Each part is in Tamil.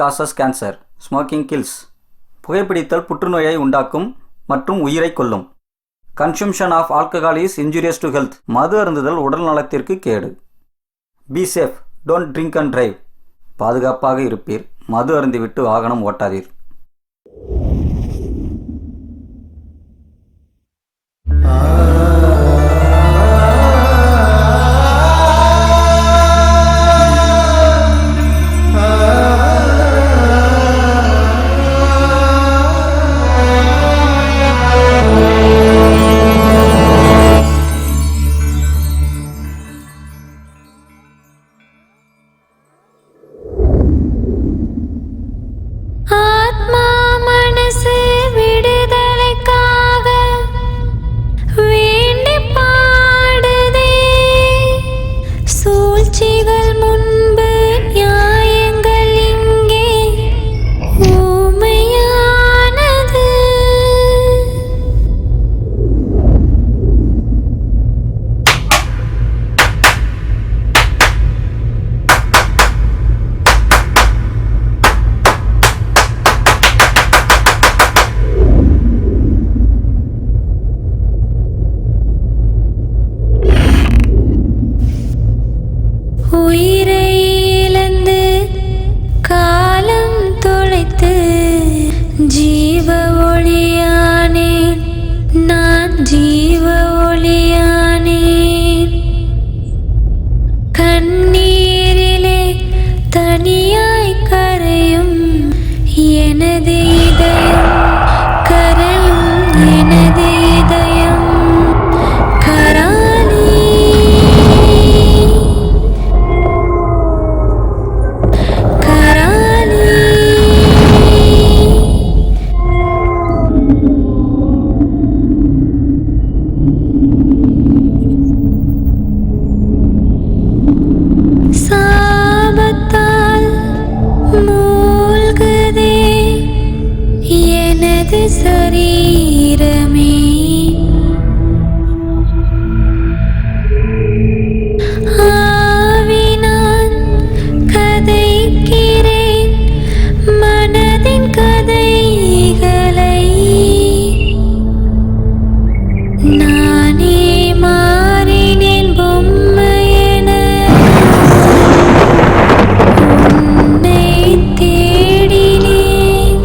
Causes cancer. Smoking kills. புகைப்பிடித்தல் புற்றுநோயை உண்டாக்கும் மற்றும் உயிரை கொல்லும். Consumption of alcohol is injurious to health. மது அருந்துதல் உடல் நலத்திற்கு கேடு. Be safe, don't drink and drive. பாதுகாப்பாக இருப்பீர், மது அருந்திவிட்டு வாகனம் ஓட்டாதீர். உயிரை இழந்து காலம் தொலைத்து ஜீவ ஒளியானேன், நான் ஜீவ ஒளியானேன். கண்ணீரிலே தனியாய் கரையும் எனது இதயம், கரையும் எனது இதயம். சாபத்தால் மூழ்குதே எனது சரீரமே. ஆவினான் கதைக்கிறேன் மனதின் கதைகளை. நானே மாறினேன் பொம்மையென, உன்னை தேடினேன்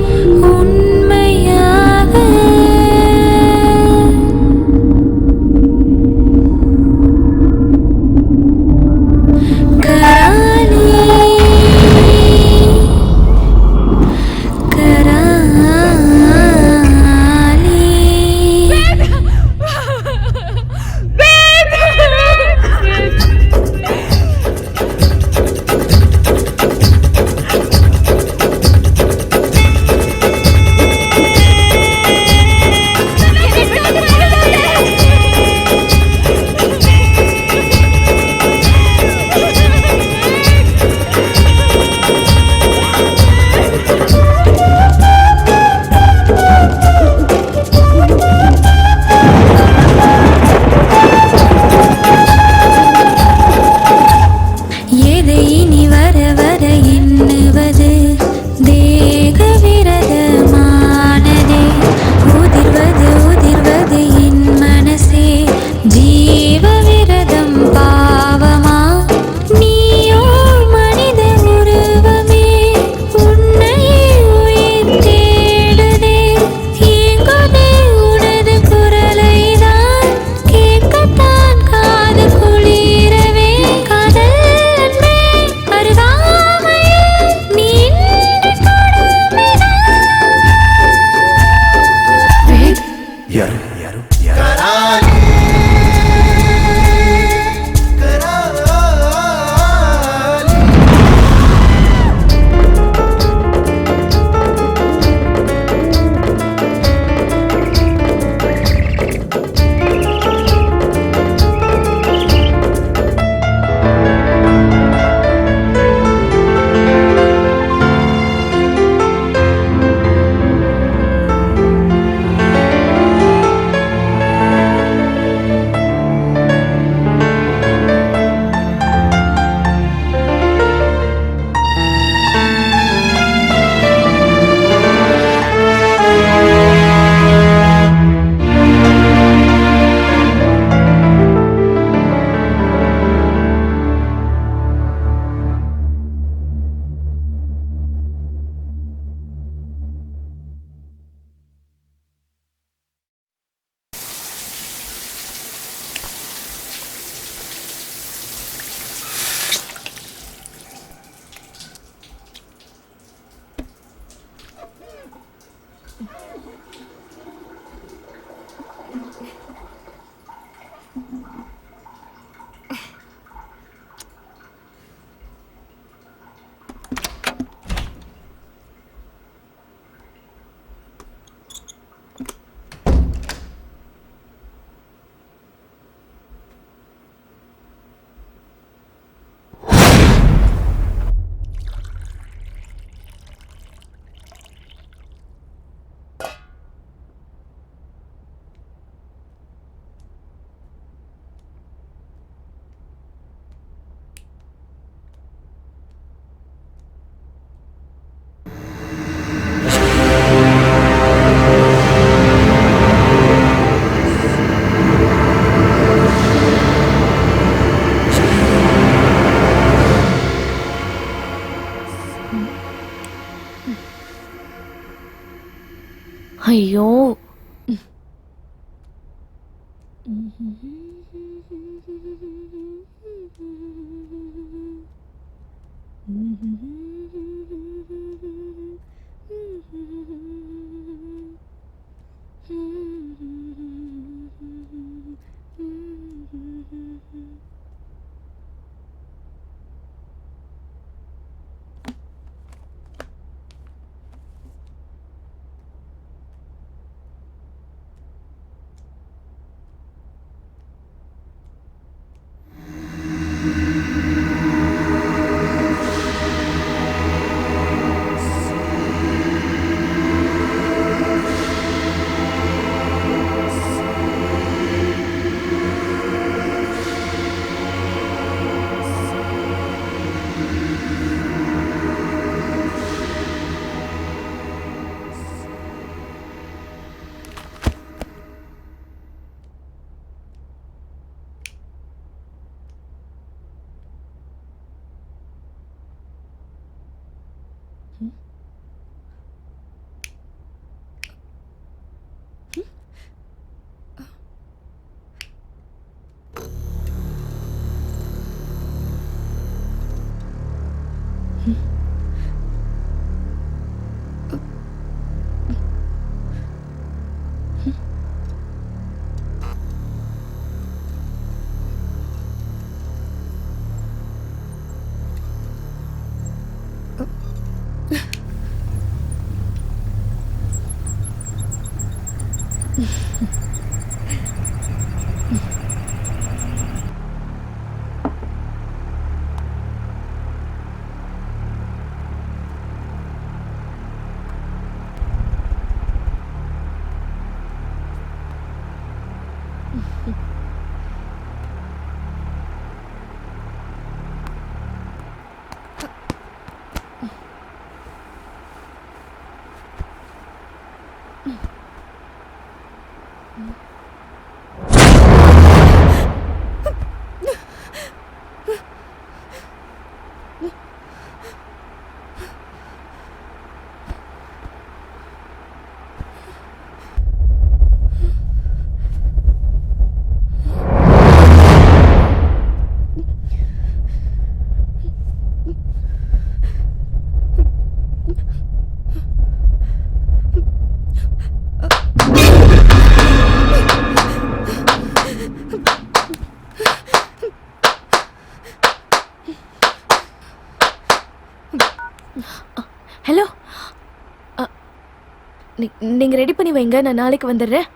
உண்மையாக. ஐயோ ஹலோ நீங்க ரெடி பண்ணி வைங்க, நான் நாளைக்கு வந்துடுறேன்.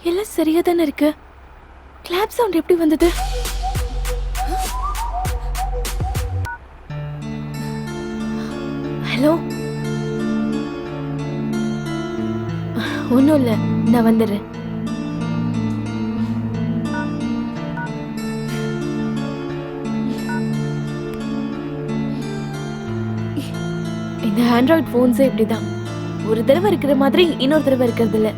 எல்லாம் சரியா தானே இருக்கு. கிளாப் சவுண்ட் எப்படி வந்தது? ஹலோ, ஒன்றும் இல்லை, நான் வந்துடுறேன். இந்த ஆண்ட்ராய்ட் ஃபோன்ஸே இப்படிதான், ஒரு தடவை இருக்கிற மாதிரி இன்னொரு தடவை இருக்கிறது இல்லை.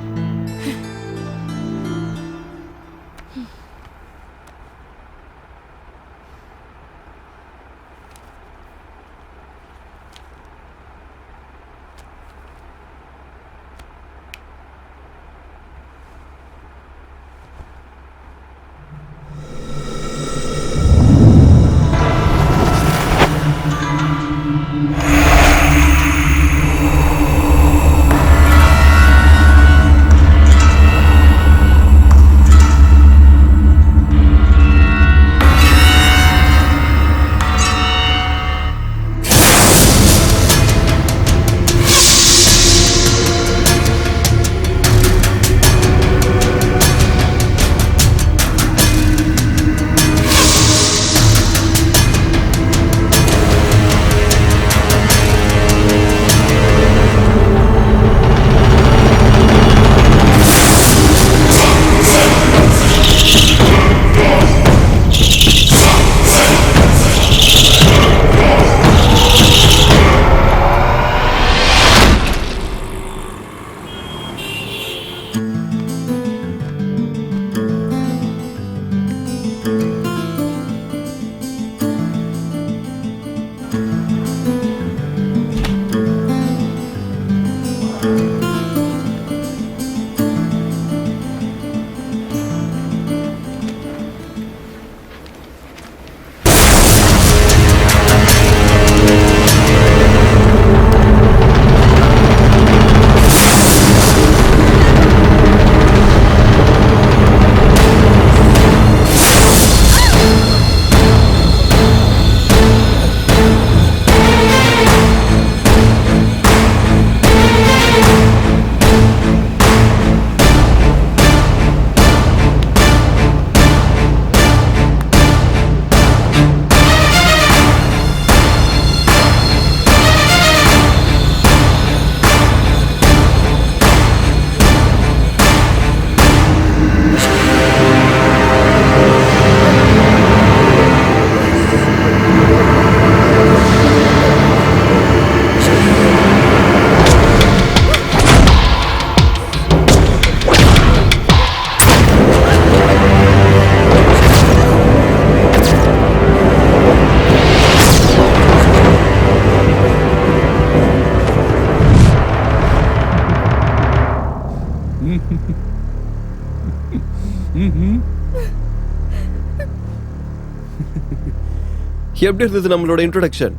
எப்படி இருந்தது நம்மளோட இன்ட்ரோடக்ஷன்?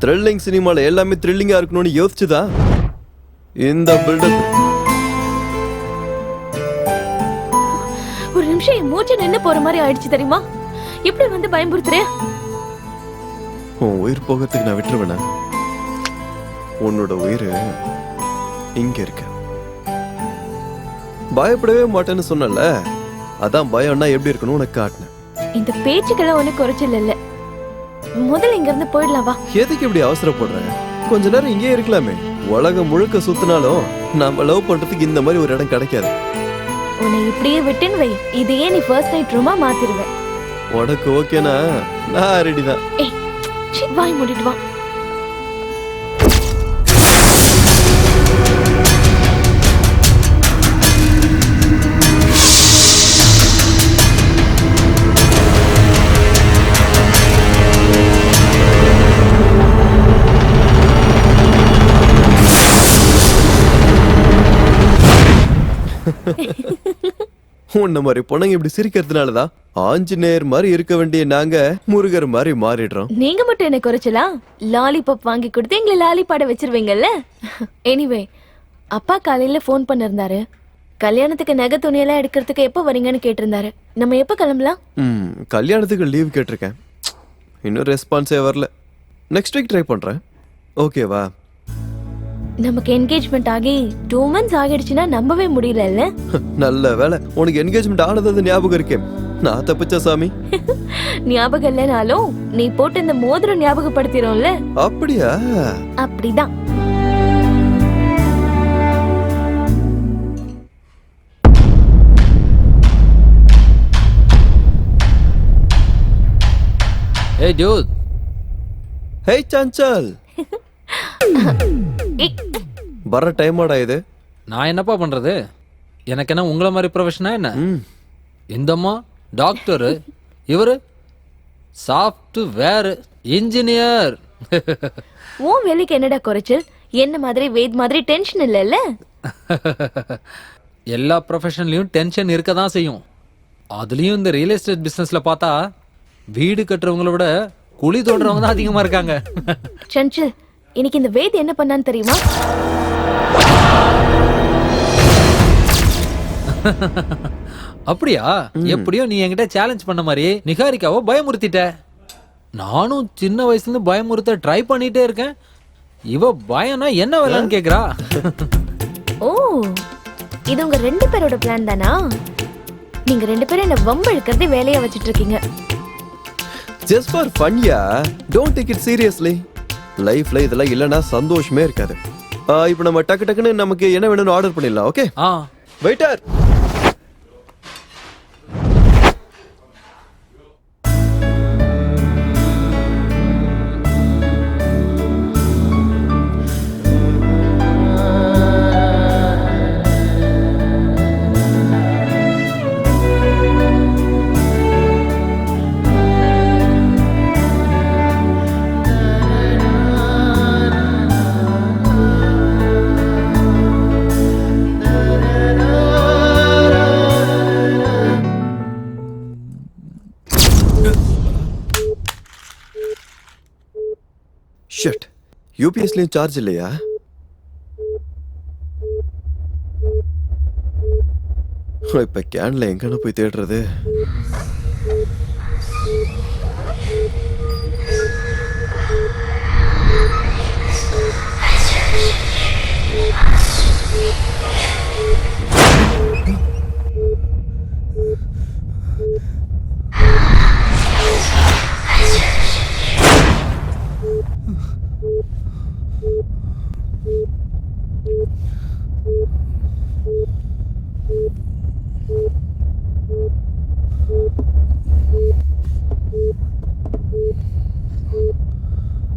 த்ரில்லிங் சினிமாவில் எல்லாமே த்ரில்லிங்காக இருக்கணும்னு யோசிச்சுதான் இந்த பில்டப். ஒரு நிமிஷம் என் மூச்சு நின்னு போற மாதிரி ஆயிடுச்சு தெரியுமா? இப்படி வந்து பயமுறுத்துறே. உன் உயிர் போகிறதுக்கு நான் விட்டுருவேனா? உன்னோட உயிர் இங்க இருக்க. பயப்படவே மாட்டேன்னு சொன்னல, அதான் பயம்னா எப்படி இருக்கணும் உனக்கு காட்டினேன். இந்த பேச்சுக்கெல்லாம் ஒண்ணு குறைச்சல் இல்ல. முதல்ல இங்க இருந்து போயிடலாம் வா. எதுக்கு இப்படி அவசரப்படுற? கொஞ்ச நேரம் இங்கே இருக்கலாமே. உலகம் முழுக்க சுத்தினாலும் நம்ம லவ் பண்றதுக்கு இந்த மாதிரி ஒரு இடம் கிடைக்காது. உன்னை இப்படியே விட்டுன்னு வை, இதையே நீ ஃபர்ஸ்ட் நைட் ரூமா மாத்திடுவேன். உனக்கு ஓகேனா நான் ரெடி தான். ஏய் வாய் மூடிட்டு வா. உன்ன மாதிரி பொண்ணுங்க இப்படி சிரிக்கிறதுனாலதான் ஆஞ்சநேயர் மாதிரி இருக்க வேண்டிய நாங்க முருகர் மாதிரி மாறிடுறோம். நீங்க மட்டும் என்ன குறைச்சலாம்? லாலிபாப் வாங்கி கொடுத்து எங்களை லாலி பாட வச்சிருவீங்கல்ல. எனிவே அப்பா காலையில ஃபோன் பண்ணிருந்தாரு. கல்யாணத்துக்கு நகை துணியெல்லாம் எடுக்கிறதுக்கு எப்போ வரீங்கன்னு கேட்டிருந்தாரு. நம்ம எப்போ கிளம்பலாம்? கல்யாணத்துக்கு லீவ் கேட்டிருக்கேன். இன்னும் ரெஸ்பான்ஸே வரல. நெக்ஸ்ட் வீக் ட்ரை பண்றேன். ஓகேவா? நமக்கு என்கேஜ்மெண்ட் ஆகி 2 months ஆகிடுச்சுன்னா நம்பவே முடியல. நல்ல வேலை உனக்கு என்கேஜ்மெண்ட் ஆனது ஞாபகம் இருக்கே. நான் தப்பிச்ச சாமி. ஞாபகம் இல்லைனாலும் நீ போட்டு இந்த மோதிரம் ஞாபகப்படுத்திடும்ல. அப்படியா? அப்படிதான். Hey dude. Hey சஞ்சல். வர டைம் ஆடா இது. நான் என்னப்பா பண்றது? எனக்கு என்ன உங்களை மாதிரி ப்ரொஃபஷனா என்ன? இந்தம்மா டாக்டரு, இவரு சாஃப்ட்வேர் இன்ஜினியர். உன் வேலைக்கு என்னடா குறைச்சல்? என்ன மாதிரி வேத் மாதிரி டென்ஷன் இல்லைல்ல? எல்லா ப்ரொஃபஷன்லயும் டென்ஷன் இருக்க தான் செய்யும். அதுலயும் இந்த ரியல் எஸ்டேட் பிசினஸ்ல பார்த்தா வீடு கட்டுறவங்கள விட குழி தோன்றவங்க தான் அதிகமா இருக்காங்க. சஞ்சல், இன்னைக்கு இந்த வேத் என்ன பண்ணான்னு தெரியுமா? அப்படியா? எப்படியோ நீ என்கிட்ட சேலஞ்ச் பண்ண மாதிரி நிகாரிக்காவை பயமுறுத்திட்ட. நானும் சின்ன வயசுல இருந்து பயமுறுத்த ட்ரை பண்ணிட்டே இருக்கேன். இவ பயம்னா என்ன வேலைன்னு கேக்குறா. ஓ, இது உங்க 2 பேரோட பிளான் தானா? நீங்க 2 பேரும் என்ன வம்பு இழுக்கிறதே வேலையா வச்சிட்டு இருக்கீங்க. ஜஸ்ட் ஃபார் ஃபன்யா. Don't take it seriously. லைஃப்ல இதெல்லாம் இல்லைன்னா சந்தோஷமே இருக்காது. இப்போ நம்ம டக்கு டக்குன்னு நமக்கு என்ன வேணும்னு ஆர்டர் பண்ணிடலாம். ஓகே? வெயிட்டர். ஷட். யூபிஎஸ்லயும் சார்ஜ் இல்லையா? இப்ப கேன்ல எங்கன்னு போய் தேடுறது?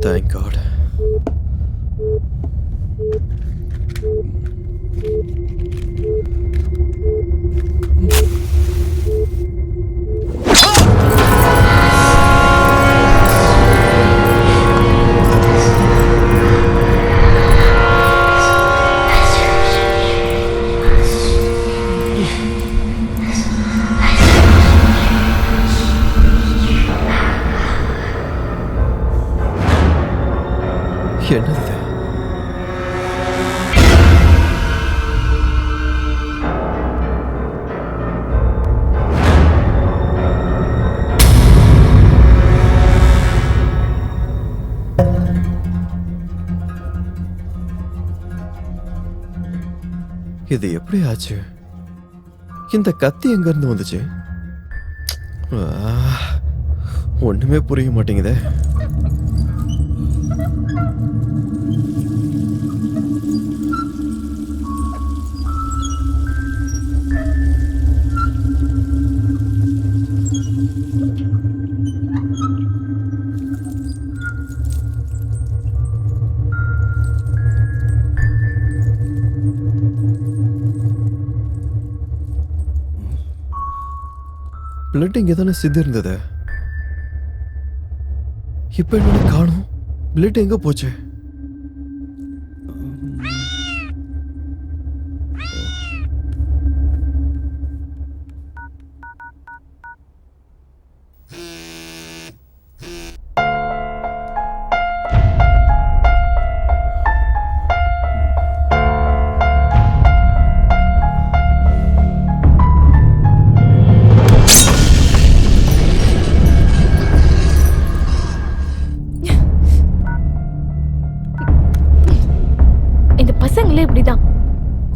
Thank God. என்னது? இது எப்படி ஆச்சு? இந்த கத்தி எங்க இருந்து வந்துச்சு? ஒண்ணுமே புரிய மாட்டேங்குதே. பிளட் இங்கே தானே சிந்து இருந்தது. இப்ப என்ன காணும்? பிளட் எங்க போச்சு?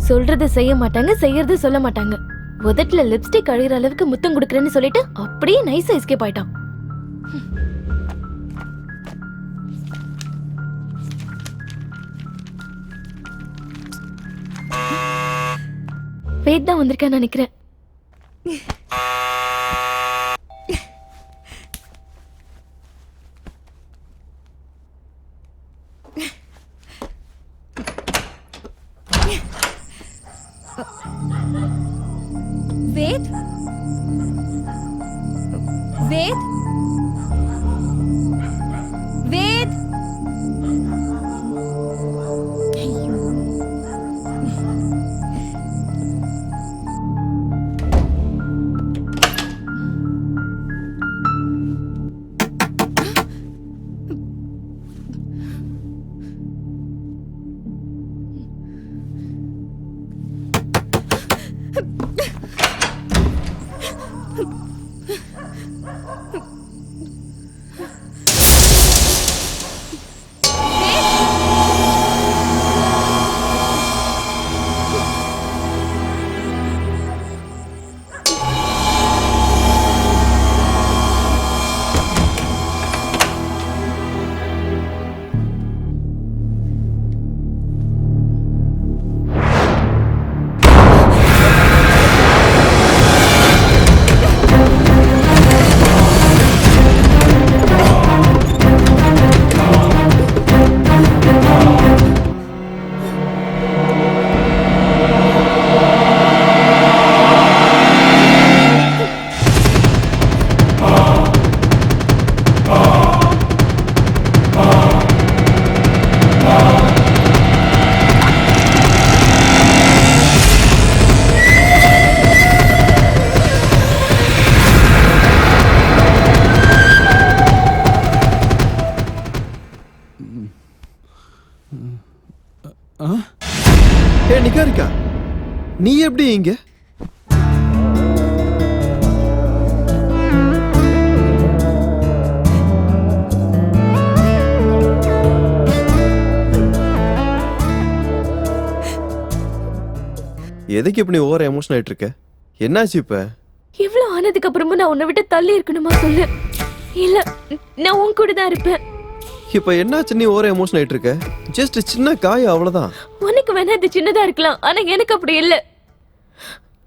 சொல்றத செய்ய மாட்டாங்க, செய்யறது சொல்ல மாட்டாங்க. உதட்டுல லிப்ஸ்டிக் அழிகிற அளவுக்கு முத்தம் கொடுக்கறேன்னு சொல்லிட்டு அப்படியே நைஸா எஸ்கேப் ஆயிட்டான். வேத் தான் வந்திருக்கான்னு நினைக்கிறேன். வேத், வேத், வேத். நிகாரிகா, நீ எப்படி இங்க? எதுக்கு இப்படி ஓவர் எமோஷன் ஆயிட்டு இருக்க? என்னாச்சு இப்ப? இவ்வளவு ஆனதுக்கு அப்புறமா நான் உன்னை விட்டு தள்ளி இருக்கணுமா சொல்லு? இல்ல, நான் உன் கூட தான் இருப்பேன். இப்ப என்னாச்சு நீ ஓவர் எமோஷன் ஆயிட்டு இருக்க? ஜஸ்ட் சின்ன காயம், அவ்வளவுதான். உனக்கு வேணா இது சின்னதா இருக்கலாம், ஆனா எனக்கு அப்படி இல்ல.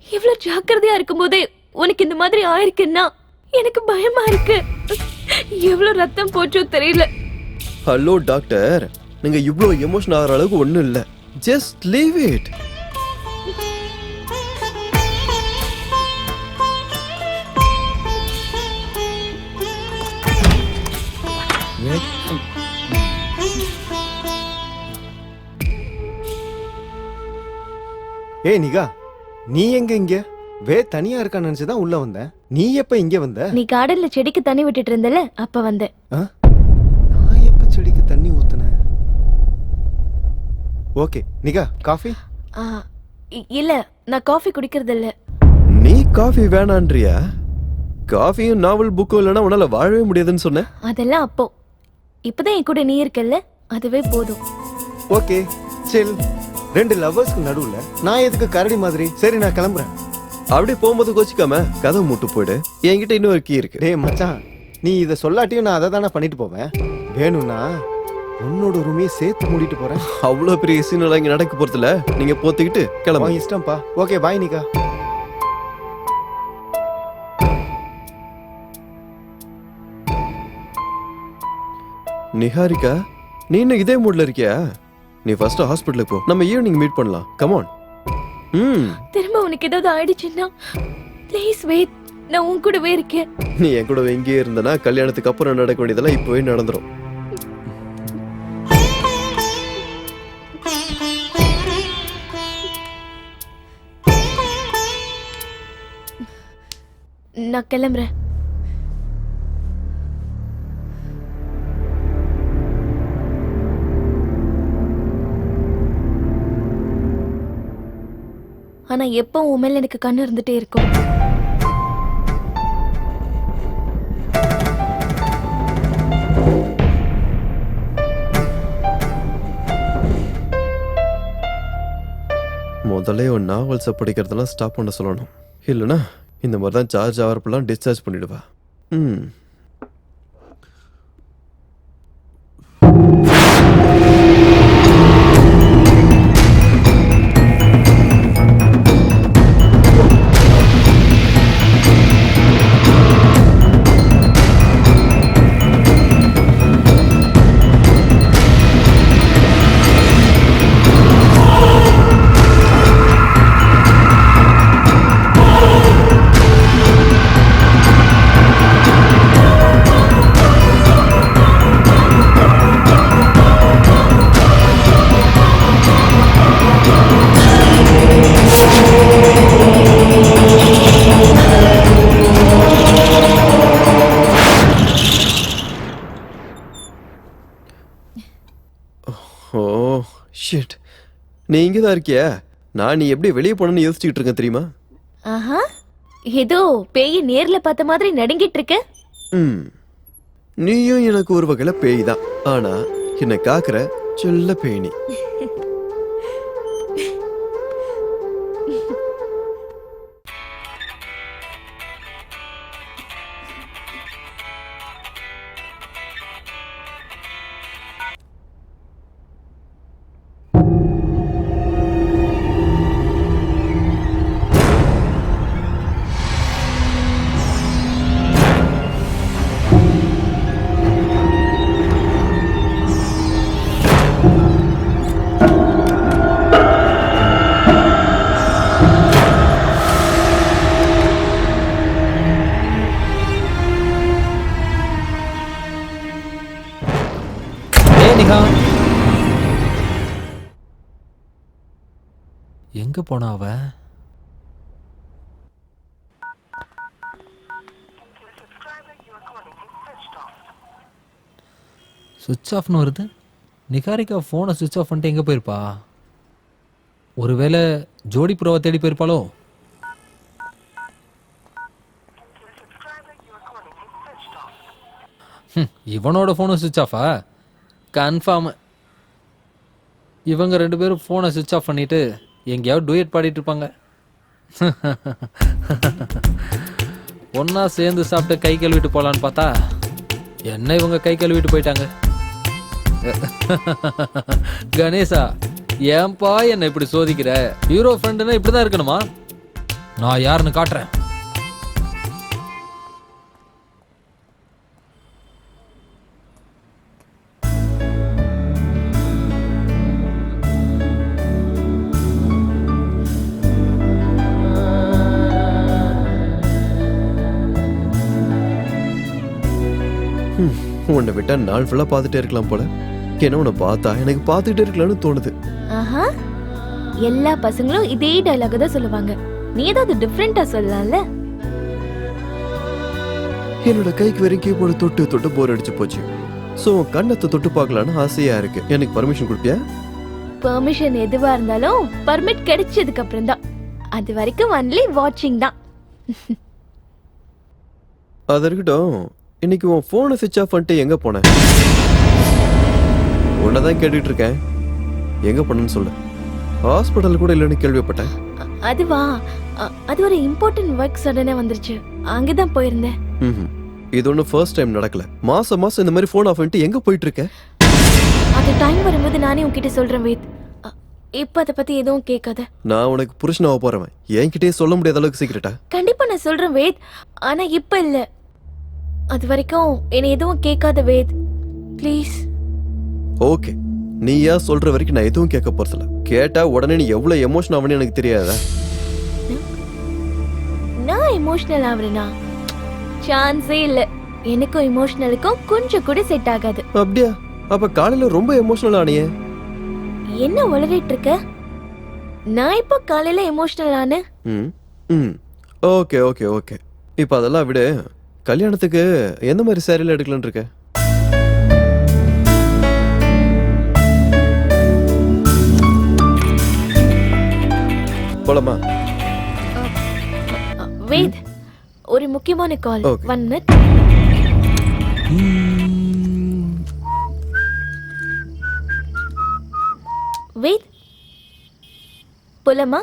இவ்வளவு ஜாக்கிரதையா இருக்கும் போதே உனக்கு இந்த மாதிரி ஆயிருக்குன்னா எனக்கு பயமா இருக்கு. எவ்வளவு ரத்தம் போச்சோ தெரியல. ஹலோ டாக்டர், நீங்க இவ்வளவு எமோஷன் ஆகிற அளவுக்கு ஒண்ணும் இல்ல. Just leave it. ஏய் நிகா, நீ எங்க இங்க? தனியா இருக்கான்னு நினைச்சுதான் உள்ள வந்தேன். நீ எப்ப இங்க வந்த? நீ கார்டன்ல செடிக்கு தண்ணி விட்டுட்டு இருந்தல, அப்ப வந்தேன். நான் எப்ப செடிக்கு தண்ணி ஊத்துனேன்? ஓகே நிகா காஃபி ஆ, இல்ல நான் காஃபி குடிக்கிறது இல்ல. நீ காஃபி வேணான்றியா? காஃபியும் நாவல் புக்கும் இல்லைன்னா உன்னால வாழவே முடியாதுன்னு சொன்ன. அதெல்லாம் அப்போ. இப்பதான் என் கூட நீ இருக்கல்ல, அதுவே போதும். Okay chill. 2 லவ்வர்ஸ்க்கு நடுவுல நான் எதுக்கு கரடி மாதிரி? சரி நான் கிளம்புறேன். அப்படியே போகும்போது கோச்சிக்காம கதவு மூட்டு போயிடு. என்கிட்ட இன்னொரு கீ இருக்கு. டேய் மச்சான், நீ இதை சொல்லாட்டியும் நான் அதை தானே பண்ணிட்டு போவேன். வேணும்னா உன்னோட ரூமையே சேர்த்து மூடிட்டு போறேன். அவ்வளோ பெரிய சீனெல்லாம் இங்க நடக்க போறதில்ல. நீங்க போத்திக்கிட்டு கிளம்பு. உன் இஷ்டம்ப்பா. Okay bye Nika. நிஹாரிகா, நீ இன்னும் இதே மூட்ல இருக்கியா? நீ ஃபர்ஸ்ட் ஹாஸ்பிட்டலுக்கு போ. நம்ம ஈவினிங் மீட் பண்ணலாம். Come on. திரும்ப உனக்கு ஏதாவது ஆயிடுச்சுன்னா ப்ளீஸ் வெயிட். நான் உன் கூடவே இருக்கேன். நீ என் கூட எங்கேயே இருந்தனா கல்யாணத்துக்கு அப்புறம் நடக்க வேண்டியதெல்லாம் இப்போவே நடந்துரும். நான் கிளம்புறேன். ஆனா எப்போ உன் மேல எனக்கு கண்ணு இருந்துட்டே இருக்கும். முதல்ல ஒரு நாவல்ஸை படிக்கிறதெல்லாம் ஸ்டாப் பண்ண சொல்லணும். இல்லைனா இந்த மாதிரி தான் சார்ஜ் ஆகிறப்பெல்லாம் டிஸ்சார்ஜ் பண்ணிடுவா. ஓ ஷிட், நீ இங்கே தான் இருக்கியா? நான் நீ எப்படி வெளியே போனேன்னு யோசிச்சுக்கிட்டு இருக்கேன் தெரியுமா? ஆஹா, ஏதோ பேய நேர்ல பார்த்த மாதிரி நடுங்கிட்டு இருக்க. நீயும் எனக்கு ஒரு வகையில பேய் தான். ஆனா என்னை காக்குற சொல்ல பேணி. எங்க போனா அவ? சுவிட்ச் ஆஃப்னு வருது. நிகாரிகா ஃபோனை சுவிட்ச் ஆஃப் பண்ணிட்டு எங்கே போயிருப்பா? ஒருவேளை ஜோடி புறாவை தேடி போயிருப்பாளோ? இவனோட ஃபோனும் சுவிட்ச் ஆஃபா? கன்ஃபார்ம் இவங்க 2 பேரும் ஃபோனை சுவிட்ச் ஆஃப் பண்ணிட்டு எங்கேயாவது டூயட் பாடிட்டு இருப்பாங்க. ஒன்னா சேர்ந்து சாப்பிட்டு கை கழுவிட்டு போலான்னு பார்த்தா என்ன இவங்க கை கழுவிட்டு போயிட்டாங்க. கணேசா, ஏன்பா என்ன இப்படி சோதிக்கிற? ஹீரோ ஃப்ரெண்டுன்னா இப்படிதான் இருக்கணுமா? நான் யாருன்னு காட்டுறேன். உன்னை விட்டா நாள் ஃபுல்லா பார்த்துட்டே இருக்கலாம் போல. என்ன உன்னை பார்த்தா எனக்கு பார்த்துக்கிட்டே இருக்கலாம்னு தோணுது. ஆஹா, எல்லா பசங்களும் இதே டயலாக் தான் சொல்லுவாங்க. நீ ஏதாவது டிஃப்ரெண்டா சொல்லலாம்ல. என்னோட கைக்கு வரைக்கும் கீபோர்டு தொட்டு தொட்டு போர் அடிச்சு போச்சு. ஸோ கண்ணத்தை தொட்டு பார்க்கலான்னு ஆசையா இருக்கு. எனக்கு பர்மிஷன் கொடுப்பியா? பெர்மிஷன் எதுவா இருந்தாலும் பர்மிட் கிடைச்சதுக்கு அப்புறம் தான். அது வரைக்கும் ஒன்லி வாட்சிங் தான். அது இருக்கட்டும், இன்னைக்கு உன் ஃபோனை சுவிட்ச் ஆஃப் பண்ணிட்டு எங்க போன? உன்னதான் கேட்டுட்டு இருக்கேன், எங்க போனன்னு சொல்லு. ஹாஸ்பிட்டல் கூட இல்லைன்னு கேள்விப்பட்டேன். அதுவா, அது ஒரு இம்பார்ட்டன்ட் ஒர்க் சடனே வந்துருச்சு, அங்கதான் போயிருந்தேன். இது ஒன்றும் ஃபர்ஸ்ட் டைம் நடக்கல. மாசம் மாசம் இந்த மாதிரி ஃபோன் ஆஃப் பண்ணிட்டு எங்க போயிட்டு இருக்க? அது டைம் வரும்போது நானே உன்கிட்ட சொல்றேன் வேத். இப்ப அதை பத்தி எதுவும் கேட்காத. நான் உனக்கு புருஷனாக போறவன், என்கிட்டயே சொல்ல முடியாத அளவுக்கு சீக்கிரட்டா? கண்டிப்பா நான் சொல்றேன் வேத், ஆனா இப்ப இல்ல. அது வரைக்கும் என்ன எதுவும் கேட்காத வேத், ப்ளீஸ். ஓகே, நீயா சொல்ற வரைக்கும் நான் எதுவும் கேட்க போறதில்ல. கேட்டா உடனே நீ எவ்வளவு எமோஷன் ஆவன்னு எனக்கு தெரியாதா? நான் எமோஷனல் ஆவறேனா? சான்ஸே இல்ல. எனக்கும் எமோஷனலுக்கும் கொஞ்சம் கூட செட் ஆகாது. அப்படியா? அப்ப காலையில ரொம்ப எமோஷனல் ஆனியே. என்ன உளறிட்டு இருக்க? நான் இப்ப காலையில எமோஷனல் ஆனேன்? ஓகே ஓகே ஓகே, இப்ப அதெல்லாம் விடு. கல்யாணத்துக்கு எந்த மாதிரி சேரீல எடுக்கலான்னு இருக்க? போலாமா? வெயிட், ஒரு முக்கியமான கால். Okay. 1 minute. வெயிட், போலாமா?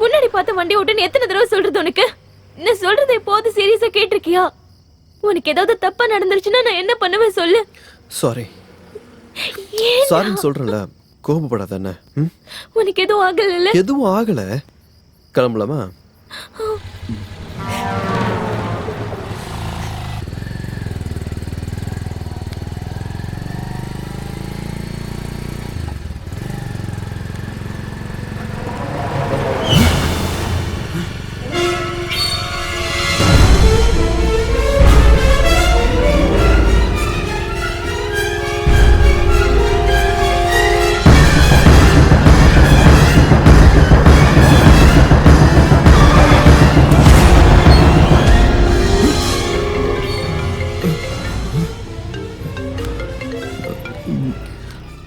முன்னாடி பார்த்து வண்டி ஓட்டுன்னு எத்தனை தடவை சொல்றது உனக்கு? நான் சொல்றதை எப்போது சீரியஸா கேட்டிருக்கியா? உனக்கு ஏதாவது தப்பா நடந்துருச்சுன்னா நான் என்ன பண்ணுவேன் சொல்லு. சாரி ஏன்? சாரின்னு சொல்றேன்ல, கோபப்படாத. என்ன உனக்கு எதுவும் ஆகல? எதுவும் ஆகல. கிளம்பலாமா?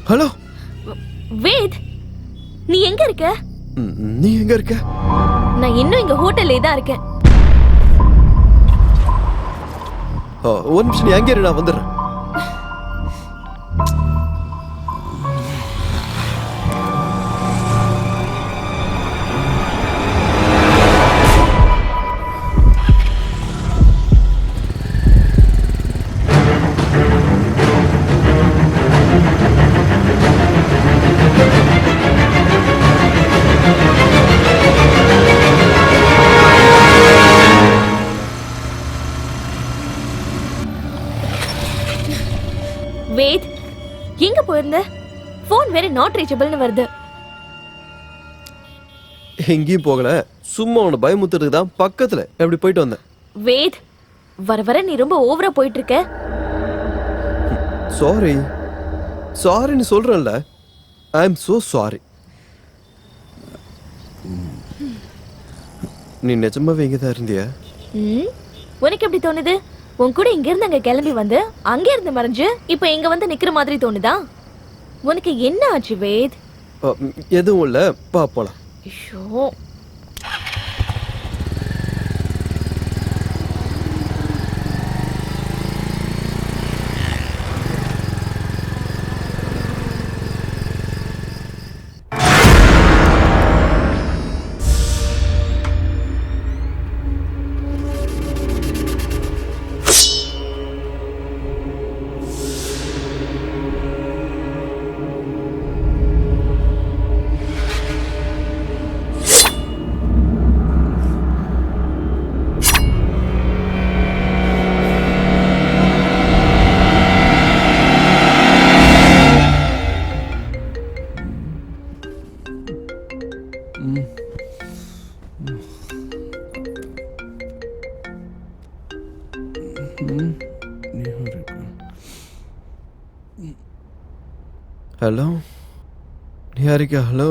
ஹலோ வேத், நீ எங்க இருக்க? நீ எங்க இருக்க? நான் இன்னும் இங்க ஹோட்டல்லே தான் இருக்கேன். ஒரு நிமிஷம், நீ அங்கே இரு, நான் வந்துடுறேன். வேத், எங்க போயிருந்த? போன் வேற நாட் ரீச்சபிள்னு வருது. எங்கேயும் போகல, சும்மா உன்னை பயமுத்துறதுக்கு தான் பக்கத்துல எப்படி போயிட்டு வந்தேன். வேத், வர வர நீ ரொம்ப ஓவரா போயிட்டு இருக்க. சாரி சாரின்னு சொல்றேன்ல, ஐ எம் சோ சாரி. நீ நிஜமாவே இங்கே தான் இருந்தியா? உனக்கு எப்படி தோணுது? உன் கூட இங்க இருந்து அங்க கிளம்பி வந்து அங்க இருந்து மறைஞ்சு இப்ப இங்க வந்து நிக்கிற மாதிரி தோணுதா? உனக்கு என்ன ஆச்சு வேத்? எதுவும் இல்ல, போலாம். ஐயோ, ஹலோ நிஹாரிகா, ஹலோ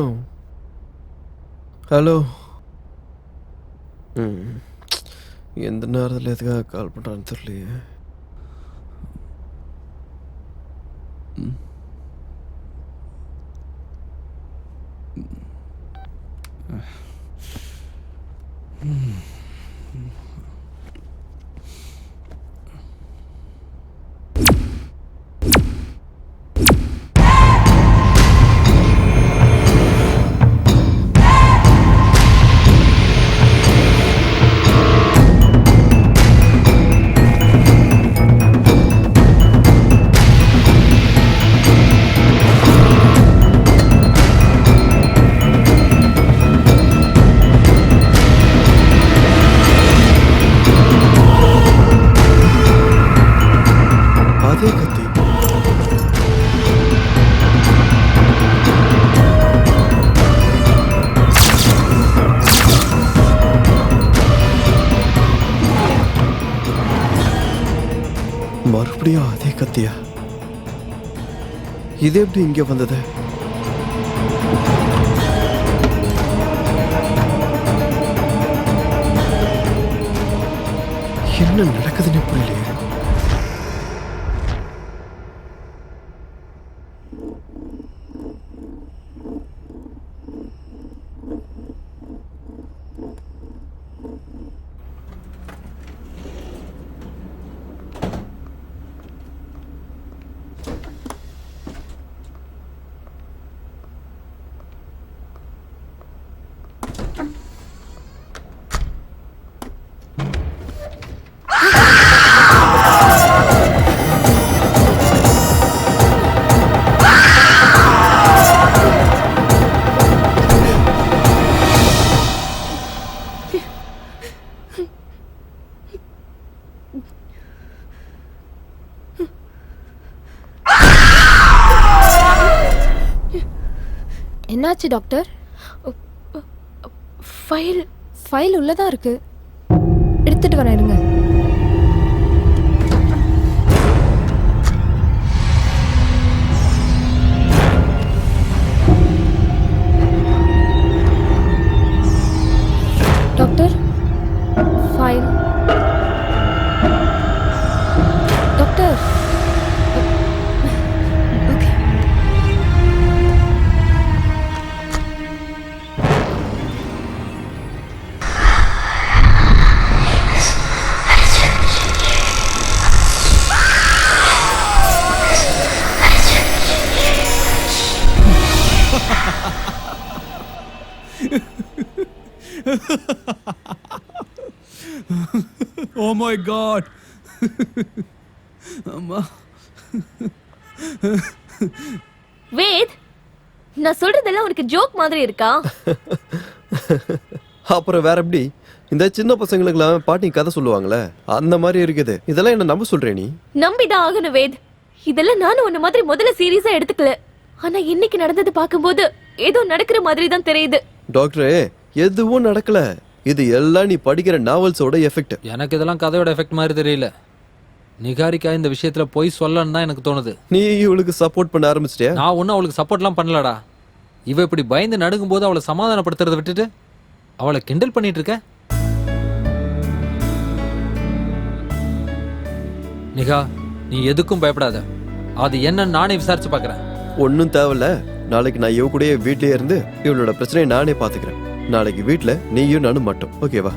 ஹலோ. எந்த நேரத்தில் எதுக்காக கால் பண்ணுறான்னு தெரியலையே. அதே கத்தி. மறுபடியும் அதே கத்தியா? இது எப்படி இங்க வந்தது? என்ன நடக்குதுன்னு புரியலையே. என்னாச்சு டாக்டர்? ஃபைல் உள்ளதா இருக்கு, எடுத்துட்டு வரேன் இருங்க. Doctor file. Doctor okay. Oh my god. அம்மா. வேத், நான் சொல்றதெல்லாம் உனக்கு ஜோக் மாதிரி இருக்கா? அப்புறம் வேற எப்படி? இந்த சின்ன பசங்களுக்குலாம் பாட்டி கதை சொல்லுவாங்களே அந்த மாதிரி இருக்குது. இதெல்லாம் என்ன நம்ப சொல்றே நீ? நம்பிதான் ஆகணும் வேத். இதெல்லாம் நானும் உன்ன மாதிரி முதல்ல சீரியஸா எடுத்துக்கல. ஆனா இன்னைக்கு நடந்தது பாக்கும்போது ஏதோ நடக்கிற மாதிரி தான் தெரியுது. டாக்டரே, எதுவும் நடக்கல. இது எல்லாம் நீ படிக்கிற நாவல்ஸோட எஃபெக்ட். எனக்கு இதெல்லாம் கதையோட எஃபெக்ட் மாதிரி தெரியல. நிகாரிகா இந்த விஷயத்துல போய் சொல்லன்னு தான் எனக்கு தோணுது. நீ இவளுக்கு சப்போர்ட் பண்ண ஆரம்பிச்சிட்டியா? நான் ஒன்னும் அவளுக்கு சப்போர்ட்லாம் பண்ணலடா. இவ இப்படி பயந்து நடுங்கும் போது அவளை சமாதானப்படுத்துறதை விட்டுட்டு அவளை கிண்டல் பண்ணிட்டு இருக்க. நிகா, நீ எதுக்கும் பயப்படாத. அது என்னன்னு நானே விசாரிச்சு பாக்குறேன். ஒன்னும் தேவையில்ல. நாளைக்கு நான் இவ கூடயே வீட்லயே இருந்து இவளோட பிரச்சனையை நானே பாத்துக்கிறேன். நாளைக்கு வீட்ல நீயும் நானும் மட்டும், ஓகேவா?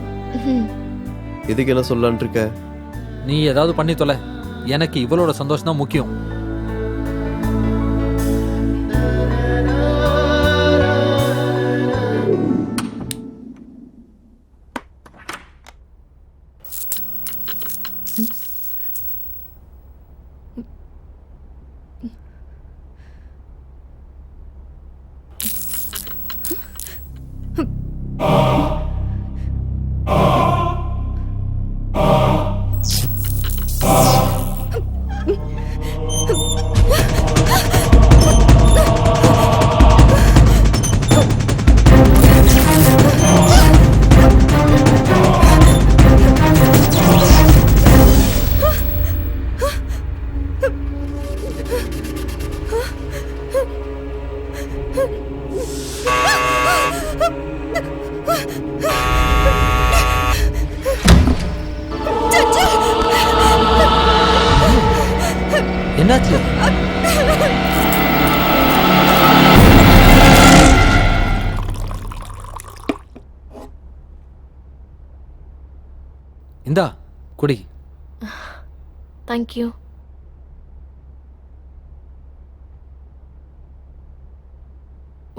இதுக்கு என்ன சொல்லலான் இருக்க? நீ ஏதாவது பண்ணி தொலை. எனக்கு இவளோட சந்தோஷம் தான் முக்கியம். என்னாச்சு? இந்தா குடி. தேங்க்யூ.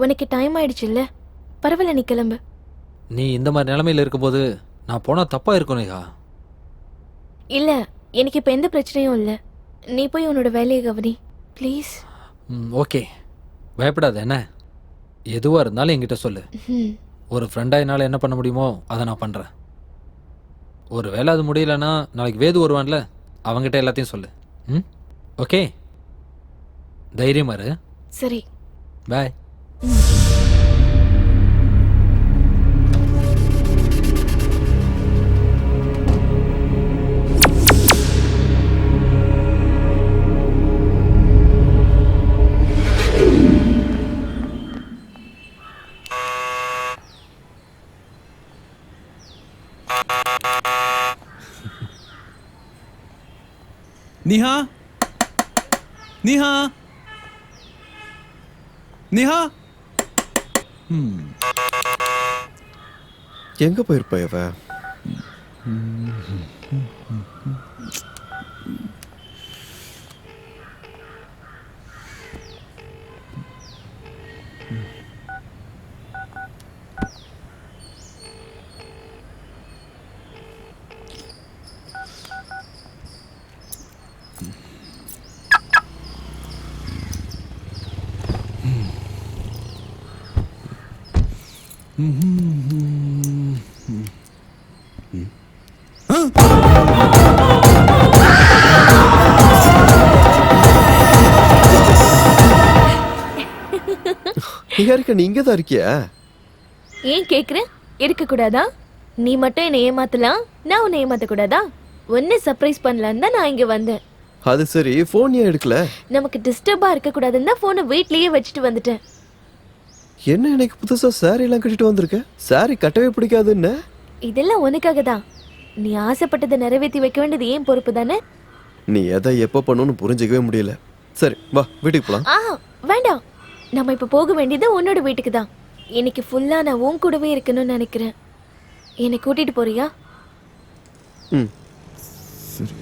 உனக்கு டைம் ஆயிடுச்சுல்ல, பரவாயில்ல, நீ கிளம்பு. நீ இந்த மாதிரி நிலைமையில இருக்கும்போது நான் போனா தப்பா இருக்கும் நேஹா. இல்ல, எனக்கு இப்ப எந்த பிரச்சனையும் இல்ல. நீ போய் உன்னோட வேலையை கவனி ப்ளீஸ். ஓகே, பயப்படாத. என்ன எதுவா இருந்தாலும் என்கிட்ட சொல்லு. ஒரு ஃப்ரெண்டா என்னால் என்ன பண்ண முடியுமோ அதை நான் பண்றேன். ஒரு வேளை அது முடியலன்னா நாளைக்கு வேது வருவான்ல, அவங்ககிட்ட எல்லாத்தையும் சொல்லு. ஓகே, தைரியமா இரு. சரி, பாய். நிஹா, நிஹா, நிஹா. எங்க போயிருப்பா இவ? நிகாரிகா, நீ இங்கதான் இருக்கியா? ஏன் கேக்குற? இருக்க கூடாதா? நீ மட்டும் என்னை ஏமாத்தலாம், நான் உன்னை ஏமாத்த கூடாதா? ஒன்னு சர்ப்ரைஸ் பண்ணலான்னு தான் நான் இங்க வந்தேன். அது சரி, போன் ஏன் எடுக்கல? நமக்கு டிஸ்டர்பா இருக்க கூடாதுன்னு தான் போனை வீட்லயே வச்சுட்டு வந்துட்டேன். என்ன எனக்கு புதுசா சாரி எல்லாம் கட்டிட்டு வந்திருக்க? சாரி கட்டவே பிடிக்காதுன்னு. இதெல்லாம் உனக்காக தான். நீ ஆசைப்பட்டதை நிறைவேற்றி வைக்க வேண்டியது ஏன் பொறுப்பு தானே? நீ எதை எப்ப பண்ணணும்னு புரிஞ்சுக்கவே முடியல. சரி வா, வீட்டுக்கு போலாம். வேண்டாம், நம்ம இப்ப போக வேண்டியது உன்னோட வீட்டுக்கு தான். இன்னைக்கு ஃபுல்லா நான் உன் கூடவே இருக்கணும்னு நினைக்கிறேன். என்னை கூட்டிட்டு போறியா? ம், சரி.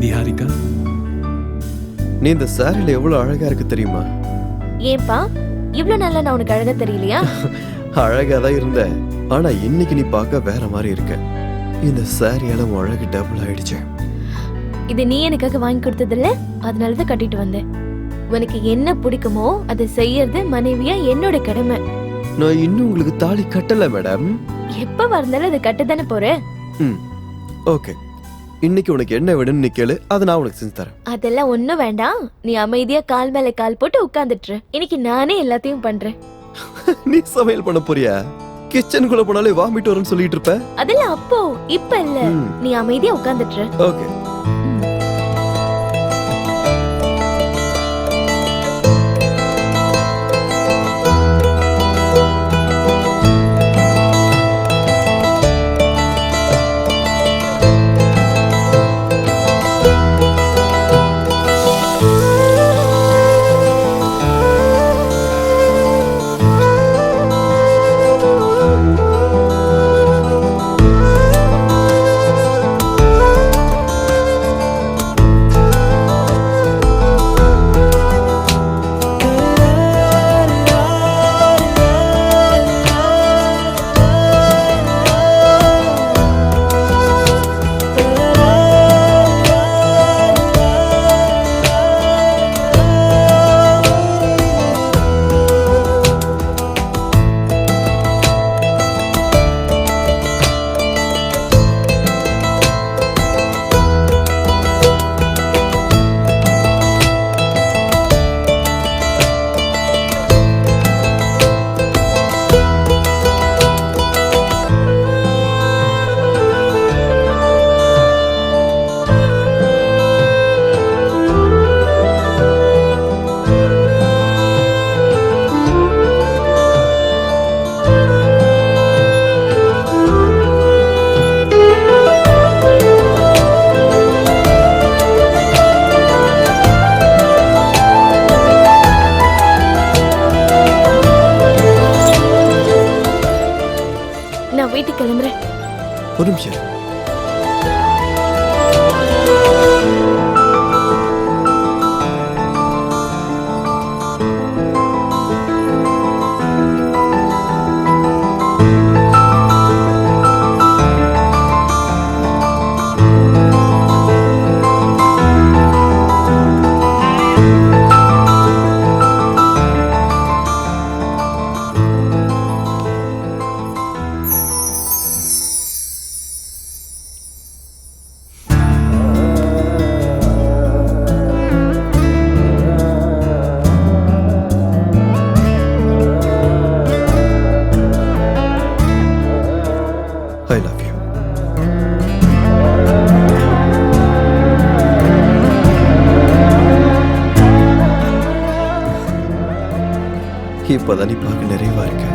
நிஹாரிகா, நீ இந்த சாரியில எவ்வளவு அழகா இருக்கு தெரியுமா? ஏன்பா இவ்வளவு நல்லா நான் உனக்கு அழகா தெரியலையா? அழகா தான் இருந்த, ஆனா இன்னைக்கு நீ பார்க்க வேற மாதிரி இருக்க. இந்த சாரியால உன் அழகு டபுள் ஆயிடுச்சு. இது நீ எனக்காக வாங்கி கொடுத்ததில்ல, அதனாலதான் கட்டிட்டு வந்தேன். உனக்கு என்ன பிடிக்குமோ அதை செய்யறது மனைவியா என்னோட கடமை. நான் இன்னும் உங்களுக்கு தாலி கட்டல மேடம். எப்ப வந்தாலும் அதை கட்டதானே போற. ஓகே, இன்னைக்கு உனக்கு என்ன வேணும்னு நீ கேளு, அதை நான் உனக்கு செஞ்சு தரேன். அதெல்லாம் ஒண்ணும் வேண்டாம். நீ அமைதியா கால் மேல கால் போட்டு உட்கார்ந்துட்டு இன்னைக்கு நானே எல்லாத்தையும் பண்றேன். நீ சமையல் பண்ண போறியா? கிச்சனுக்குள்ள போனாலே வாமிட் வரும்னு சொல்லிட்டு இருப்ப. அதெல்லாம் அப்போ, இப்ப இல்ல. நீ அமைதியா உட்கார்ந்துட்டு. ஓகே. வீட்டுக்கு கிளம்புறேன். ஒரு நிமிஷம். I love you. இப்பதான் நீ பார்க்க நிறைவா இருக்க.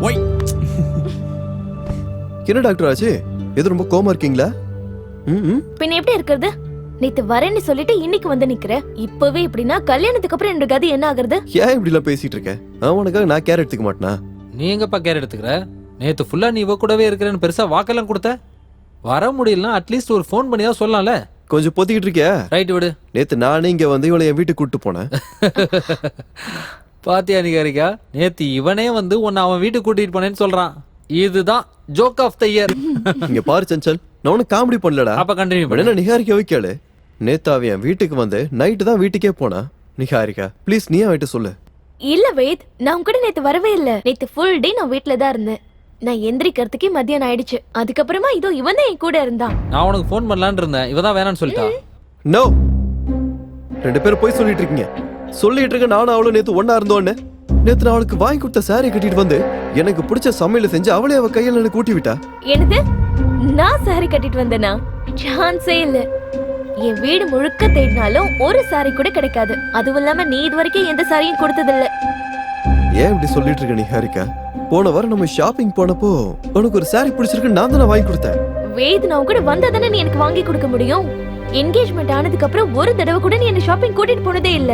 ஒய் என்ன டாக்டர் ஆச்சு? எது ரொம்ப கோமா இருக்கீங்களா? ம். பின்ன எப்படி இருக்கிறது? நேத்து வரேன்னு சொல்லிட்டு இன்னைக்கு வந்து நிக்கிற. இப்பவே இப்படின்னா கல்யாணத்துக்கு அப்புறம் என்னோட கதி என்ன ஆகுறது? ஏன் இப்படி எல்லாம் பேசிட்டு இருக்க? அவனுக்காக நான் கேர் எடுத்துக்க மாட்டேனா? நீ எங்கப்பா கேர் எடுத்துக்கிற? நேத்து ஃபுல்லா நீ இவ கூடவே இருக்கிறேன்னு பெருசா வாக்கெல்லாம் கொடுத்த. வர முடியலன்னா அட்லீஸ்ட் ஒரு ஃபோன் பண்ணி தான் சொல்லலாம்ல. கொஞ்சம் பொத்திக்கிட்டு இருக்கியா? ரைட் விடு. நேத்து நானே இங்க வந்து இவளை என் வீட்டுக்கு கூட்டு போனேன். பாத்தியா நிகாரிகா, நேத்து இவனே வந்து உன்னை அவன் வீட்டுக்கு கூட்டிட்டு போனேன்னு சொல்றான். இதுதான் ஜோக் ஆஃப் த இயர். இங்க பாரு சஞ்சல், நான் உனக்கு காமெடி பண்ணலடா. அப்ப கண்டினியூ என்ன நிகாரிக்காவை கேளு. நேத்து அவன் என் வீட்டுக்கு வந்து நைட்டு தான் வீட்டுக்கே போனா. நிகாரிகா ப்ளீஸ் நீ அவன்கிட்ட சொல்லு. இல்ல வேத், நான் கூட நேத்து வரவே இல்ல. நேத்து ஃபுல் டே நான் வீட்ல தான் இருந்தேன். நான் எந்திரிக்கிறதுக்கே மத்தியானம் ஆயிடுச்சு. அதுக்கப்புறமா இதோ இவன் தான் என் கூட இருந்தான். நான் உனக்கு ஃபோன் பண்ணலான்னு இருந்தேன், இவதான் வேணான்னு சொல்லிட்டா. நோ, ரெண்டு பேரும் போய் சொல்லிட்டு இருக்கீங்க. சொல்லிட்டு இருக்க நானும் அவளும் நேத்து ஒன்னா இருந்தோன்னு. நேத்து நான் அவளுக்கு வாங்கி கொடுத்த சாரி கட்டிட்டு வந்து எனக்கு பிடிச்ச சமையல செஞ்சு அவளே அவ கையில எனக்கு கூட்டி விட்டா. என்னது? நான் சாரி கட்டிட்டு வந்தேனா? சான்ஸே இல்ல. என் வீடு முழுக்க தேடினாலும் ஒரு சாரி கூட கிடைக்காது. அதுவும் இல்லாம நீ இது வரைக்கும் எந்த சாரியும் கொடுத்ததில்ல. ஏன் இப்படி சொல்லிட்டு இருக்க நிகாரிகா? போன வாரம் நம்ம ஷாப்பிங் போனப்போ உனக்கு ஒரு சாரி பிடிச்சிருக்கு, நான் தானே வாங்கி கொடுத்தேன். வேத், நான் கூட வந்தா தானே நீ எனக்கு வாங்கி கொடுக்க முடியும். என்கேஜ்மெண்ட் ஆனதுக்கு அப்புறம் ஒரு தடவை கூட நீ என்ன ஷாப்பிங் கூட்டிட்டு போனதே இல்ல.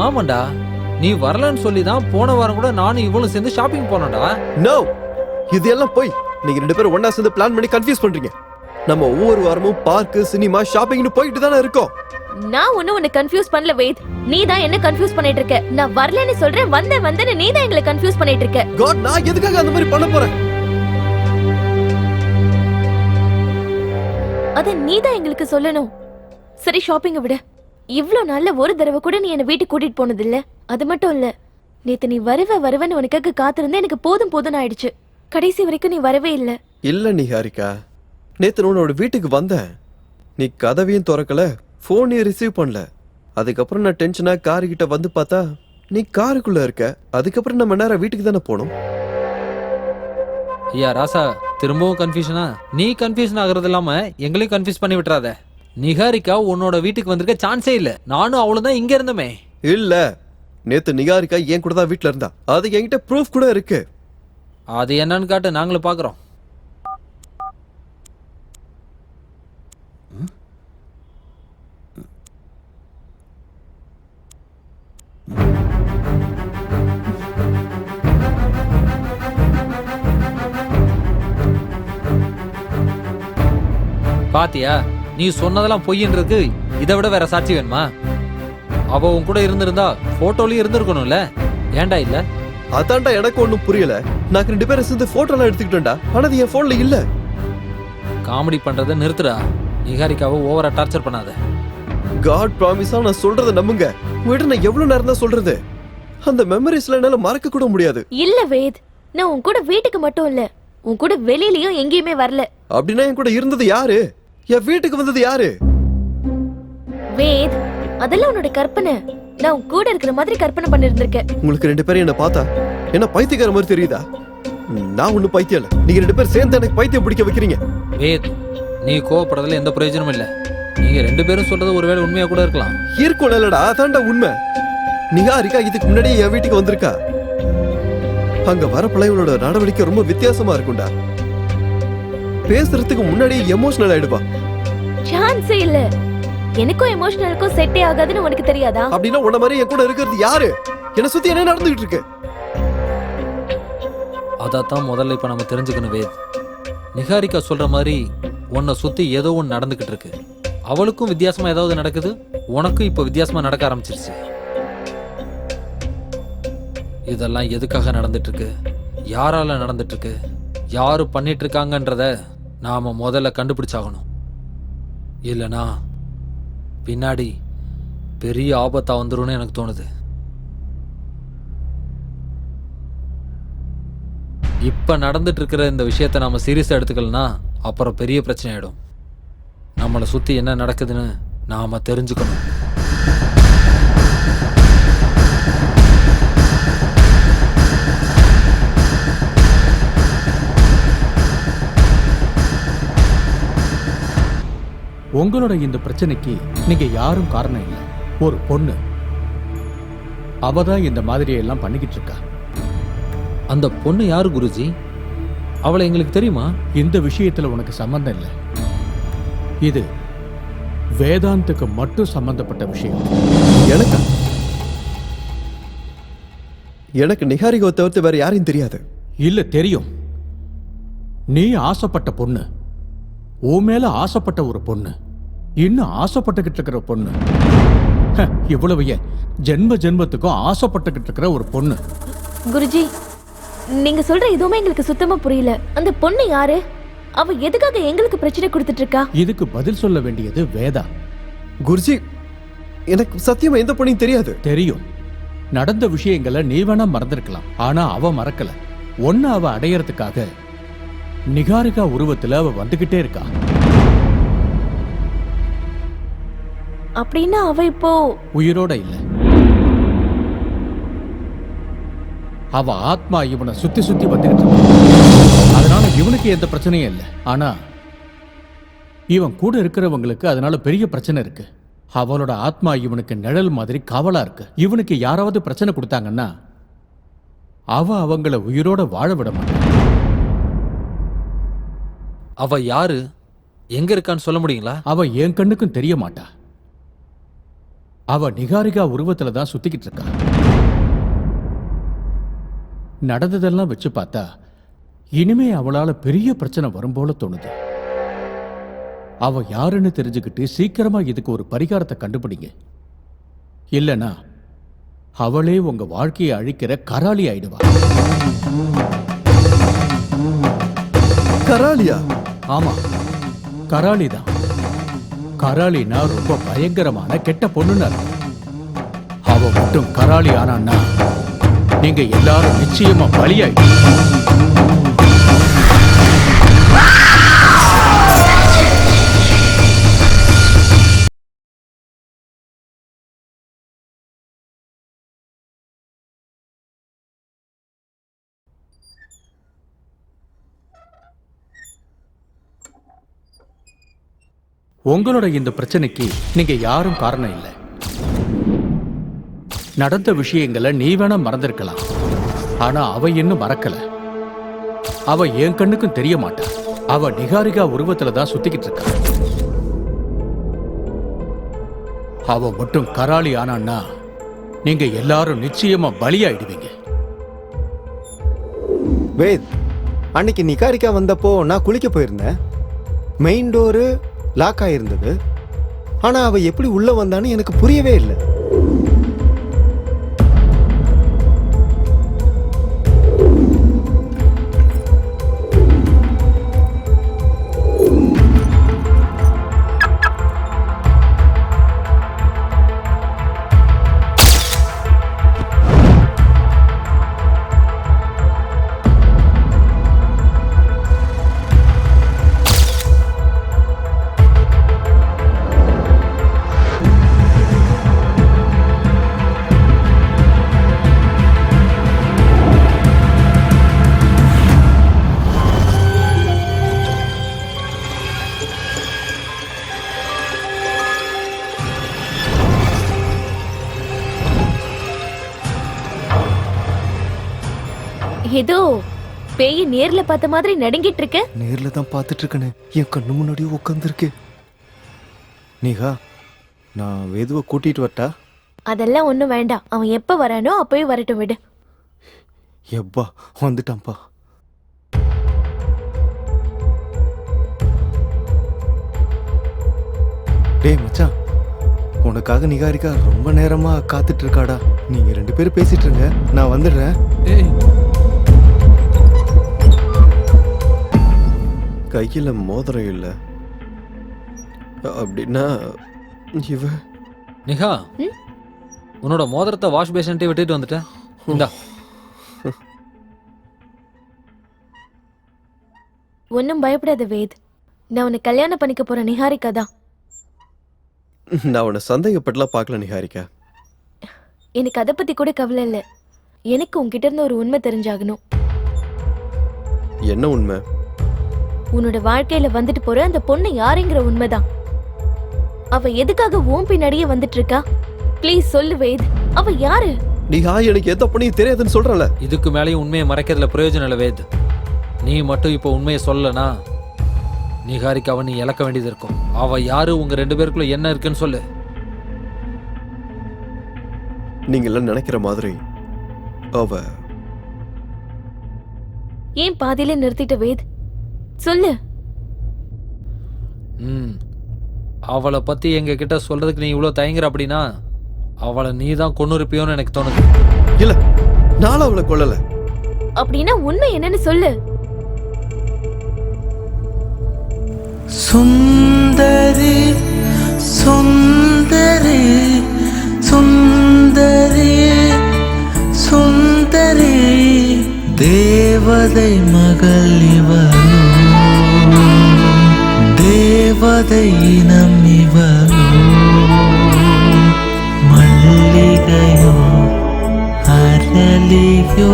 ஆமாண்டா, நீ வரலன்னு சொல்லி தான் போன வாரம் கூட நானும் இவளும் சேர்ந்து ஷாப்பிங் போனோம்டா. நோ, இதெல்லாம் போய் நீங்க ரெண்டு பேரும் ஒண்ணா சேர்ந்து பிளான் பண்ணி கன்ஃபியூஸ் பண்றீங்க. நம்ம ஒவ்வொரு வாரமும் பார்க், சினிமா, ஷாப்பிங்னு போயிட்டு தானே இருக்கோம். நான் ஒன்னும் உன்னை கன்ஃபியூஸ் பண்ணல வேத். நீ தான் என்ன கன்ஃபியூஸ் பண்ணிட்டு இருக்க. நான் வரலன்னு சொல்றேன், வந்தேன்னு நீ தான் எங்களை கன்ஃபியூஸ் பண்ணிட்டு இருக்க. காட், நான் எதுக்காக அந்த மாதிரி பண்ண போறேன்? அத நீ தான் எங்களுக்கு சொல்லணும். சரி, ஷாப்பிங்க விட. இவ்ளோ நாள்ல ஒரு தடவை கூட நீ என்ன வீட்டுக்கு கூட்டிட்டு போனது இல்ல. அது மட்டும் இல்ல, நேத்து நீ வருவேன்னு உனக்காக காத்திருந்தா எனக்கு போதும் போதும்னு ஆயிடுச்சு. கடைசி வரைக்கும் நீ வரவே இல்ல. இல்ல நிகாரிகா, நேத்து உன்னோட வீட்டுக்கு வந்தேன். நீ கதவையும் திறக்கல, போனையும் ரிசீவ் பண்ணல. அதுக்கப்புறம் நான் டென்ஷனா காரு கிட்ட வந்து பார்த்தா நீ காருக்குள்ள இருக்க. அதுக்கப்புறம் நம்ம நேரம் வீட்டுக்கு தானே போனோம். ஐயா ராசா, திரும்பவும் கன்ஃபியூஷனா? நீ கன்ஃபியூஷன் ஆகுறது இல்லாம எங்களையும் கன்ஃபியூஸ் பண்ணி விட்டுறாத. நிகாரிகா உன்னோட வீட்டுக்கு வந்திருக்க சான்ஸே இல்ல. நானும் அவளும் தான் இங்க இருந்தோமே. இல்ல, நேத்து நிகாரிகா என் கூட தான் வீட்டுல இருந்தா. அது என்கிட்ட ப்ரூஃப் கூட இருக்கு. அது என்னன்னு காட்டு, நாங்களும் பாக்குறோம். பாத்தியா, நீ சொன்னதெல்லாம் பொய்யின்றது. இதை விட வேற சாட்சி வேணுமா? அவ உன் கூட இருந்திருந்தா போட்டோலயும் இருந்திருக்கணும்ல. ஏன்டா இல்ல? அதான்டா எனக்கு ஒண்ணும் புரியல. நான் ரெண்டு பேரும் சேர்ந்து போட்டோ எல்லாம் எடுத்துக்கிட்டேன்டா. ஆனா அது என் போன்ல இல்ல. காமெடி பண்றத நிறுத்துடா. நிகாரிகாவை ஓவரா டார்ச்சர் பண்ணாத. காட் ப்ராமிஸா நான் சொல்றத நம்புங்க. உங்ககிட்ட நான் எவ்வளவு நேரம் தான் சொல்றது? அந்த மெமரிஸ்ல என்னால மறக்க கூட முடியாது. இல்ல வேத், நான் உன் கூட வீட்டுக்கு மட்டும் இல்ல, உன் கூட வெளியிலயும் எங்கேயுமே வரல. அப்படின்னா என் கூட இருந்தது யாரு? என் வீட்டுக்கு வந்தது யாரு? வேத், அதெல்லாம் உன்னோட கற்பனை. நான் உன் கூட இருக்கிற மாதிரி கற்பனை பண்ணிருந்திருக்கேன். உங்களுக்கு ரெண்டு பேரும் என்ன பார்த்தா என்ன பைத்தியக்கார மாதிரி தெரியுதா? நான் ஒண்ணு பைத்தியம் இல்ல, நீங்க 2 பேரும் சேர்ந்து எனக்கு பைத்தியம் பிடிக்க வைக்கிறீங்க. வேத், நீ கோவப்படுறதுல எந்த பிரயோஜனமும் இல்லை. நீங்க 2 பேரும் சொல்றது ஒருவேளை உண்மையா கூட இருக்கலாம். இருக்கும் இல்லடா, அதான்டா உண்மை. நிகாரிகா இதுக்கு முன்னாடியே என் வீட்டுக்கு வந்திருக்கா. அங்க வர பிள்ளைகளோட நடவடிக்கை ரொம்ப வித்தியாசமா இருக்கும்டா. பேசுறதுக்கு முன்னாடியே எமோஷனல் ஆயிடுவா. சான்ஸே இல்ல. எனக்கும் எமோஷனலுக்கும் செட்டே ஆகாதுன்னு உனக்கு தெரியாதா? அப்படின்னா உன்ன மாதிரி என் கூட இருக்கிறது யாரு? என்ன சுத்தி என்ன நடந்துகிட்டு இருக்கு? அதான் முதல்ல இப்ப நம்ம தெரிஞ்சுக்கணும் வேத். நிகாரிகா சொல்ற மாதிரி உன்னை சுத்தி ஏதோ ஒன்று நடந்துகிட்டு இருக்கு. அவளுக்கும் வித்தியாசமா ஏதாவது நடக்குது, உனக்கும் இப்ப வித்தியாசமா நடக்க ஆரம்பிச்சிருச்சு. இதெல்லாம் எதுக்காக நடந்துட்டு இருக்கு, யாரால நடந்துட்டு இருக்கு, யாரு பண்ணிட்டு இருக்காங்கன்றத நாம முதல்ல கண்டுபிடிச்சாகணும். இல்லனா பின்னாடி பெரிய ஆபத்தா வந்துரும்னு எனக்கு தோணுது. இப்ப நடந்துட்டு இருக்கிற இந்த விஷயத்த நாம சீரியஸா எடுத்துக்கலனா அப்புறம் பெரிய பிரச்சனை ஆயிடும். நம்மளை சுத்தி என்ன நடக்குதுன்னு நாம தெரிஞ்சுக்கணும். உங்களோட இந்த பிரச்சனைக்கு நீங்க யாரும் காரணம் இல்லை. ஒரு பொண்ணு, அவ தான் இந்த மாதிரி எல்லாம் பண்ணிக்கிட்டு இருக்கா. அந்த பொண்ணு யாரு குருஜி? அவளை எங்களுக்கு தெரியுமா? இந்த விஷயத்துல உனக்கு சம்பந்தம் இல்லை. இது வேதாந்துக்கு மட்டும் சம்பந்தப்பட்ட விஷயம். எனக்கு நிகாரிகாவை தவிர்த்து வேற யாரையும் தெரியாது. இல்ல, தெரியும். நீ ஆசைப்பட்ட பொண்ணு, உன் மேல ஆசைப்பட்ட ஒரு பொண்ணு, இன்னும் ஆசைப்பட்டுக்கிட்டு இருக்கிற பொண்ணு, இவ்வளவு ஏன் ஜென்ம ஜென்மத்துக்கும் ஆசைப்பட்டுக்கிட்டு இருக்கிற ஒரு பொண்ணு. குருஜி, நீங்க சொல்ற எதுவுமே எங்களுக்கு சுத்தமா புரியல. அந்த பொண்ணு யாரு? அவ எதுக்காக எங்களுக்கு பிரச்சனை கொடுத்துட்டு இருக்கா? இதுக்கு பதில் சொல்ல வேண்டியது வேதா. குருஜி, எனக்கு சத்தியமா எந்த பொண்ணையும் தெரியாது. தெரியும். நடந்த விஷயங்களை நீ வேணா மறந்திருக்கலாம், ஆனா அவ மறக்கல. ஒன்னு அவ அடையறதுக்காக நிகாரிகா உருவத்துல அவ வந்துகிட்டே இருக்கா. அப்படின்னா அவ இப்போ உயிரோட இல்ல. அவ ஆத்மா இவனை சுத்தி சுத்தி வந்துகிட்டு இருக்கு. அதனால இவனுக்கு எந்த பிரச்சனையும் இல்லை. ஆனா இவன் கூட இருக்கிறவங்களுக்கு அதனால பெரிய பிரச்சனை இருக்கு. அவளோட ஆத்மா இவனுக்கு நிழல் மாதிரி காவலா இருக்கு. இவனுக்கு யாராவது பிரச்சனை கொடுத்தாங்கன்னா அவங்கள உயிரோட வாழ விட மாட்டான். அவ யாரு, எங்க இருக்கான்னு சொல்ல முடியுங்களா? அவ என் கண்ணுக்கும் தெரிய மாட்டா. அவ நிகாரிகா உருவத்துல தான் சுத்திக்கிட்டு இருக்கா. நடந்ததெல்லாம் வச்சு பார்த்தா இனிமே அவளால பெரிய பிரச்சனை வரும் போல தோணுது. அவ யாருன்னு தெரிஞ்சுக்கிட்டு சீக்கிரமா இதுக்கு ஒரு பரிகாரத்தை கண்டுபிடிங்க. இல்லனா அவளே உங்க வாழ்க்கையை அழிக்கிற கராளி ஆயிடுவா. கராளியா? ஆமா, கராளி தான். கராளினா ரொம்ப பயங்கரமான கெட்ட பொண்ணுன்னு அர்த்தம். அவ மட்டும் கராளி ஆனான்னா நீங்க எல்லாரும் நிச்சயமா பலியாயிடும். உங்களோட இந்த பிரச்சனைக்கு நீங்க யாரும் காரணம் இல்லை. நடந்த விஷயங்களை நீ வேணா மறந்திருக்கலாம், ஆனா அவ இன்னும் மறக்கல. அவ என் கண்ணுக்கும் தெரிய மாட்டா. அவ நிகாரிகா உருவத்துல தான் சுத்திக்கிட்டு இருக்கா. அவ மட்டும் கராளி ஆனான்னா நீங்க எல்லாரும் நிச்சயமா பலியாயிடுவீங்க. வேத், அன்னைக்கு நிகாரிகா வந்தப்போ நான் குளிக்க போயிருந்தேன். மெயின் டோரு லாக் ஆயிருந்தது. ஆனா அவ எப்படி உள்ள வந்தான்னு எனக்கு புரியவே இல்லை. ஏதோ பேய் நேர்ல பார்த்த மாதிரி நடுங்கிட்டு இருக்க. நேர்ல தான் பார்த்துட்டு இருக்கேனே, என் கண்ணு முன்னாடியே உட்காந்துருக்கு. நீகா, நான் வேதுவை கூட்டிட்டு வரட்டா? அதெல்லாம் ஒண்ணும் வேண்டாம். அவன் எப்ப வரானோ அப்பவே வரட்டும், விடு. எப்பா வந்துட்டான்ப்பா. டேய் மச்சான், உனக்காக நிகாரிக்கா ரொம்ப நேரமா காத்துட்டு இருக்காடா. நீங்க 2 பேரும் பேசிட்டு இருங்க, நான் வந்துடுறேன். கையில மோதிரம் இல்ல அப்படின்னா இவ நிகா, உன்னோட மோதிரத்தை வாஷ் பேஷன்ட்டே விட்டுட்டு வந்துட்டேன். இந்தா. ஒன்னும் பயப்படாத வேத். நான் உன்னை கல்யாணம் பண்ணிக்க போற நிகாரிகா தான். நான் உன்னை சந்தேகப்பட்டலாம் பார்க்கல நிகாரிக்கா. எனக்கு அதை பத்தி கூட கவலை இல்லை. எனக்கு உன்கிட்ட இருந்து ஒரு உண்மை தெரிஞ்சாகணும். என்ன உண்மை? உன்னோட வாழ்க்கையில வந்துட்டு போற அந்த பொண்ணு யாருங்கிற உண்மைதான். அவ எதுக்காக உன் பின்னாடியே வந்துட்டு இருக்கா? ப்ளீஸ் சொல்லு வேத், அவ யாரு? நிகா, எனக்கு எந்த பொண்ணையும் தெரியாதுன்னு சொல்றல. இதுக்கு மேலேயும் உண்மையை மறைக்கிறதுல பிரயோஜனம் இல்லை வேத். நீ மட்டும் இப்போ உண்மையை சொல்லனா நிகாரிக்காவை நீ இழக்க வேண்டியது இருக்கும். அவ யாரு, உங்க 2 பேருக்குள்ள என்ன இருக்குன்னு சொல்லு. நீங்க எல்லாம் நினைக்கிற மாதிரி அவ ஏன் பாதியில நிறுத்திட்ட வேத்? சொல்லு. அவளை பத்தி எங்க கிட்ட சொல்றதுக்கு நீ இவ்வளவு தயங்குற அப்படின்னா அவளை நீ தான் கொன்னுருப்பியோன்னு எனக்கு தோணுது. இல்ல, நான் அவளை கொல்லல. அப்படின்னா உண்மை என்னன்னு சொல்லு. சுந்தரி சுந்தரி சுந்தரி சுந்தரி, தேவதை மகள் இவளோ, தேவதை இனம் இவளோ, மல்லிகையோ அரளியோ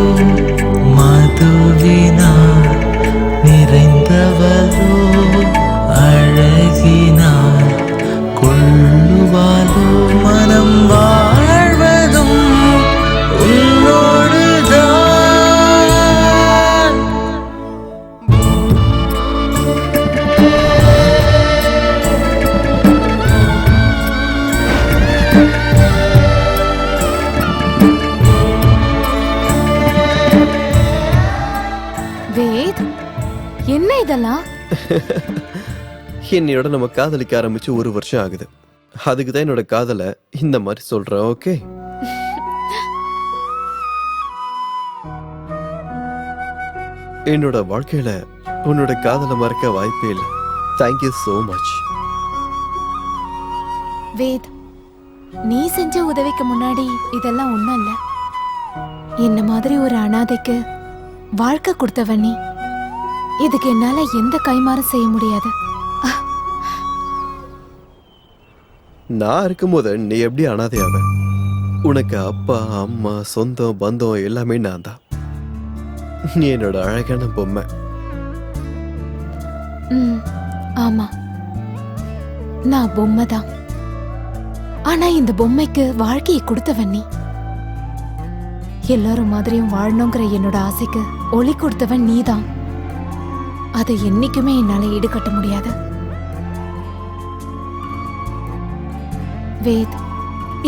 மதுவினார் நிறைந்தவளோ, அழகினார் கொள்ளுவாளோ, மனம் வாழ்வதும் உன்னோடுதான். வேத், என்ன இதெல்லாம்? என்னையோட நம்ம காதலிக்க ஆரம்பிச்சு 1 வருஷம் ஆகுது. அதுக்கு தான் என்னோட காதலை இந்த மாதிரி சொல்றேன். ஓகே, என்னோட வாழ்க்கையில உன்னோட காதலை மறக்க வாய்ப்பே இல்லை. Thank you so much. வேத், நீ செஞ்ச உதவிக்கு முன்னாடி இதெல்லாம் ஒண்ணும் இல்ல. என்ன மாதிரி ஒரு அனாதைக்கு வாழ்க்கை கொடுத்தவன் நீ. இதுக்கு என்னால எந்த கைமாறும் செய்ய முடியாது. நான் இருக்கும்போது நீ எப்படி அனாதையாவ? உனக்கு அப்பா அம்மா சொந்தம் பந்தம் எல்லாமே நான் தான். நீ என்னோட அழகான பொம்மை. ஆமா, நான் பொம்மை தான். ஆனா இந்த பொம்மைக்கு வாழ்க்கையை கொடுத்தவன் நீ. எல்லாரும் மாதிரியும் வாழணுங்கிற என்னோட ஆசைக்கு ஒளி கொடுத்தவன் நீதான். அதை என்னைக்குமே என்னால ஈடுகட்ட முடியாது. வேத்,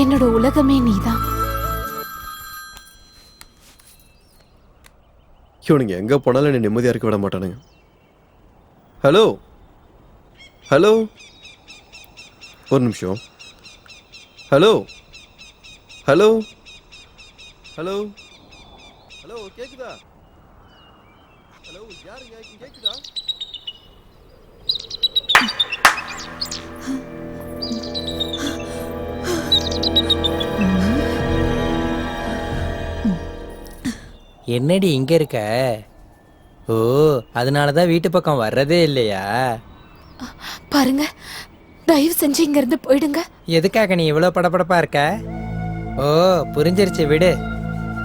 என்னோட உலகமே நீதான். இவனுங்க எங்க போனாலும் என்னை நிம்மதியா இருக்க விட மாட்டானுங்க. ஹலோ ஹலோ, ஒரு நிமிஷம். ஹலோ ஹலோ ஹலோ ஹலோ, கேக்குதா? ஹலோ, யாருங்க கேக்குதா? என்னடி இங்க இருக்க? ஓ, அதனாலதான் வீட்டு பக்கம் வர்றதே இல்லையா? பாருங்க, தயவு செஞ்சு இங்க இருந்து போயிடுங்க. எதுக்காக நீ இவ்வளவு படபடப்பா இருக்க? ஓ, புரிஞ்சிருச்சு, விடு.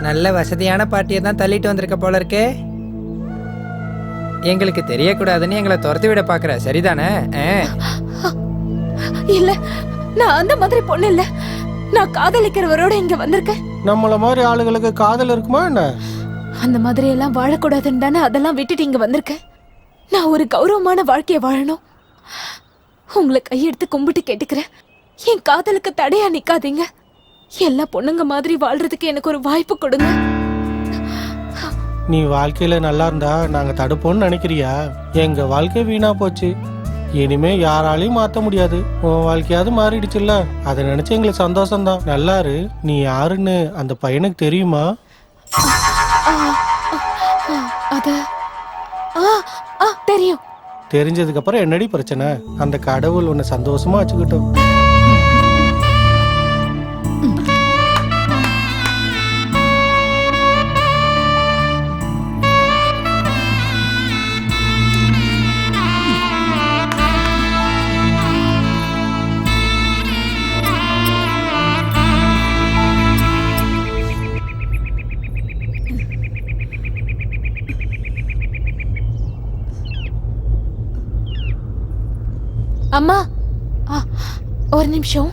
நல்ல வசதியான பாட்டியை தான் தள்ளிட்டு வந்திருக்க போல இருக்கே. எங்களுக்கு தெரியக்கூடாதுன்னு எங்களை துரத்தி விட பாக்குற, சரிதானே? இல்ல, நான் அந்த மாதிரி பொண்ணு இல்ல. நான் காதலிக்கிறவரோட இங்க வந்திருக்கேன். நம்மள மாதிரி ஆளுகளுக்கு காதல் இருக்குமா என்ன? அந்த மாதிரி எல்லாம் வாழக்கூடாதுன்னு தானே அதெல்லாம் விட்டுட்டு இங்க வந்திருக்கேன். நான் ஒரு கௌரவமான வாழ்க்கைய வாழணும். உங்களை கையெடுத்து கும்பிட்டு கேட்டுக்கிறேன், என் காதலுக்கு தடையா நிக்காதீங்க. எல்லா பொண்ணுங்க மாதிரி வாழ்றதுக்கு எனக்கு ஒரு வாய்ப்பு கொடுங்க. நீ வாழ்க்கையில நல்லா இருந்தா நாங்க தடுப்போம்னு நினைக்கிறியா? எங்க வாழ்க்கை வீணா போச்சு, இனிமே யாராலையும் மாத்த முடியாது. உன் வாழ்க்கையாவது மாறிடுச்சுல்ல, அதை நினைச்சு எங்களுக்கு சந்தோஷம்தான். நல்லாரு. நீ யாருன்னு அந்த பையனுக்கு தெரியுமா? அது தெரியும். தெரிஞ்சதுக்கு அப்புறம் என்னடி பிரச்சனை? அந்த கடவுள் உன்னை சந்தோஷமா வச்சுக்கிட்டோம். அம்மா, ஒரு நிமிஷம்.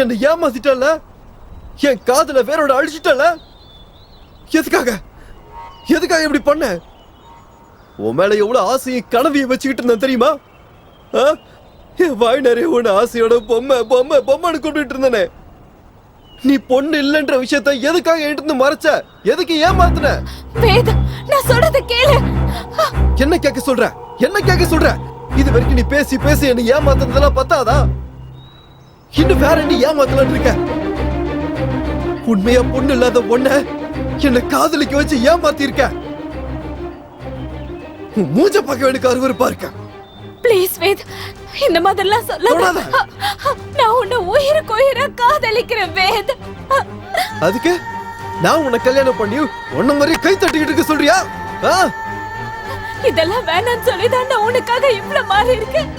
என்னை ஏமாத்திட்டல, என் காதல வேரோட அழிச்சிட்டல. எதுக்காக இப்படி பண்ண? உன் மேல எவ்வளவு ஆசையை கனவையும் வச்சுக்கிட்டு இருந்தேன் தெரியுமா? என் வாய் நிறைய உன்னை ஆசையோட பொம்மை பொம்மை பொம்மைன்னு கூப்பிட்டு இருந்தேனே. நீ பொண்ணு இல்லைன்ற விஷயத்த எதுக்காக என்கிட்ட மறைச்ச? எதுக்கு ஏமாத்துன? நான் சொல்றத கேளு. என்ன கேட்க சொல்ற? இது வரைக்கும் நீ பேசி பேசி என்ன ஏமாத்துனதெல்லாம் பத்தாதா? இன்னும் வேற என்ன ஏமாத்தலான்னு இருக்க? உண்மையா பொண்ணு இல்லாத ஒண்ண என்ன காதலிக்க வச்சு ஏமாத்தி இருக்க. மூஞ்ச பார்க்க எனக்கு அருவருப்பா இருக்க. ப்ளீஸ் வேத், இந்த மாதிரிலாம் சொல்லாத. நான் உன்னை உயிருக்கு உயிரா காதலிக்கிறேன் வேத். அதுக்கு நான் உன்னை கல்யாணம் பண்ணி உன்ன மாதிரி கை தட்டிக்கிட்டு இருக்க சொல்றியா? இதெல்லாம் வேணாம்னு சொல்லிதான் நான் உனக்காக இவ்வளவு மாறி இருக்கேன்.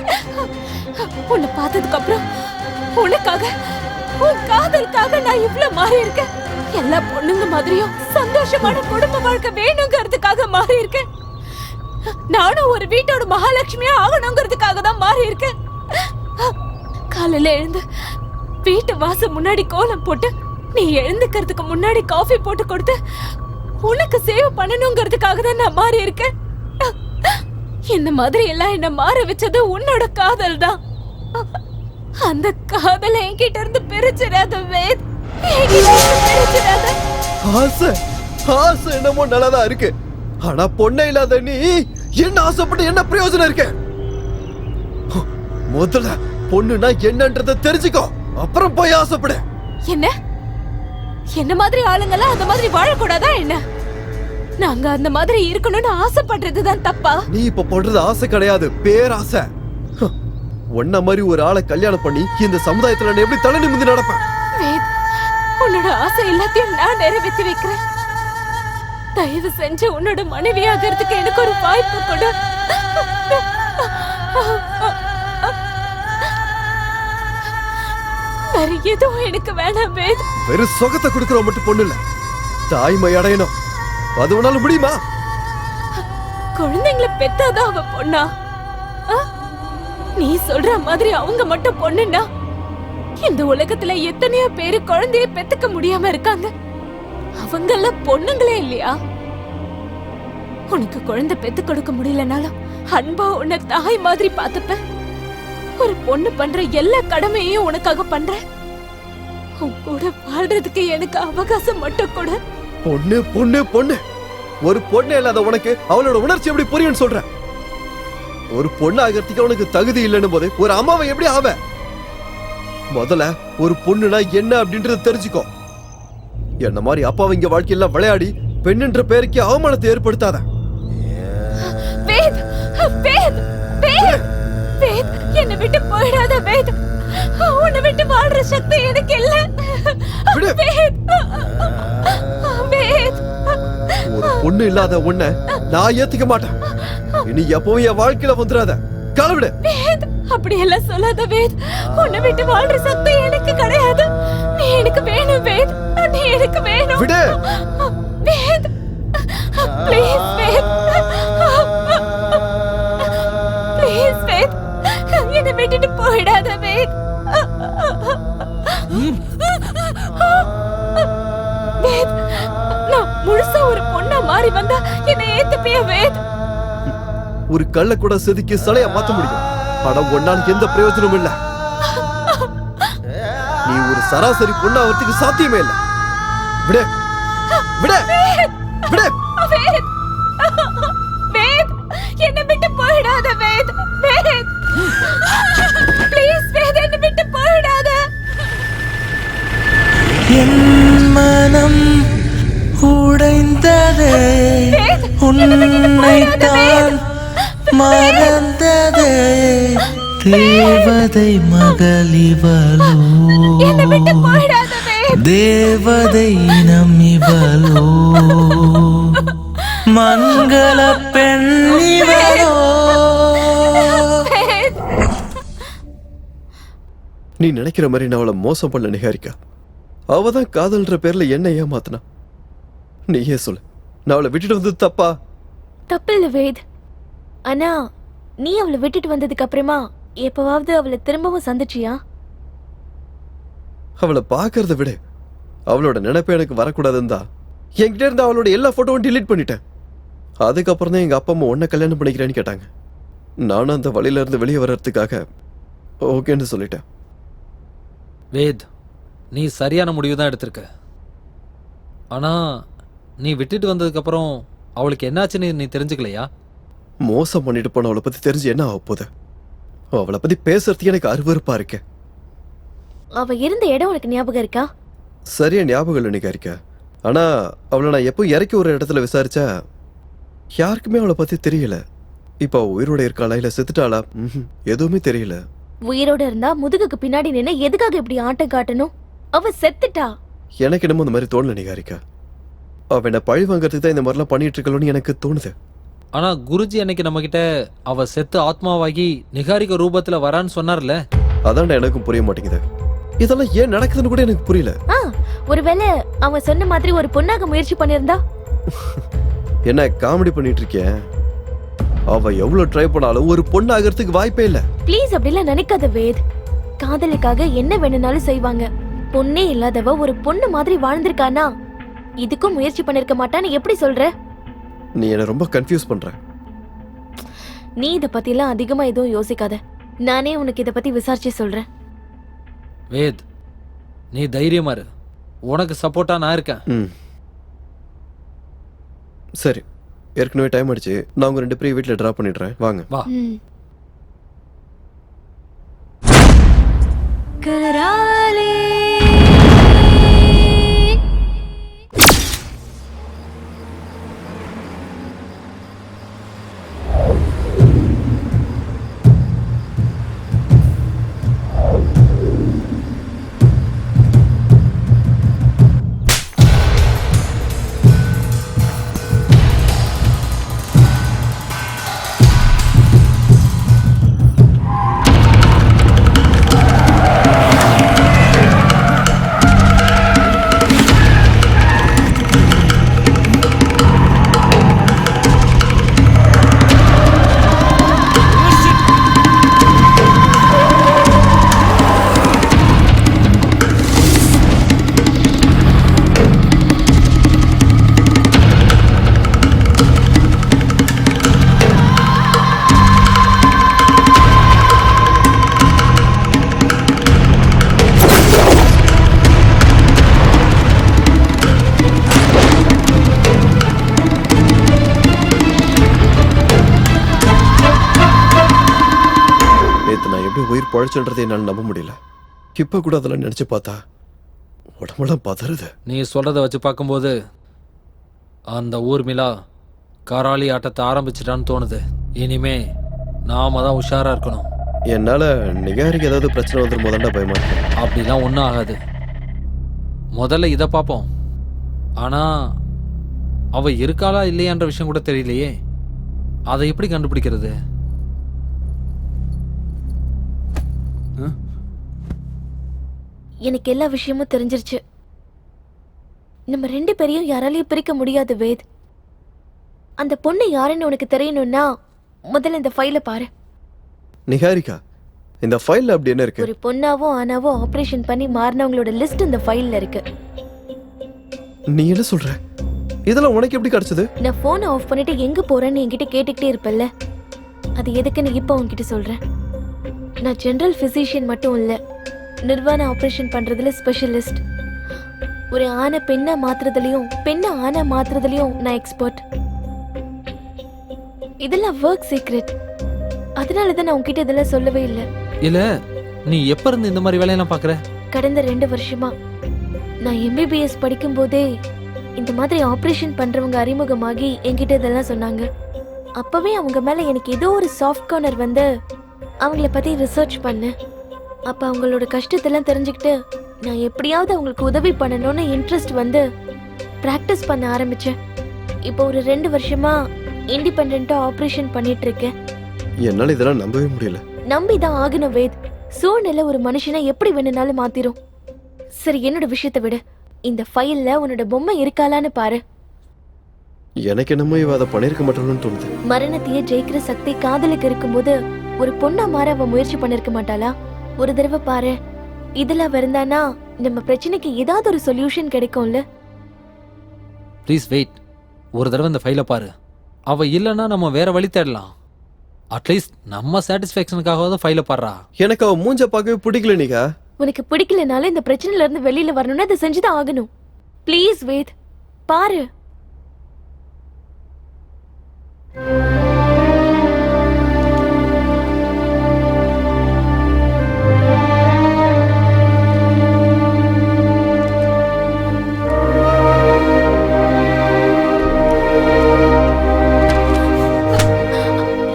உன்னை பார்த்ததுக்கு அப்புறம் உனக்காக, உன் காதலுக்காக நான் இவ்வளவு மாறி இருக்கேன். எல்லா பொண்ணுங்க மாதிரியும் சந்தோஷமான குடும்ப வாழ்க்கை வேணுங்கிறதுக்காக மாறி இருக்கேன். நானும் ஒரு வீட்டோட மகாலட்சுமியா ஆகணுங்கிறதுக்காக தான் மாறி இருக்கேன். காலையில எழுந்து வீட்டு வாசல் முன்னாடி கோலம் போட்டு, நீ எழுந்துக்கிறதுக்கு முன்னாடி காஃபி போட்டு கொடுத்து உனக்கு சேவ் பண்ணணுங்கிறதுக்காக தான் நான் மாறி இருக்கேன். இந்த மாதிரி எல்லாம் என்ன மாற வச்சது உன்னோட காதல் தான். அந்த காதலை என்கிட்ட இருந்து பிரிச்சிடாத வேத், பிரிச்சிடாத. ஆசை என்னமோ நல்லாதான் இருக்கு, ஆனா பொண்ணை இல்லாத நீ என்ன ஆசைப்பட்டு என்ன பிரயோஜனம் இருக்கு? முதல்ல பொண்ணுனா என்னன்றத தெரிஞ்சுக்கோ, அப்புறம் போய் ஆசைப்படு. என்ன மாதிரி ஆளுங்கெல்லாம் அந்த மாதிரி வாழக்கூடாதா என்ன? நாங்க அந்த மாதிரி இருக்கணும்னு ஆசைப்படுறதுதான் தப்பா? நீ இப்ப பண்றது ஆசை கிடையாது, பேராசை. உன்ன மாதிரி ஒரு ஆளை கல்யாணம் பண்ணி இந்த சமுதாயத்துல நான் எப்படி தலை நிமிர்ந்து நடப்பேன்? உன்னோட ஆசை எல்லாத்தையும் நான் நிறைவேற்றி வைக்கிறேன். தயவு செஞ்சு உன்னோட மனைவியாகிறதுக்கு எனக்கு ஒரு வாய்ப்பு கொடு. வேற எதுவும் எனக்கு வேணாம் வேத். வெறும் சொகத்தை கொடுக்கறவ மட்டும் பொண்ணு இல்ல, தாய்மை அடையணும். அது உன்னால முடியுமா? குழந்தைங்களை பெத்தாதான் அவ பொண்ணா? நீ சொல்ற மாதிரி அவங்க மட்டும் பொண்ணுன்னா இந்த உலகத்துல எத்தனையோ பேரு குழந்தைய பெத்துக்க முடியாம இருக்காங்க. அவங்கள பொண்ணுங்களே இல்லையா? உனக்கு குழந்தை பெத்து கொடுக்க முடியலனாலும் அன்பா உன்னை தாய் மாதிரி பாத்துப்ப. ஒரு பொண்ணு பண்ற எல்லா கடமையையும் உனக்காக பண்றேன். உன் கூட வாழ்றதுக்கு எனக்கு அவகாசம் மட்டும் கொடு. பொண்ணு பொண்ணு பொண்ணு ஒரு பொண்ணு இல்லாத உனக்கு அவளோட உணர்ச்சி எப்படி புரியும் சொல்ற? ஒரு பொண்ணு ஆகிறதுக்கு உனக்கு தகுதி இல்லைன்னு போது ஒரு அம்மாவை எப்படி ஆவ? முதல்ல ஒரு பொண்ணுனா என்ன அப்படின்றத தெரிஞ்சுக்கோ. என்ன மாதிரி அப்பாவை இங்க வாழ்க்கையில விளையாடி பெண்ணுன்ற பேருக்கு அவமானத்தை ஏற்படுத்தாத. வேத், வேத், வேத், வேத், என்னை விட்டு போயிடாத வேத். உன்னை விட்டு வாழ்ற சக்தி எனக்கு இல்ல. வேத், வேத். ஒரு பொண்ணு இல்லாத உன்னை நான் ஏத்துக்க மாட்டேன். இனி எப்பவும் என் வாழ்க்கையில வந்துடாத. கிளம்பிடு. வேத், அப்படி எல்லாம் சொல்லாத வேத். உன்னை விட்டு வாழ்ற சக்தி எனக்கு கிடையாது. நீ எனக்கு வேணும் வேத். நீ எனக்கு வேணும். விடு. வேத், ப்ளீஸ் வேத். ப்ளீஸ் வேத், என்னை விட்டுட்டு போயிடாத வேத். வேத், நான் முழுசா ஒரு பொண்ணா மாறி வந்தா என்னை ஏத்துப்பிய வேத்? ஒரு கல்ல கூட செதுக்கி சிலையா மாத்த முடியும். ஆனா உன்னால எந்த பிரயோஜனமும் இல்ல. நீ ஒரு சராசரி பொண்ணாவதுக்கு சாத்தியமே இல்ல. விடு. விடு. விடு. வேத், வேத், என்னை விட்டு போயிடாத வேத். வேத், ப்ளீஸ் வேத், என்னை விட்டு போயிடாத. என் மனம் உடைந்ததே, உன்னைத்தான் மறந்ததே, தேவதை மகளிவளோ, தேவதை நம்பிவளோ, மங்கள பெண்ணிவளோ. நீ நினைக்கிற மாதிரி நான் அவளை மோசம் பண்ண நிகாரிக்கா. அவதான் காதல்ன்ற பேர்ல என்ன ஏமாத்தினா. நீயே சொல்லு, நான் அவளை விட்டுட்டு வந்தது தப்பா? தப்பில்ல வேத். ஆனா நீ அவளை விட்டுட்டு வந்ததுக்கு அப்புறமா எப்பவாவது அவளை திரும்பவும் சந்திச்சியா? அவளை பாக்குறத விட அவளோட நினைப்பு எனக்கு வரக்கூடாதுன்னு தான் என்கிட்ட இருந்து அவளோட எல்லா போட்டோவும் டிலீட் பண்ணிட்டேன். அதுக்கப்புறம் தான் எங்க அப்பா அம்மா உன்னை கல்யாணம் பண்ணிக்கிறேன்னு கேட்டாங்க. நானும் அந்த வழியில இருந்து வெளியே வர்றதுக்காக ஓகேன்னு சொல்லிட்டேன். வேத், நீ சரியான முடிவு தான் எடுத்திருக்க. ஆனா நீ விட்டுட்டு வந்ததுக்கப்புறம் அவளுக்கு என்னாச்சுன்னு நீ தெரிஞ்சுக்கலையா? மோசம் பண்ணிட்டு போன அவளை பத்தி தெரிஞ்சு என்ன ஆக போகுது? அவளை பத்தி பேசுறதுக்கு எனக்கு அருவருப்பா இருக்கு. அவ இருந்த இடம் உனக்கு ஞாபகம் இருக்கா? சரியா ஞாபகம் இல்லை நிகாரிக்கா. ஆனா அவளை நான் எப்போ இறக்கி ஒரு இடத்துல விசாரிச்சா யாருக்குமே அவளை பத்தி தெரியல. இப்ப அவ உயிரோட இருக்காளா இல்ல செத்துட்டாளா எதுவுமே தெரியல. உயிரோட இருந்தா முதுகுக்கு பின்னாடி நின்னு எதுக்காக இப்படி ஆட்டம் காட்டணும்? அவ செத்துட்டா. எனக்கு என்னமோ இந்த மாதிரி தோணல நிகாரிக்கா. அவ என்ன பழி வாங்கறதுக்கு தான் இந்த மாதிரிலாம் பண்ணிட்டு இருக்கலன்னு எனக்கு தோணுது. ஆனா குருஜி அன்னைக்கு நம்ம கிட்ட அவ செத்து ஆத்மாவாகி நிகாரிக்க ரூபத்துல வரான்னு சொன்னார்ல. அதான் எனக்கும் புரிய மாட்டேங்குது. இதெல்லாம் ஏன் நடக்குதுன்னு கூட எனக்கு புரியல. ஒருவேளை அவன் சொன்ன மாதிரி ஒரு பொண்ணாக முயற்சி பண்ணிருந்தா? என்ன காமெடி பண்ணிட்டு இருக்கேன்? அவ எவ்வளவு ட்ரை பண்ணாலும் ஒரு பொண்ணு ஆகிறதுக்கு வாய்ப்பே இல்ல. ப்ளீஸ் அப்படிலாம் நினைக்காத வேத். காதலுக்காக என்ன வேணும்னாலும் செய்வாங்க. பொண்ணே இல்லாதவ ஒரு பொண்ணு மாதிரி வாழ்ந்திருக்கானா இதுக்கும் முயற்சி பண்ணிருக்க மாட்டான்னு எப்படி சொல்ற? நீ என்ன ரொம்ப கன்ஃபியூஸ் பண்ற. நீ இத பத்தி எல்லாம் அதிகமா எதுவும் யோசிக்காத. நானே உனக்கு இத பத்தி விசாரிச்சு சொல்றேன். வேத், நீ தைரியமா இரு. உனக்கு சப்போர்ட்டா நான் இருக்கேன். சரி, ஏற்கனவே டைம் ஆயிடுச்சு. நான் உங்க 2 பேரையும் வீட்டில் ட்ராப் பண்ணிடுறேன். வாங்க. வா. கராலே உயிர் பழச்சுன்றதை என்னால் நம்ப முடியல. இப்ப கூட அதெல்லாம் நினைச்சு பார்த்தா உடம்பெல்லாம் பதறுது. நீ சொல்றத வச்சு பார்க்கும்போது அந்த ஊர்மிளா கராளி ஆட்டத்தை ஆரம்பிச்சிட்டான்னு தோணுது. இனிமே நாம தான் உஷாரா இருக்கணும். என்னால நிகாரிக்கு ஏதாவது பிரச்சனை வந்துடும் போதாண்டா பயமா இருக்கு. அப்படிலாம் ஒன்றும் ஆகாது. முதல்ல இதை பார்ப்போம். ஆனா அவ இருக்காளா இல்லையான்ற விஷயம் கூட தெரியலையே. அதை எப்படி கண்டுபிடிக்கிறது? எனக்கு எல்லா விஷயமும் தெரிஞ்சிருச்சு. நம்ம 2 பேரையும் யாராலையும் பிரிக்க முடியாது வேத். அந்த பொண்ணு யாருன்னு உனக்கு தெரியணும்னா முதல்ல இந்த ஃபைலை பாரு. நிகாரிகா, இந்த ஃபைல்ல அப்படி என்ன இருக்கு? ஒரு பொண்ணாவோ ஆனாவோ ஆபரேஷன் பண்ணி மாறினவங்களோட லிஸ்ட் இந்த ஃபைல்ல இருக்கு. நீ என்ன சொல்ற? இதெல்லாம் உனக்கு எப்படி கிடைச்சது? நான் போனை ஆஃப் பண்ணிட்டு எங்க போறேன்னு என்கிட்ட கேட்டுக்கிட்டே இருப்பல்ல, அது எதுக்குன்னு இப்போ உன்கிட்ட சொல்றேன். நான் ஜெனரல் பிசிஷியன் மட்டும் இல்ல, நிர்வாண ஆபரேஷன் பண்றதுல ஸ்பெஷலிஸ்ட். ஒரு ஆணை பெண்ணா மாத்துறதுலயும் பெண்ணை ஆணை மாத்துறதுலயும் நான் எக்ஸ்பர்ட். இதெல்லாம் ஒர்க் சீக்ரெட். அதனாலதான் நான் உன்கிட்ட இதெல்லாம் சொல்லவே இல்லை. இல்ல, நீ எப்ப இருந்து இந்த மாதிரி வேலையெல்லாம் பாக்குற? கடந்த 2 வருஷமா. நான் MBBS படிக்கும் போதே இந்த மாதிரி ஆபரேஷன் பண்றவங்க அறிமுகமாகி என்கிட்ட இதெல்லாம் சொன்னாங்க. அப்பவே அவங்க மேல எனக்கு ஏதோ ஒரு சாஃப்ட் கார்னர் வந்து அவங்கள பத்தி ரிசர்ச் பண்ணேன். அப்ப அவங்களோட கஷ்டத்தெல்லாம் தெரிஞ்சுக்கிட்டு நான் எப்படியாவது அவங்களுக்கு உதவி பண்ணணும்னு இன்ட்ரெஸ்ட் வந்து பிராக்டிஸ் பண்ண ஆரம்பிச்சேன். இப்போ ஒரு 2 வருஷமா இண்டிபெண்டா ஆபரேஷன் பண்ணிட்டு இருக்கேன். என்னால இதெல்லாம் நம்பவே முடியல. நம்பிதான் ஆகணும் வேத். சூழ்நிலை ஒரு மனுஷனை எப்படி வேணும்னாலும் மாத்திரும். சரி, என்னோட விஷயத்தை விட இந்த ஃபைல்ல உன்னோட பொம்மை இருக்காளான்னு பாரு. எனக்கு என்னமோ இவ அதை பண்ணிருக்க மாட்டான்னு தோணுது. மரணத்தையே ஜெயிக்கிற சக்தி காதலுக்கு இருக்கும்போது ஒரு பொண்ணா மாற அவ முயற்சி பண்ணிருக்க மாட்டாளா? ஒரு தடவை பாரு. இதெல்லாம் இருந்தானா நம்ம பிரச்சனைக்கு ஏதாவது ஒரு சொல்யூஷன் கிடைக்கும்ல. Please wait. ஒரு தடவை இந்த ஃபைலை பாரு. அவ இல்லைன்னா நம்ம வேற வழி தேடலாம். அட்லீஸ்ட் நம்ம சாட்டிஸ்ஃபேக்ஷனுக்காக ஃபைலை பாடுறா. எனக்கு அவ மூஞ்ச பார்க்கவே பிடிக்கல. நிகா, உனக்கு பிடிக்கலனால இந்த பிரச்சனையில இருந்து வெளியில வரணும்னா அதை செஞ்சுதான் ஆகணும். ப்ளீஸ் வேத், பாரு.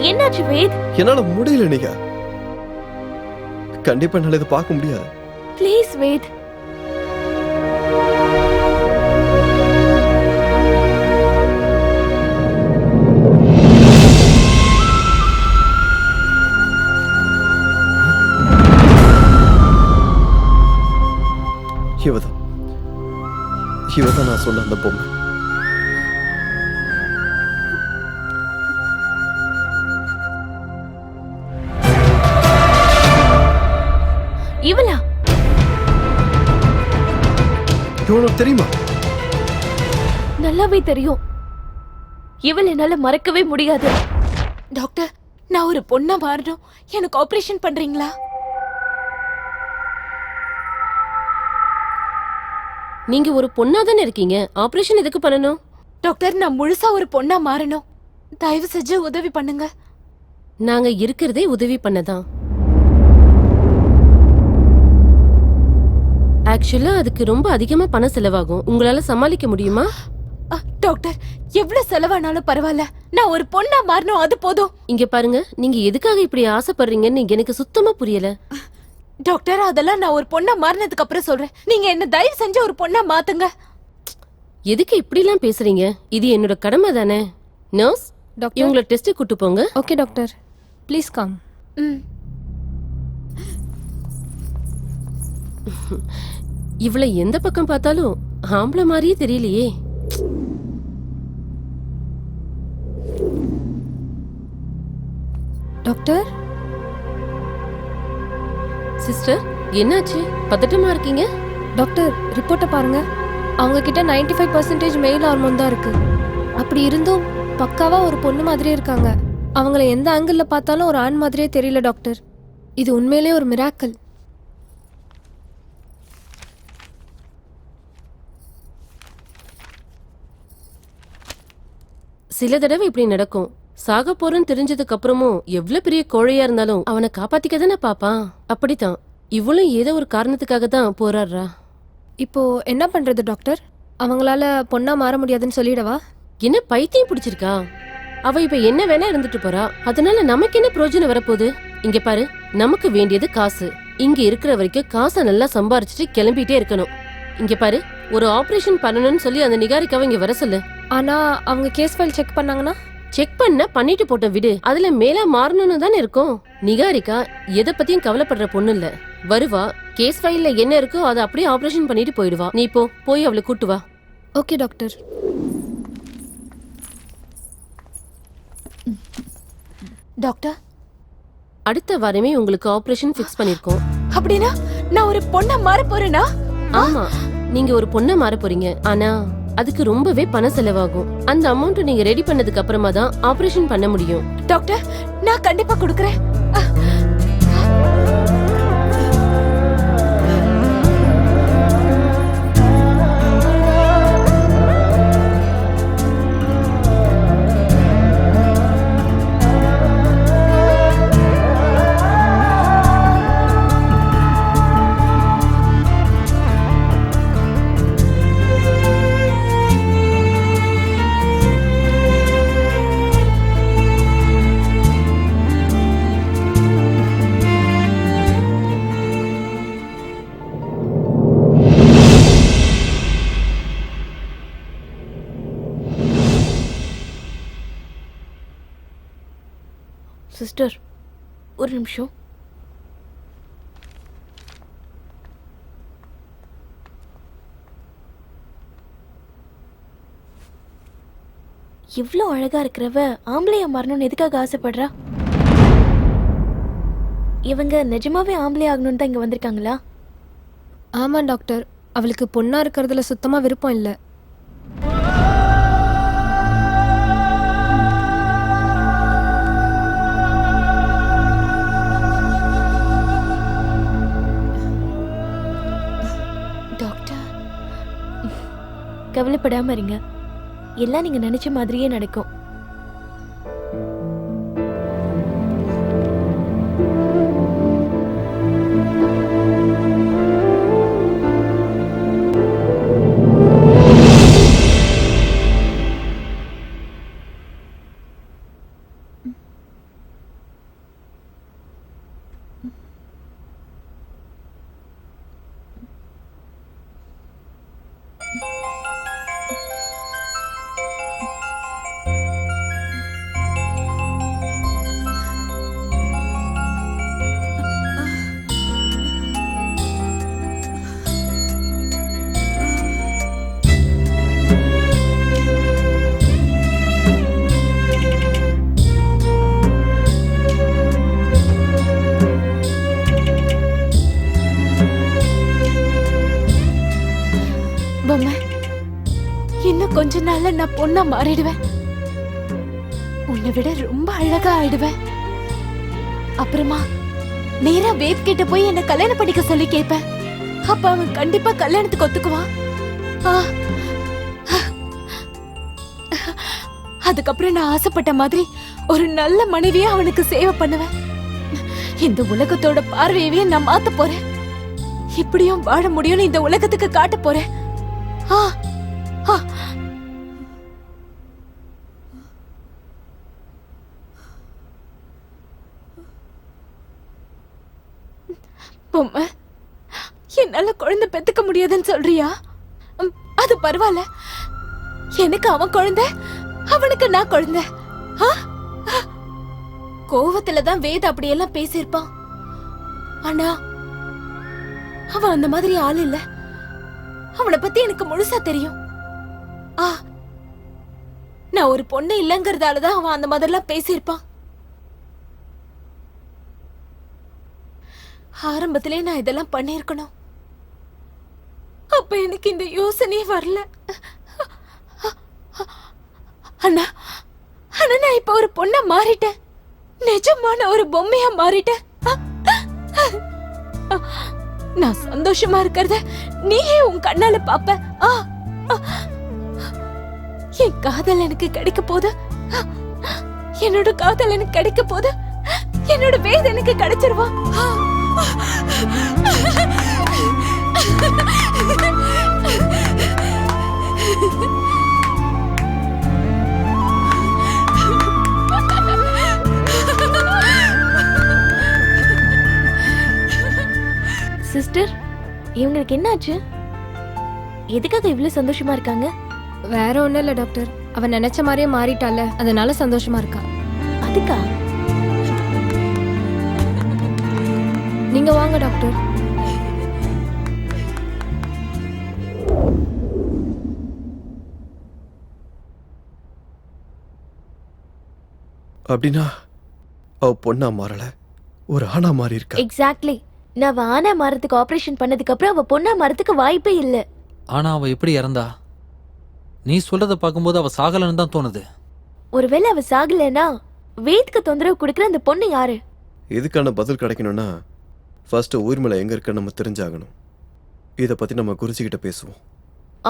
என்னாச்சு வேத்? என்னால முடியல நிகா. கண்டிப்பா என்னால இதை பார்க்க முடியாது. ப்ளீஸ் வேத். இவதான் நான் சொன்ன அந்த பொம்மை. இவளா? இவனுக்கு தெரியுமா? நல்லாவே தெரியும். இவள் என்னால மறக்கவே முடியாது. டாக்டர், நான் ஒரு பொண்ணா மாறணும். எனக்கு ஆபரேஷன் பண்றீங்களா? நீங்க ஒரு பொண்ணா தானே இருக்கீங்க. ஆபரேஷன் எதுக்கு பண்ணணும்? டாக்டர், நான் முழுசா ஒரு பொண்ணா மாறணும். தயவு செஞ்சு உதவி பண்ணுங்க. நாங்க இருக்கிறதே உதவி பண்ணதான். ஆக்சுவலா அதுக்கு ரொம்ப அதிகமா பணம் செலவாகும். உங்களால சமாளிக்க முடியுமா? டாக்டர், எவ்வளவு செலவானாலும் பரவாயில்ல. நான் ஒரு பொண்ணா மாறணும், அது போதும். இங்க பாருங்க, நீங்க எதுக்காக இப்படி ஆசைப்படுறீங்கன்னு எனக்கு சுத்தமா புரியல. டாக்டர், அதெல்லாம் நான் ஒரு பொண்ணா மாறினதுக்கு அப்புறம் சொல்றேன். நீங்க என்ன தயவு செஞ்சு ஒரு பொண்ணா மாத்துங்க. எதுக்கு இப்படி எல்லாம் பேசுறீங்க? இது என்னோட கடமை தானே. நர்ஸ், இவங்கள டெஸ்ட் கூட்டு போங்க. Okay doctor, please come. இவளை எந்த பக்கம் பார்த்தாலும் ஆம்பளை மாதிரியே தெரியலையே. டாக்டர். சிஸ்டர், என்னாச்சு? பதட்டமா இருக்கீங்க? டாக்டர், ரிப்போர்ட்டை பாருங்க. அவங்க கிட்ட 95% மெயில் ஹார்மோன் தான் இருக்கு. அப்படி இருந்தும் பக்காவா ஒரு பொண்ணு மாதிரியே இருக்காங்க. அவங்கள எந்த ஆங்கிள் பார்த்தாலும் ஒரு ஆண் மாதிரியே தெரியல டாக்டர். இது உண்மையிலே ஒரு மிராக்கிள். சில தடவை இப்படி நடக்கும். சாக போறேன்னு தெரிஞ்சதுக்கு அப்புறமும் எவ்வளவு பெரிய கோழையா இருந்தாலும் அவனை காப்பாத்திக்க தானே பாப்பான். அப்படித்தான் இவளும் ஏதோ ஒரு காரணத்துக்காக தான் போராடுறா. இப்போ என்ன பண்றது டாக்டர்? அவங்களால பொண்ணா மாற முடியாதுன்னு சொல்லிடவா? என்ன பைத்தியம் பிடிச்சிருக்கா? அவ இப்ப என்ன வேணா இருந்துட்டு போறா. அதனால நமக்கு என்ன பிரயோஜனம் வரப்போகுது? இங்க பாரு, நமக்கு வேண்டியது காசு. இங்க இருக்கிற வரைக்கும் காசை நல்லா சம்பாரிச்சுட்டு கிளம்பிட்டே இருக்கணும். இங்க பாரு, ஒரு ஆபரேஷன் பண்ணணும்னு சொல்லி அந்த நிகாரிக்காவை இங்க வர சொல்லு. ஆனா அவங்க கேஸ் ஃபைல் செக் பண்ணாங்கன்னா? செக் பண்ண பண்ணிட்டு போட்ட விடு, அதுல மேல மாறணும்னு தானே இருக்கும். நிகாரிகா எதை பத்தியும் கவலைப்படுற பொண்ணு இல்ல. வருவா, கேஸ் ஃபைல்ல என்ன இருக்கோ அதை அப்படியே ஆபரேஷன் பண்ணிட்டு போயிடுவா. நீ போய் அவளை கூட்டு வா. Okay doctor. டாக்டர், அடுத்த வாரமே உங்களுக்கு ஆபரேஷன் ஃபிக்ஸ் பண்ணிருக்கோம். அப்படின்னா நான் ஒரு பொண்ணா மாற போறேனா? ஆமா, நீங்க ஒரு பொண்ணை மாற போறீங்க. ஆனா அதுக்கு ரொம்பவே பண செலவாகும். அந்த அமௌண்ட் நீங்க ரெடி பண்ணதுக்கு அப்புறமா தான் ஆபரேஷன் பண்ண முடியும். டாக்டர், நான் கண்டிப்பா கொடுக்கறேன். சிஸ்டர், ஒரு நிமிஷம். இவ்ளோ அழகா இருக்கிறவ ஆம்பளையா மாறணும்னு எதுக்காக ஆசைப்படுறா? இவங்க நிஜமாவே ஆம்பளை ஆகணும்னு தான் இங்க வந்திருக்காங்களா? ஆமா டாக்டர், அவளுக்கு பொண்ணா இருக்கிறதுல சுத்தமா விருப்பம் இல்லை. கவலைப்படாம இருங்க, எல்லாம் நீங்க நினைச்ச மாதிரியே நடக்கும். இன்னும் கொஞ்ச நாள்ல நான் பொண்ணா மாறிடுவேன். உன்னை விட ரொம்ப அழகா ஆயிடுவேன். அப்புறமா நேரா வேத் கிட்ட போய் என்ன கல்யாணம் பண்ணிக்க சொல்லி கேட்பேன். அப்ப அவன் கண்டிப்பா கல்யாணத்துக்கு ஒத்துக்குவான். அதுக்கப்புறம் நான் ஆசைப்பட்ட மாதிரி ஒரு நல்ல மனைவியா அவனுக்கு சேவை பண்ணுவேன். இந்த உலகத்தோட பார்வையவே நான் மாத்த போறேன். இப்படியும் வாழ முடியும்னு இந்த உலகத்துக்கு காட்ட போறேன். பொம்மை, என்னால குழந்தை பெத்துக்க முடியாதுன்னு சொல்றியா? அது பரவாயில்ல, எனக்கு அவன் குழந்தை, அவனுக்கு நான் குழந்தை. கோவத்துலதான் வேத அப்படியெல்லாம் பேசியிருப்பான். ஆனா அவன் அந்த மாதிரி ஆள் இல்ல. அவனை பத்தி எனக்கு முழுசா தெரியும். நான் ஒரு பொண்ணு இல்லங்கிறதாலதான் அவன் அந்த மாதிரிலாம் பேசியிருப்பான். ஆரம்பத்திலே நான் இதெல்லாம் பண்ணிருக்கணும். அப்ப எனக்கு இந்த யோசனையே வரல. அண்ணா, ஆனா நான் இப்ப ஒரு பொண்ணா மாறிட்டேன். நிஜமான ஒரு பொம்மையா மாறிட்டேன். நான் சந்தோஷமா இருக்கிறத நீயே உன் கண்ணால பாப்ப. என் காதல் எனக்கு கிடைக்க போது. என்னோட காதல் எனக்கு கிடைக்க போது. என்னோட வேத எனக்கு கிடைச்சிருவா. இவங்களுக்கு என்னாச்சு? எதுக்காக இவ்வளவு சந்தோஷமா இருக்காங்க? வேற ஒண்ணும் இல்ல டாக்டர், அவ நினைச்ச மாதிரியே மாறிட்டால, அதனால சந்தோஷமா இருக்கா. அதுக்கா? நீங்க வாங்க டாக்டர். அப்படின்னா அவ பொண்ணா மாறல, ஒரு ஆணா மாறி இருக்கா. எக்ஸாக்ட்லி. நான் ஆனா மாறதுக்கு ஆபரேஷன் பண்ணதுக்கு அப்புறம் அவ பொண்ணா மாறதுக்கு வாய்ப்பே இல்ல. ஆனா அவ எப்படி இறந்தா? நீ சொல்றத பார்க்கும்போது அவ சாகலன்னு தான் தோணுது. ஒருவேளை அவ சாகலனா வேத்க்கு தொந்தரவு கொடுக்கற அந்த பொண்ணு யாரு? இதுக்கான பதில் கிடைக்கணும்னா ஃபர்ஸ்ட் ஊர்மிளா எங்க இருக்குன்னு நம்ம தெரிஞ்சாகணும். இத பத்தி நம்ம குருஜிகிட்ட பேசுவோம்.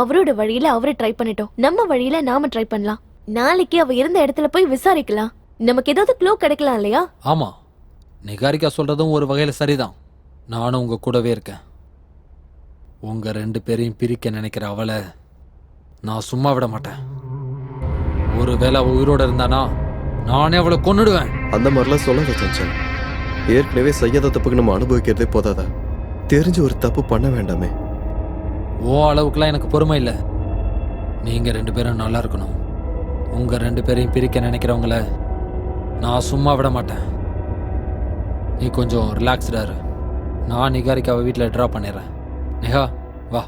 அவரோட வழியில அவரை ட்ரை பண்ணிட்டோம், நம்ம வழியில நாம ட்ரை பண்ணலாம். நாளைக்கு அவ இருந்த இடத்துல போய் விசாரிக்கலாம், நமக்கு ஏதாவது க்ளூ கிடைக்கலாம் இல்லையா? ஆமா, நிகாரிகா சொல்றதும் ஒரு வகையில சரிதான். நானும் உங்க கூடவே இருக்கேன். உங்க 2 பேரையும் பிரிக்க நினைக்கிற அவளை நான் சும்மா விட மாட்டேன். ஒருவேளை அவ உயிரோட இருந்தானா நானே அவளை கொன்னுடுவேன். அந்த மாதிரிலாம் சொல்லாத சஞ்சல். ஏற்கனவே செய்யாத தப்புக்கு நம்ம அனுபவிக்கிறதே போதாதா? தெரிஞ்சு ஒரு தப்பு பண்ண வேண்டாமே. ஓ அளவுக்குலாம் எனக்கு பொறுமை இல்லை. நீங்க 2 பேரும் நல்லா இருக்கணும். உங்க 2 பேரையும் பிரிக்க நினைக்கிறவங்கள நான் சும்மா விட மாட்டேன். நீ கொஞ்சம் ரிலாக்ஸ்டா இரு. நான் நிகாரிக்காவை வீட்டில் ட்ராப் பண்ணிடுறேன். நிகா வா.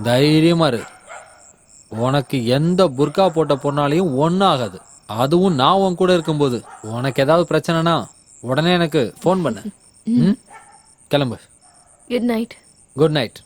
தைரியமா இரு. உனக்கு எந்த புர்கா போட்ட பொண்ணாலையும் ஒன்றும் ஆகாது. அதுவும் நான் உன் கூட இருக்கும்போது. உனக்கு ஏதாவது பிரச்சனைனா உடனே எனக்கு ஃபோன் பண்ணு. கிளம்பு. Good night. Good night.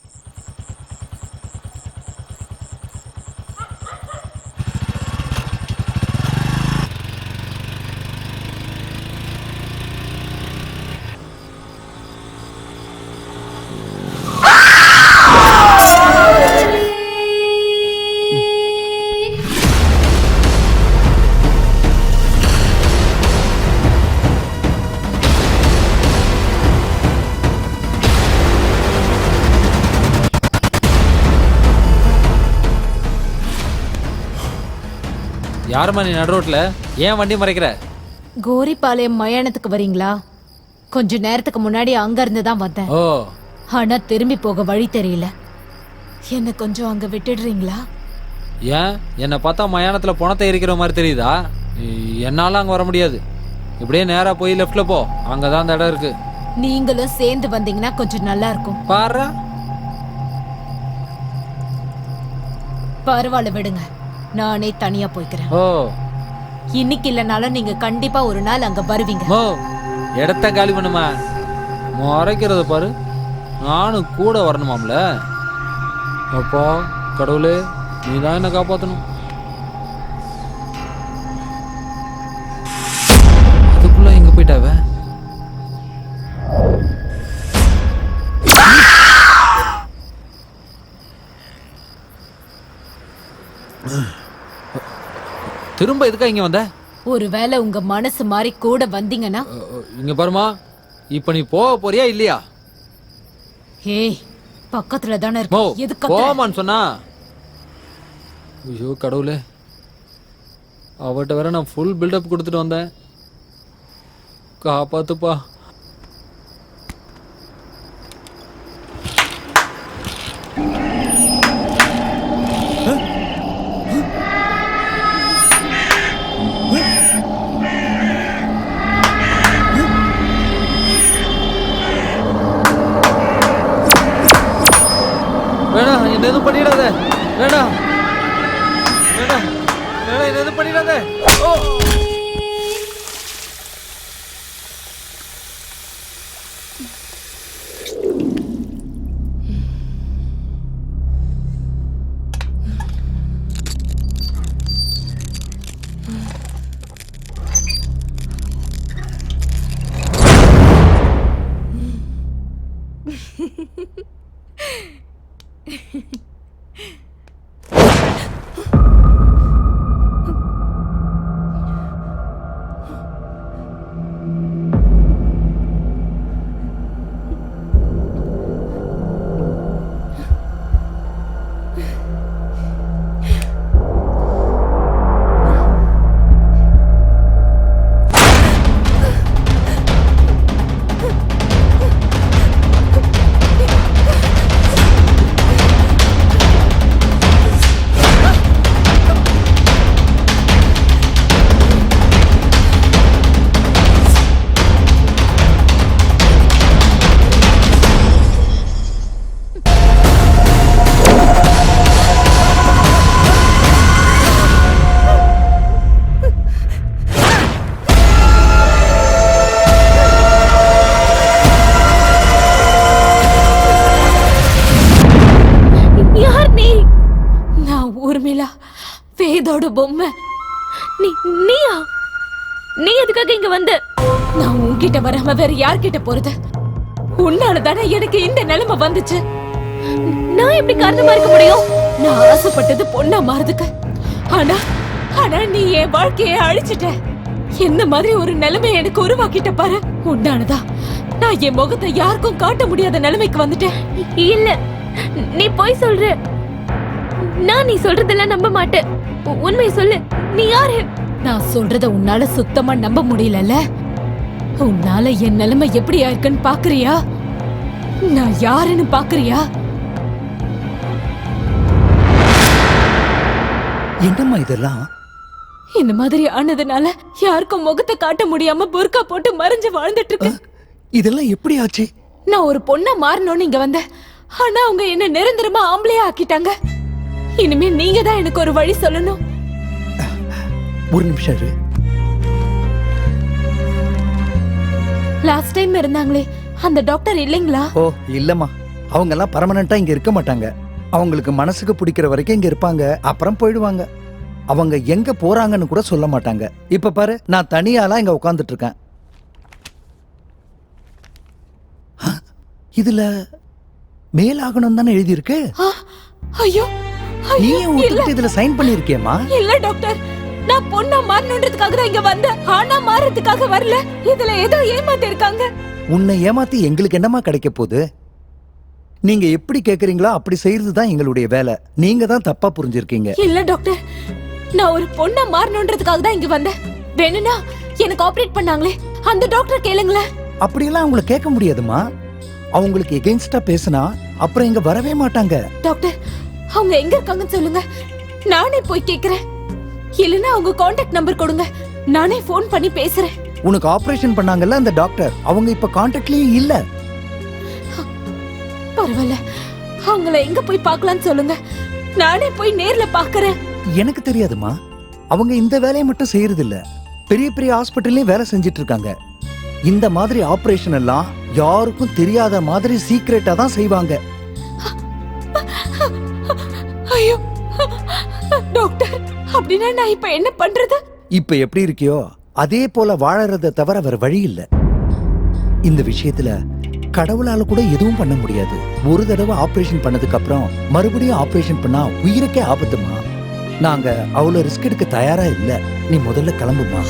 யாருமா நீ நடு ரோட்ல? ஏன் வண்டி மறைக்கிற? கோரிப்பாளையம் மயானத்துக்கு வரீங்களா? கொஞ்ச நேரத்துக்கு முன்னாடி அங்க இருந்து தான் வந்தேன். ஓ. ஆனா திரும்பி போக வழி தெரியல. என்ன கொஞ்சம் அங்க விட்டுடுறீங்களா? ஏன் என்னை பார்த்தா மயானத்துல பணத்தை எரிக்கிற மாதிரி தெரியுதா? என்னால அங்க வர முடியாது. இப்படியே நேரா போய் லெஃப்ட்ல போ, அங்கதான் அந்த இடம் இருக்கு. நீங்களும் சேர்ந்து வந்தீங்கன்னா கொஞ்சம் நல்லா இருக்கும். பாரு. பரவாயில்ல விடுங்க, நானே தனியா போய்க்கிறேன். ஓ. இன்னைக்கு இல்லனாலும் நீங்க கண்டிப்பா ஒரு நாள் அங்க வருவீங்க. ஓ, இடத்த காலி பண்ணுமா? மறைக்கிறத பாரு. நானும் கூட வரணுமாம்ல. அப்பா கடவுளே, நீ தான் என்ன காப்பாத்தணும். அதுக்குள்ள எங்க போயிட்டாவ? திரும்ப எதுக்கா இங்க வந்த? ஒருவேளை உங்க மனசு மாறி கூட வந்தீங்கன்னா. இங்க பாருமா, இப்ப நீ போக போறியா இல்லையா? ஏய், பக்கத்துல தானே இருக்கு, எதுக்கு போமான்னு சொன்னா? ஐயோ கடவுளே, அவட்ட வேற நான் ஃபுல் பில்டப் கொடுத்துட்டு வந்தேன். காப்பாத்துப்பா. வேணாம், என்ன எதுவும் பண்ணிடாத. வேணாம் வேணாம் வேணாம், என்ன எதுவும் பண்ணிடாத. ஓ. பிரமிளா, வேதோட பொம்மை. நீயா? நீ எதுக்காக இங்க வந்த? நான் உன்கிட்ட வராம வேற யார்கிட்ட போறது? உன்னாலதானே எனக்கு இந்த நிலைமை வந்துச்சு. நான் எப்படி காரணமா இருக்க முடியும்? நான் ஆசைப்பட்டது பொண்ணா மாறதுக்கு. ஆனா ஆனா நீ என் வாழ்க்கையை அழிச்சிட்ட. என்ன மாதிரி ஒரு நிலைமையை எனக்கு உருவாக்கிட்ட பாரு. உன்னானதா நான் என் முகத்தை யாருக்கும் காட்ட முடியாத நிலைமைக்கு வந்துட்டேன். இல்ல, நீ போய் சொல்ற. நான் நீ சொல்றதெல்லாம் நம்ப மாட்டேன். உண்மையை சொல்லு, நீ யாரு? நான் சொல்றத உன்னால சுத்தமா நம்ப முடியலல்ல. உன்னால என் நிலைமை எப்படி ஆயிருக்குன்னு பாக்குறியா? நான் யாருன்னு பாக்குறியா? என்னம்மா இதெல்லாம்? இந்த மாதிரி ஆனதுனால யாருக்கும் முகத்தை காட்ட முடியாம புர்கா போட்டு மறைஞ்சு வாழ்ந்துட்டு இருக்கு. இதெல்லாம் எப்படி ஆச்சு? நான் ஒரு பொண்ணா மாறணும்னு இங்க வந்தேன். ஆனா அவங்க என்ன நிரந்தரமா ஆம்பளையா ஆக்கிட்டாங்க. இனிமே நீங்க தான் எனக்கு ஒரு வழி சொல்லணும். ஒரு நிமிஷம் இரு. லாஸ்ட் டைம் இருந்தாங்களே அந்த டாக்டர் இல்லைங்களா? ஓ இல்லம்மா, அவங்க எல்லாம் பர்மனண்டா இங்க இருக்க மாட்டாங்க. அவங்களுக்கு மனசுக்கு பிடிக்கிற வரைக்கும் இங்க இருப்பாங்க, அப்புறம் போயிடுவாங்க. அவங்க எங்க போறாங்கன்னு கூட சொல்ல மாட்டாங்க. இப்ப பாரு, நான் தனியாலாம் இங்க உட்கார்ந்துட்டு இருக்கேன். இதுல மேலாகணும் தானே எழுதி இருக்கு. ஐயோ, நீ இதுல சைன் பண்ணிருக்கேமா? இல்ல டாக்டர், நான் பொண்ணா மாறணுன்றதுக்காக தான் இங்க வந்தேன். ஆனா மாறதுக்காக வரல. இதுல ஏதோ ஏமாத்தி இருக்காங்க. உன்னை ஏமாத்தி எங்களுக்கு என்னமா கிடைக்க போகுது? நீங்க எப்படி கேக்குறீங்களோ அப்படி செய்யறது தான் எங்களுடைய வேலை. நீங்க தான் தப்பா புரிஞ்சிருக்கீங்க. இல்ல டாக்டர், நான் ஒரு பொண்ணா மாறணுன்றதுக்காக தான் இங்க வந்தேன். வேணும்னா எனக்கு ஆபரேட் பண்ணாங்களே அந்த டாக்டர் கேளுங்களேன். அப்படியெல்லாம் அவங்கள கேட்க முடியாதுமா. அவங்களுக்கு எகெயின்ஸ்டா பேசினா அப்புறம் இங்க வரவே மாட்டாங்க. டாக்டர், அவங்க எங்க இருக்காங்கன்னு சொல்லுங்க, நானே போய் கேக்குறேன். இல்லனா அவங்க கான்டாக்ட் நம்பர் கொடுங்க, நானே ஃபோன் பண்ணி பேசுறேன். உனக்கு ஆபரேஷன் பண்ணாங்கல்ல அந்த டாக்டர், அவங்க இப்ப கான்டாக்ட்லயே இல்ல. பரவாயில்ல, அவங்கள எங்க போய் பார்க்கலாம்னு சொல்லுங்க, நானே போய் நேர்ல பார்க்கறேன். எனக்கு தெரியாதுமா, அவங்க இந்த வேலையை மட்டும் செய்யறது இல்ல, பெரிய பெரிய ஹாஸ்பிட்டல்லயும் வேலை செஞ்சிட்டு இருக்காங்க. இந்த மாதிரி ஆபரேஷன் எல்லாம் யாருக்கும் தெரியாத மாதிரி சீக்ரெட்டா தான் செய்வாங்க. ஐயோ டாக்டர், அப்படின்னா நான் இப்ப என்ன பண்றது? இப்ப எப்படி இருக்கியோ அதே போல வாழறத தவிர வேற வழி இல்ல. இந்த விஷயத்துல கடவுளால கூட எதுவும் பண்ண முடியாது. ஒரு தடவை ஆபரேஷன் பண்ணதுக்கு அப்புறம் மறுபடியும் ஆபரேஷன் பண்ணா உயிருக்கே ஆபத்துமா. நாங்க அவ்வளவு ரிஸ்க் எடுக்க தயாரா இல்ல. நீ முதல்ல கிளம்புமா.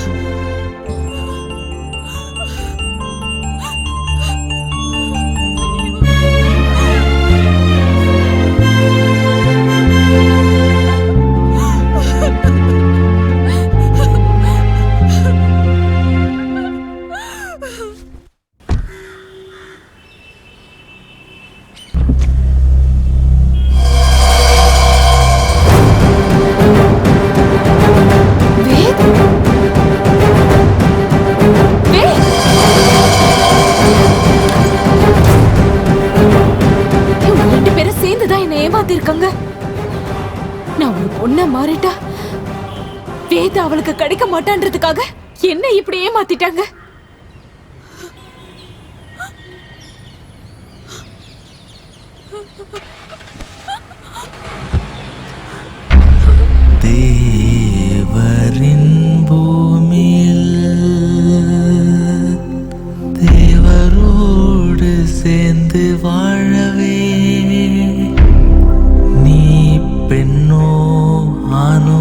நான் ஒரு பொண்ண மாறிட்டா வேத அவளுக்கு கிடைக்க மாட்டான்றதுக்காக என்ன இப்படி ஏமாத்திட்டாங்க. தேவரின் பூமியில் தேவரோடு சேர்ந்து வாழவே நீ பெண்ணோ ஆனோ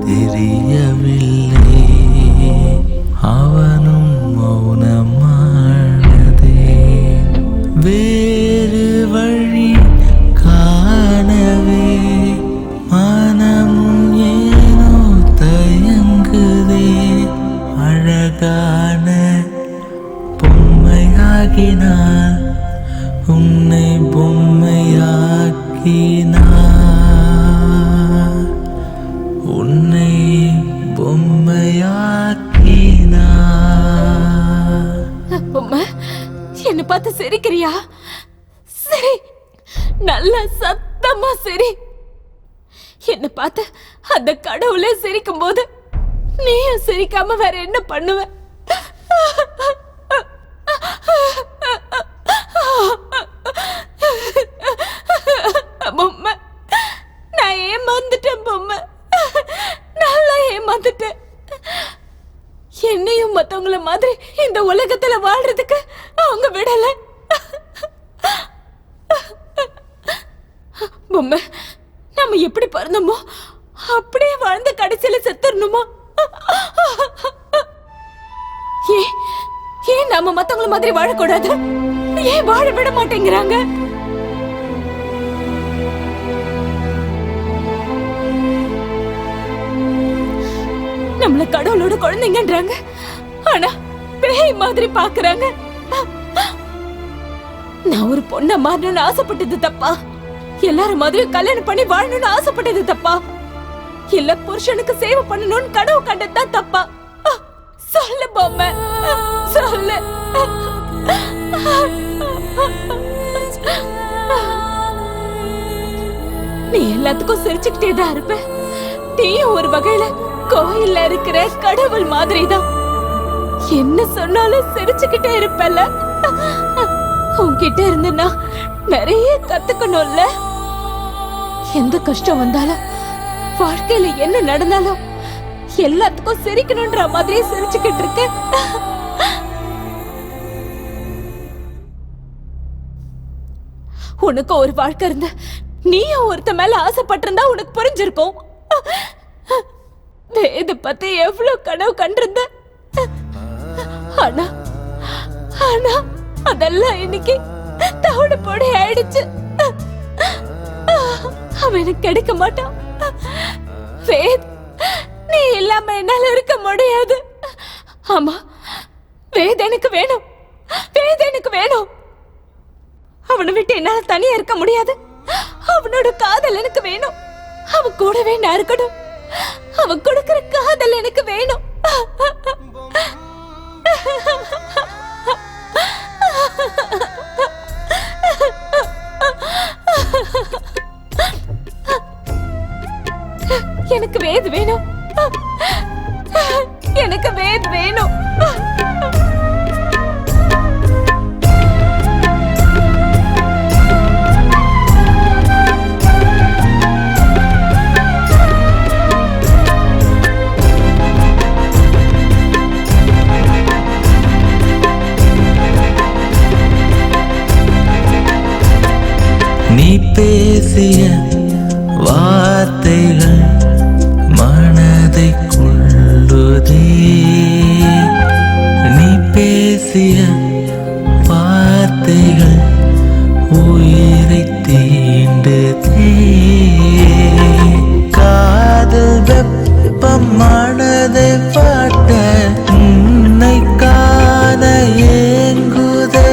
தெரியவில்லை. அவனும் மௌனமானதே. வேறு வழி காணவே மனமும் ஏனோ தயங்குதே. அழகான பொம்மையாகினார் உன்னை பொம்மையாக்கினார். உன்னை பொம்மையாக்கினார். பொம்மை, என்ன பார்த்து சிரிக்கிறியா? சரி, நல்லா சத்தமா சரி. என்ன பார்த்து அந்த கடவுளே சிரிக்கும் போது நீயும் சிரிக்காம வேற என்ன பண்ணுவ? பொம்மை, நான் ஏமாந்துட்டேன் பொம்மை. மத்தவங்கள மாதிரி இந்த உலகத்துல வாழ்றதுக்கு அவங்க விடல. பொம்மை, நம்ம எப்படி பிறந்தோமோ அப்படியே வாழ்ந்த கடைசியில செத்துறணுமா? ஏன் நம்ம மத்தவங்கள மாதிரி வாழக்கூடாது? ஏன் வாழ விட மாட்டேங்கிறாங்க? நம்மள கடவுளோட குழந்தைங்கன்றாங்க, ஆனா பேய் மாதிரி பாக்குறாங்க. நான் ஒரு பொண்ண மாறணும்னு ஆசைப்பட்டது தப்பா? எல்லாரும் மாதிரியும் கல்யாணம் பண்ணி வாழணும்னு ஆசைப்பட்டது தப்பா? இல்ல புருஷனுக்கு சேவை பண்ணணும்னு கனவு கண்டதுதான் தப்பா? சொல்லு பொம்மை, சொல்லு. நீ எல்லாத்துக்கும் சிரிச்சுக்கிட்டே தான் இருப்ப. நீயும் ஒரு வகையில கோயில்ல இருக்கிற கடவுள் மாதிரிதான். என்ன சொன்னாலும் சிரிச்சுக்கிட்டே இருப்பல. உன்கிட்ட இருந்து நான் நிறைய கத்துக்கணும்ல. எந்த கஷ்டம் வந்தாலும், வாழ்க்கையில என்ன நடந்தாலும் எல்லாத்துக்கும் சிரிக்கணும்ன்ற மாதிரியே சிரிச்சுக்கிட்டு இருக்க. உனக்கு ஒரு வாழ்க்கை இருந்த நீயும் ஒருத்த மேல ஆசைப்பட்டிருந்தா உனக்கு புரிஞ்சிருக்கும். இத பத்தி எவ்வளவு கனவு கண்டிருந்த. ஆனா ஆனா அதெல்லாம் இன்னைக்கு தவிட பொடி ஆயிடுச்சு. அவன் எனக்கு கிடைக்க மாட்டான். வேத், நீ இல்லாம என்னால இருக்க முடியாது. ஆமா, வேத் எனக்கு வேணும். வேத் எனக்கு வேணும். அவனை விட்டு என்னால தனியா இருக்க முடியாது. அவனோட காதல் எனக்கு வேணும். அவன் கூடவே நான் இருக்கணும். அவன் கொடுக்கிற காதல் எனக்கு வேணும். எனக்கு வேத் வேணும். எனக்கு வேத் வேணும். நீ பேசிய வார்த்தைகள் மனதை கொள்ளுதே. நீ பேசிய வார்த்தைகள் உயிரை தீண்டுதே. காதல் வெப்பம் மனதை பாட்ட உன்னை காண ஏங்குதே.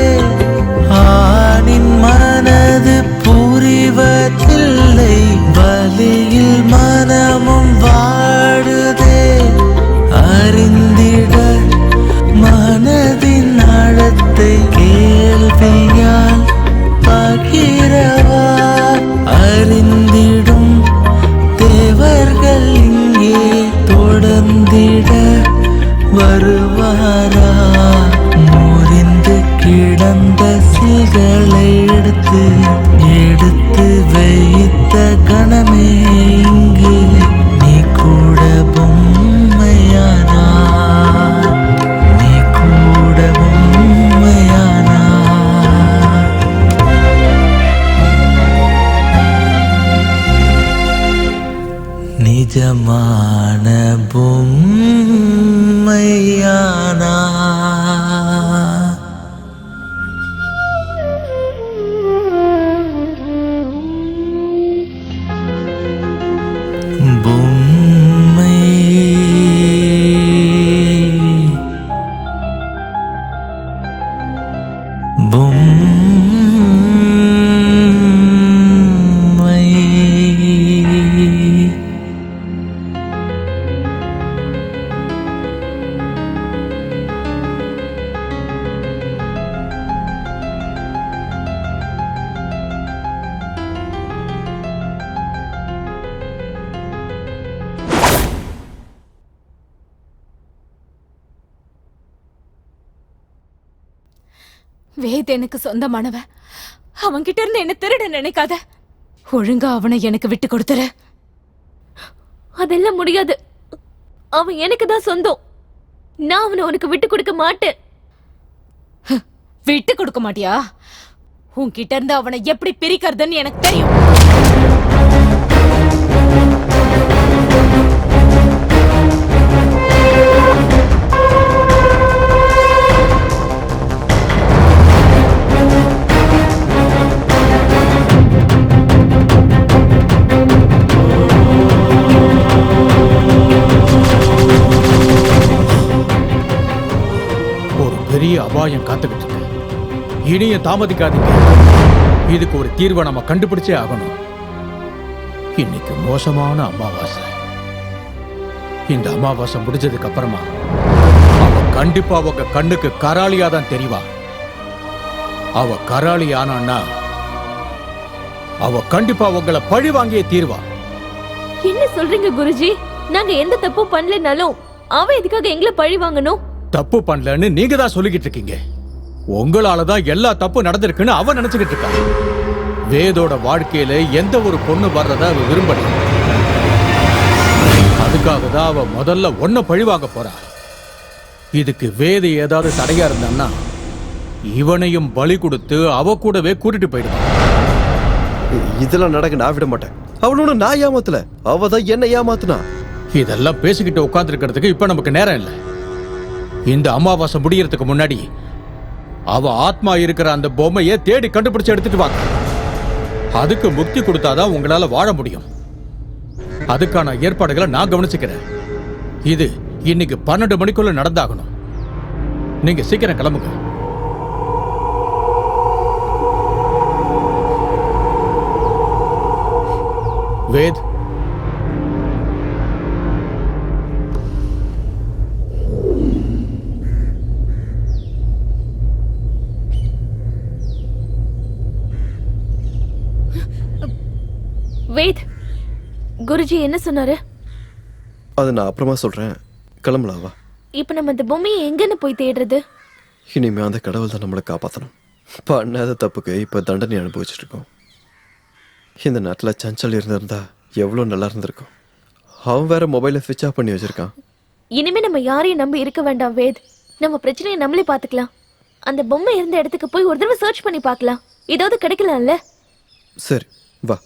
ஆணின் மனது புரிவதில்லை, வலியில் மனமும் வாடுதே. அறிந்திட மனதின் ஆழத்தை கேள்வியால் பகிரவா. அறிந்திடும் தேவர்கள் இங்கே தொடர்ந்திட வருவாரா. முறிந்து கிடந்த சிகளை எடுத்து எடுத்து வைத்த கணமே இங்கு நீ கூட பொம்மையானா. நீ கூட பொம்மையானா. நிஜமான பொம்மையானா. பொம்மை பொம்மை. வேத் எனக்கு சொந்தமானவன். அவன்கிட்ட இருந்து என்ன திருட நினைக்காத. ஒழுங்கா அவனை எனக்கு விட்டு கொடுத்துரு. அதெல்லாம் முடியாது. அவன் எனக்கு தான் சொந்தம். நான் அவனை உனக்கு விட்டு கொடுக்க மாட்டேன். விட்டு கொடுக்க மாட்டியா? உன்கிட்ட இருந்து அவனை எப்படி பிரிக்கிறதுன்னு எனக்கு தெரியும். ஒரு பெரிய அபாயம் காத்துக்கிட்டு இருக்கு. இனிய தாமதிக்காதீங்க. இதுக்கு ஒரு தீர்வை நம்ம கண்டுபிடிச்சே ஆகணும். இன்னைக்கு மோசமான அமாவாசை. இந்த அமாவாசை முடிஞ்சதுக்கு அப்புறமா அவ கண்டிப்பா உங்க கண்ணுக்கு கராளியா தான் தெரிவா. அவ கராளி ஆனான்னா அவ கண்டிப்பா உங்களை பழி வாங்கியே தீர்வா. என்ன சொல்றீங்க குருஜி? நாங்க எந்த தப்பும் பண்ணலனாலும் அவ எதுக்காக எங்களை பழி வாங்கணும்? தப்பு பண்ணலன்னு நீங்க தான் சொல்லிக்கிட்டு இருக்கீங்க. உங்களாலதான் எல்லா தப்பு நடந்திருக்குன்னு அவ நினைச்சுக்கிட்டு இருக்கா. வேதோட வாழ்க்கையில எந்த ஒரு பொண்ணு வர்றத அவ விரும்பல. அதுக்காக தான் அவ முதல்ல ஒன்ன பழிவாங்க போறா. இதுக்கு வேத ஏதாவது தடையா இருந்தான்னா இவனையும் பலி கொடுத்து அவ கூடவே கூட்டிட்டு போயிடுவான். இதெல்லாம் நடக்க நான் விட மாட்டேன். அவளோட நான் ஏமாத்தல, அவ தான் என்ன ஏமாத்துனா. இதெல்லாம் பேசிக்கிட்டு உட்கார்ந்து இருக்கிறதுக்கு இப்ப நமக்கு நேரம் இல்லை. இந்த அமாவாசை முடியறதுக்கு முன்னாடி அவ ஆத்மா இருக்கிற அந்த பொம்மையை தேடி கண்டுபிடிச்சு எடுத்துட்டு வாங்க. அதுக்கு முக்தி கொடுத்தாதான் உங்களால வாழ முடியும். அதுக்கான ஏற்பாடுகளை நான் கவனிச்சுக்கிறேன். இது இன்னைக்கு 12 மணிக்குள்ள நடந்தாகணும். நீங்க சீக்கிரம் கிளம்புங்க. வேத், வேத், குருஜி என்ன சொன்னாரு? அது நான் அப்புறமா சொல்றேன். கிளம்பலாவா? இப்ப நம்ம இந்த பொம்மையை எங்கன்னு போய் தேடுறது? இனிமே அந்த கடவுள் தான் நம்மளை காப்பாற்றணும். பண்ணாத தப்புக்கு இப்போ தண்டனை அனுபவிச்சுட்டு இருக்கோம். இந்த நேரத்தில் சஞ்சல் இருந்திருந்தா எவ்வளோ நல்லா இருந்திருக்கும். அவன் வேற மொபைலை ஸ்விட்ச் ஆஃப் பண்ணி வச்சிருக்கான். இனிமே நம்ம யாரையும் நம்பி இருக்க வேண்டாம் வேத். நம்ம பிரச்சனையை நம்மளே பார்த்துக்கலாம். அந்த பொம்மை இருந்த இடத்துக்கு போய் ஒரு தடவை சர்ச் பண்ணி பார்க்கலாம். ஏதாவது கிடைக்கலாம்ல? சரி வா.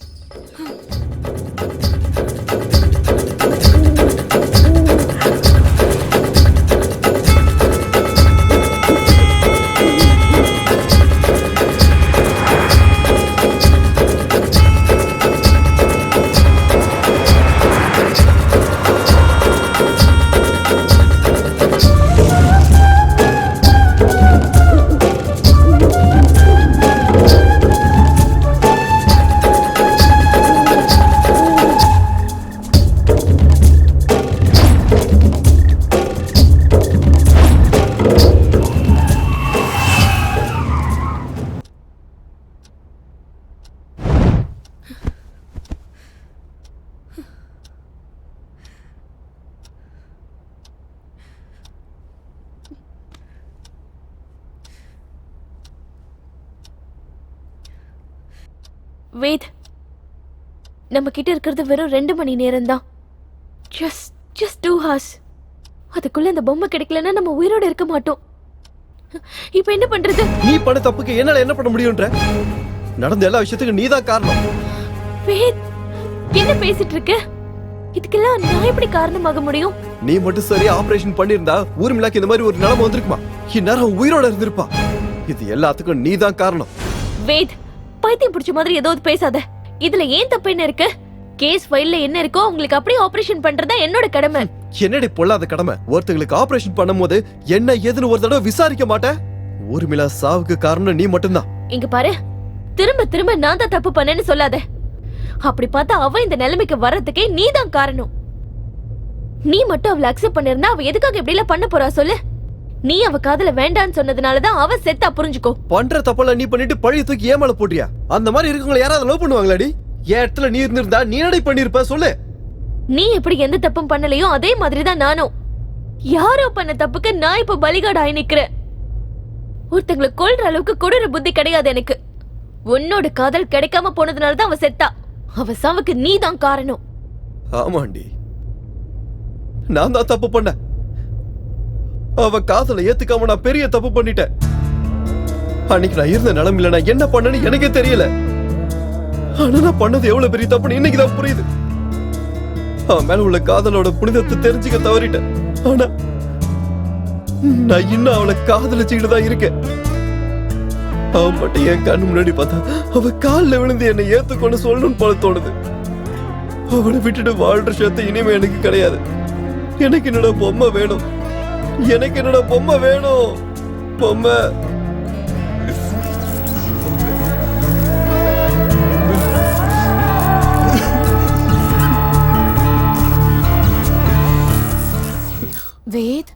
வேத், நம்ம கிட்ட இருக்கிறது வெறும் 2 மணி நேரம் தான். just 2 hours. அதுக்குள்ள அந்த பொம்மை கிடைக்கலன்னா நம்ம உயிரோட இருக்க மாட்டோம். இப்போ என்ன பண்றது? நீ பண்ண தப்புக்கு என்னால என்ன பண்ண முடியும்ன்ற? நடந்த எல்லா விஷயத்துக்கும் நீதான் காரணம். வேத், என்ன பேசிட்டு இருக்க? இதுக்கெல்லாம் நான் எப்படி காரணமாக முடியும்? நீ மட்டும் சரியா ஆபரேஷன் பண்ணிருந்தா ஊர்மிளாக்கு இந்த மாதிரி ஒரு நிலைமை வந்திருக்குமா? இந்நேரம் உயிரோட இருந்திருப்பா. இது எல்லாத்துக்கும் நீதான் காரணம். வேத், பைத்தியம் பிடிச்ச மாதிரி ஏதாவது பேசாத. இதுல ஏன் தப்பு என்ன இருக்கு? கேஸ் ஃபைல்ல என்ன இருக்கோ உங்களுக்கு அப்படியே ஆபரேஷன் பண்றதா என்னோட கடமை. என்னடி பொல்லாத கடமை? ஒருத்தங்களுக்கு ஆபரேஷன் பண்ணும்போது என்ன ஏதுன்னு ஒரு தடவை விசாரிக்க மாட்டேன்? ஊர்மிளா சாவுக்கு காரணம் நீ மட்டும்தான். இங்க பாரு, திரும்ப திரும்ப நான் தான் தப்பு பண்ணேன்னு சொல்லாத. அப்படி பார்த்தா அவ இந்த நிலைமைக்கு வர்றதுக்கே நீ தான் காரணம். நீ மட்டும் அவளை அக்செப்ட் பண்ணிருந்தா அவ எதுக்காக இப்படி எல்லாம் பண்ண போறா சொல்லு? நீ அவ காதல வேண்டான்னு சொன்னதுனாலதான் அவ செத்தா, புரிஞ்சுக்கோ. பண்ற தப்பெல்லாம் நீ பண்ணிட்டு பழைய தூக்கி ஏமால போட்டியா? அந்த மாதிரி இருக்கவங்களை யாராவது லவ் பண்ணுவாங்களாடி? என் இடத்துல நீ இருந்திருந்தா நீ என்னடி பண்ணிருப்ப சொல்லு? நீ எப்படி எந்த தப்பும் பண்ணலையோ அதே மாதிரிதான் நானும். யாரோ பண்ண தப்புக்கு நான் இப்ப பலிகாடு ஆகி நிக்கிறேன். ஒருத்தங்களை கொல்ற அளவுக்கு கொடூர புத்தி கிடையாது எனக்கு. உன்னோட காதல் கிடைக்காம போனதுனாலதான் அவ செத்தா. அவ சாவுக்கு நீ தான் காரணம். ஆமாண்டி, நான் தான் தப்பு பண்ண. அவ காதலை ஏத்துக்காம நான் பெரிய தப்பு பண்ணிட்டேன். அன்னைக்கு நான் இருந்த நிலைமையில நான் என்ன பண்ணேன்னு எனக்கே தெரியல. ஆனா நான் பண்ணது எவ்வளவு பெரிய தப்புன்னு இன்னைக்குதான் புரியுது. அவன் மேல உள்ள காதலோட புனிதத்தை தெரிஞ்சுக்க தவறிட்டேன். ஆனா நான் இன்னும் அவளை காதலிச்சுக்கிட்டு தான் இருக்கேன். அவன் மட்டும் என் கண்ணு முன்னாடி பார்த்தா அவ காலில் விழுந்து என்னை ஏத்துக்கொண்டு சொல்லணும்னு போல தோணுது. அவளை விட்டுட்டு வாழ்ற சத்தை இனிமே எனக்கு கிடையாது. எனக்கு என்னோட பொம்மை வேணும். எனக்கு என்னோட பொம்மை வேணும். பொம்மை. வேத்,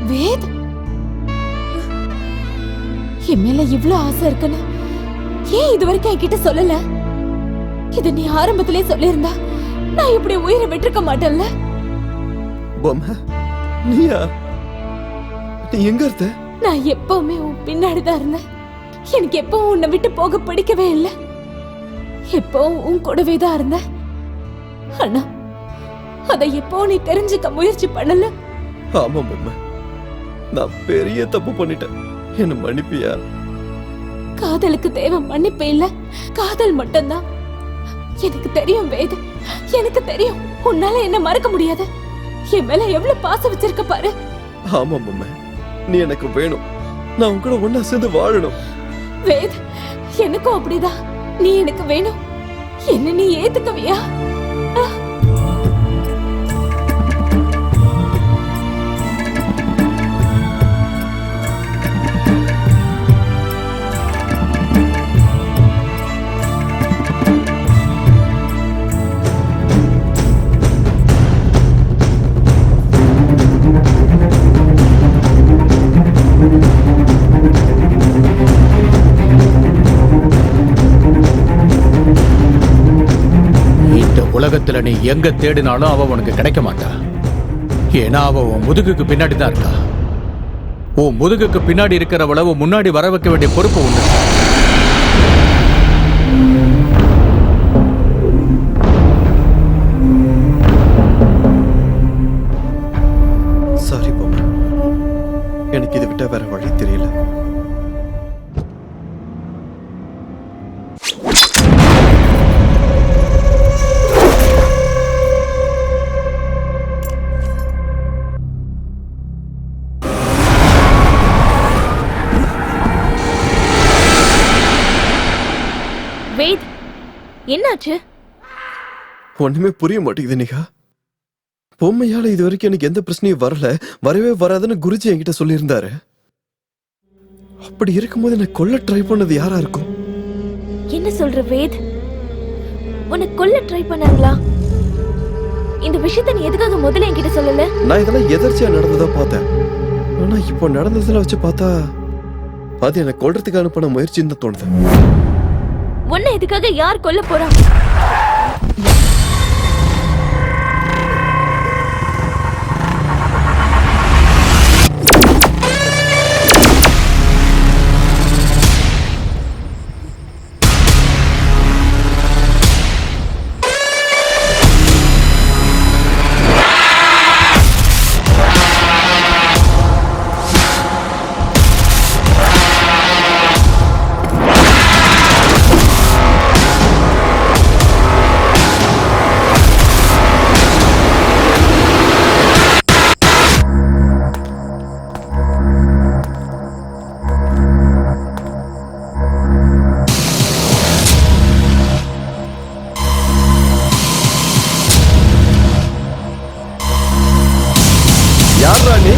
வேத், என் மேல இவ்ளோ ஆசை இருக்குன்னு ஏன் இது வரைக்கும் என்கிட்ட சொல்லல? இது நீ ஆரம்பத்திலே சொல்லியிருந்தா நான் இப்படி உயிரை விட்டுருக்க மாட்டேன்ல. பொம்மை, நீயா? நீ எங்க இருந்த? நான் எப்பவுமே உன் பின்னாடிதான் இருந்தேன். எனக்கு எப்பவும் உன்னை விட்டு போக பிடிக்கவே இல்லை. எப்பவும் உன் கூடவே தான் இருந்தேன். ஆனா அதை எப்போ நீ தெரிஞ்சுக்க முயற்சி பண்ணல. ஆமா பொம்மை, நான் பெரிய தப்பு பண்ணிட்டேன். என்ன மன்னிப்பியா? காதலுக்கு தேவை மன்னிப்பு இல்ல, காதல் மட்டும்தான். எனக்கு தெரியும் வேத, எனக்கு தெரியும் உன்னால என்ன மறக்க முடியாது. என் மேல எவ்வளவு பாசம் வச்சிருக்க பாரு. ஆமா பொம்மை, நீ எனக்கு வேணும். நான் உன் கூட ஒன்னா சேர்ந்து வாழணும். வேத், எனக்கும் அப்படிதான். நீ எனக்கு வேணும். என்ன நீ ஏத்துக்கவியா? உலகத்துல நீ எங்க தேடினாலும் அவ உனக்கு கிடைக்க மாட்டா. ஏன்னா அவ உன் முதுகுக்கு பின்னாடி தான் இருக்கா. உன் முதுகுக்கு பின்னாடி இருக்கிறவள முன்னாடி வர வைக்க வேண்டிய பொறுப்பு உண்டு. சாரி பொம்மை, எனக்கு இதை விட்டா வேற வழி தெரியல. வேத், என்னாச்சு? ஒண்ணுமே புரிய மாட்டேங்குது நிகா. பொம்மையால இது வரைக்கும் எனக்கு எந்த பிரச்சனையும் வரல, வரவே வராதுன்னு குருஜி என்கிட்ட சொல்லியிருந்தாரு. அப்படி இருக்கும்போது என்ன கொல்ல ட்ரை பண்ணது யாரா இருக்கும்? என்ன சொல்ற வேத்? உன்னை கொல்ல ட்ரை பண்ணாங்களா? இந்த விஷயத்தை நீ எதுக்காக முதல்ல என்கிட்ட சொல்லல? நான் இதெல்லாம் எதர்ச்சியா நடந்ததா பார்த்தேன். ஆனா இப்போ நடந்ததுல வச்சு பார்த்தா அது என்ன கொல்றதுக்கு அனுப்பின முயற்சின்னு தான் தோணுது. உன்னை எதுக்காக யார் கொல்ல போறா? யாரா நீ?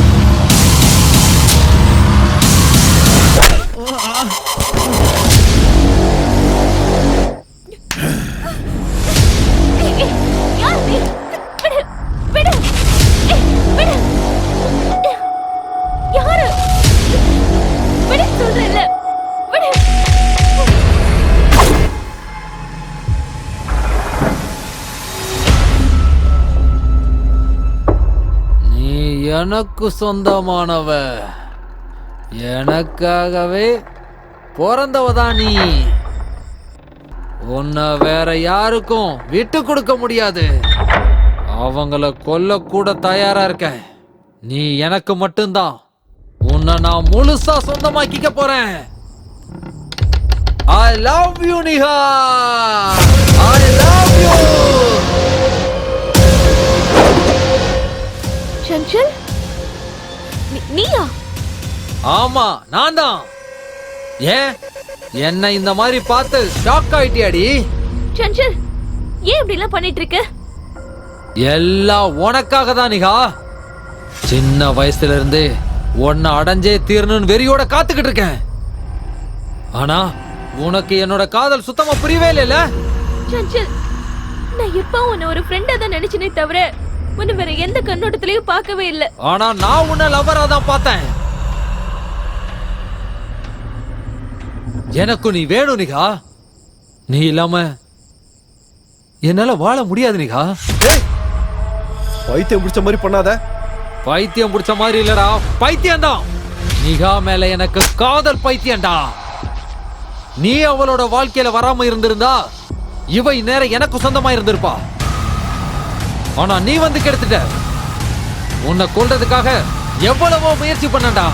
எனக்கு சொந்தமானவ. எனக்காகவே பிறந்தவதான் நீ. உன்னை வேற யாருக்கும் விட்டு கொடுக்க முடியாது. அவங்கள கொல்ல கூட தயாரா இருக்கேன். நீ எனக்கு மட்டும்தான். உன்னை நான் முழுசா சொந்தமாக்கிக்க போறேன். I love you, Niha. I love you. Chanchal, நீயா? ஆமா, நான் தான். ஏன் என்ன இந்த மாதிரி பார்த்து ஷாக் ஆயிட்டியாடி? சஞ்சல், ஏன் இப்படி எல்லாம் பண்ணிட்டு இருக்க? எல்லாம் உனக்காக தான் நிகா. சின்ன வயசுல இருந்து உன்னை அடைஞ்சே தீரணும்னு வெறியோட காத்துக்கிட்டு இருக்கேன். ஆனா உனக்கு என்னோட காதல் சுத்தமா புரியவே இல்லைல. சஞ்சல், நான் எப்ப உன்னை ஒரு ஃப்ரெண்டா தான் நினைச்சனே தவிர உன்னை வேற எந்த கண்ணோட்டத்திலயும் பார்க்கவே இல்லை. ஆனா நான் உன்னை லவ்வரா தான் பார்த்தேன். எனக்கு நீ வேணும் நிகா. நீ இல்லாம என்னால வாழ முடியாது நிகா. பைத்தியம் பிடிச்ச மாதிரி பண்ணாத. பைத்தியம் பிடிச்ச மாதிரி இல்லடா, பைத்தியம் தான். நிகா மேல எனக்கு காதல் பைத்தியம்டா. நீ அவளோட வாழ்க்கையில வராம இருந்திருந்தா இவ இந்நேரம் எனக்கு சொந்தமா இருந்திருப்பா. ஆனா நீ வந்து கெடுத்துட்ட. உன்னை கொல்றதுக்காக எவ்வளவோ முயற்சி பண்ணடா.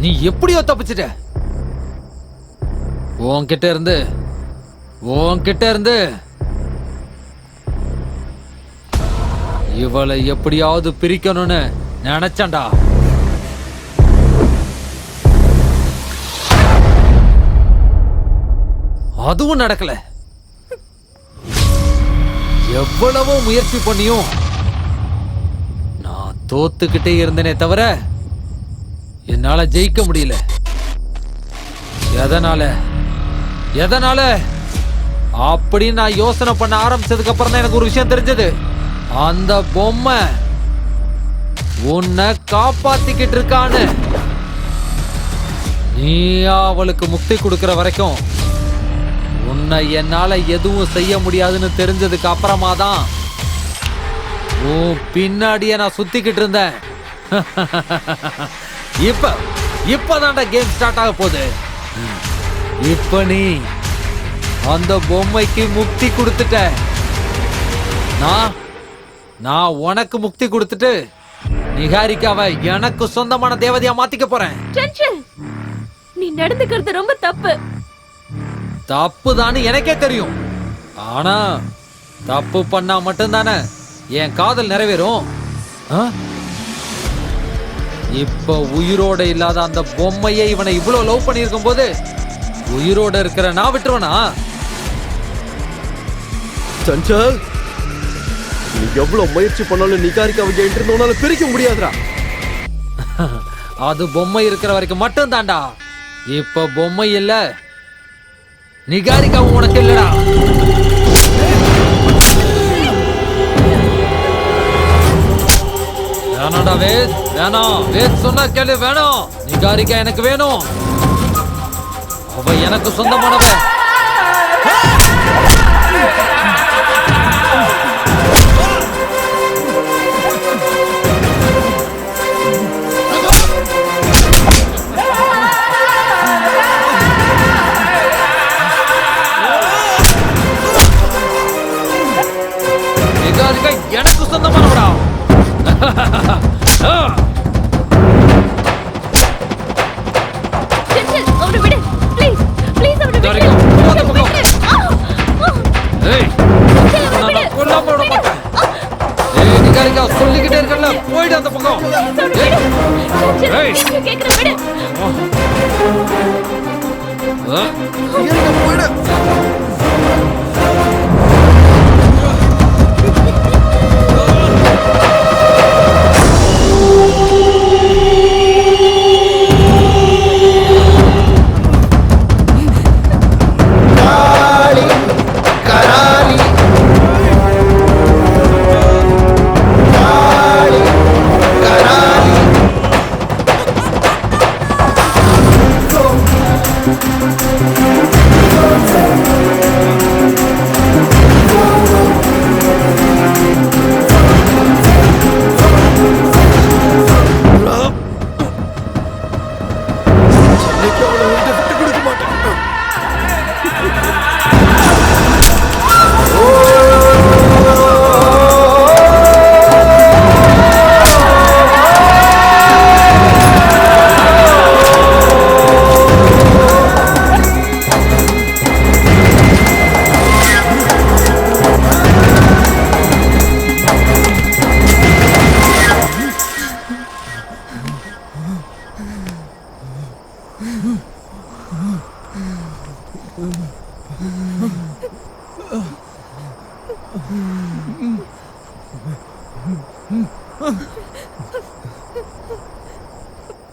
நீ எப்படியோ தப்பிச்சிட்ட. உன்கிட்ட இருந்து இவளை எப்படியாவது பிரிக்கணும்னு நினைச்சண்டா. அதுவும் நடக்கல. எவ்வளவோ முயற்சி பண்ணியும் நான் தோத்துக்கிட்டே இருந்தேனே தவிர என்னால ஜெயிக்க முடியல. எதனால அப்படின்னு நான் யோசனை பண்ண ஆரம்பிச்சதுக்கு அப்புறம் தான் எனக்கு ஒரு விஷயம் தெரிஞ்சது. அந்த பொம்மை உன்னை காப்பாத்திக்கிட்டு இருக்கான்னு. நீ அவளுக்கு முக்தி கொடுக்கிற வரைக்கும் உன்னை என்னால எதுவும் செய்ய முடியாதுன்னு தெரிஞ்சதுக்கு அப்புறமா தான் உன் பின்னாடியே நான் சுத்திக்கிட்டு இருந்தேன். இப்பதான்டா கேம் ஸ்டார்ட் ஆக போகுது. இப்ப நீ அந்த பொம்மைக்கு முக்தி கொடுத்துட்ட. நான் உனக்கு முக்தி கொடுத்துட்டு நிகாரிக்காவை எனக்கு சொந்தமான தேவதையா மாத்திக்க போறேன். சஞ்சல், நீ நடந்துக்கிறது ரொம்ப தப்பு. தப்புதான்னு எனக்கே தெரியும். ஆனா தப்பு பண்ணா மட்டும்தானே என் காதல் நிறைவேறும். இப்ப உயிரோட இல்லாத அந்த பொம்மையை இவனை இவ்வளவு லவ் பண்ணிருக்கும் போது உயிரோட இருக்கிற நான் விட்டுருவனா? சஞ்சல், நீ எவ்வளவு முயற்சி பண்ணாலும் நிகாரிக்காவை என்கிட்ட இருந்தோனால பிரிக்க முடியாதுடா. அது பொம்மை இருக்கிற வரைக்கும் மட்டும் தான்டா. இப்ப பொம்மை இல்ல, நிகாரிக்காவும் உனக்கு இல்லடா. வேணாம்டா வேத், வேணாம். வேத் சொன்னா கேளு, வேணாம். நிகாரிக்கா எனக்கு வேணும். அவ எனக்கு சொந்தமானவ. நிகாரிக்கா எனக்கு சொந்தமானவடா. சஞ்சல், அவனை விடு. ப்ளீஸ் ப்ளீஸ் அவனை விடு. ஏய், நான் கொல்லாம விட மாட்டேன். ஏய் நிகாரிக்கா, சொல்லிக்கிட்டே இருக்கல, போயிடு அந்த பக்கம். ஏய், கேக்குற விடு. போயிடு. Go!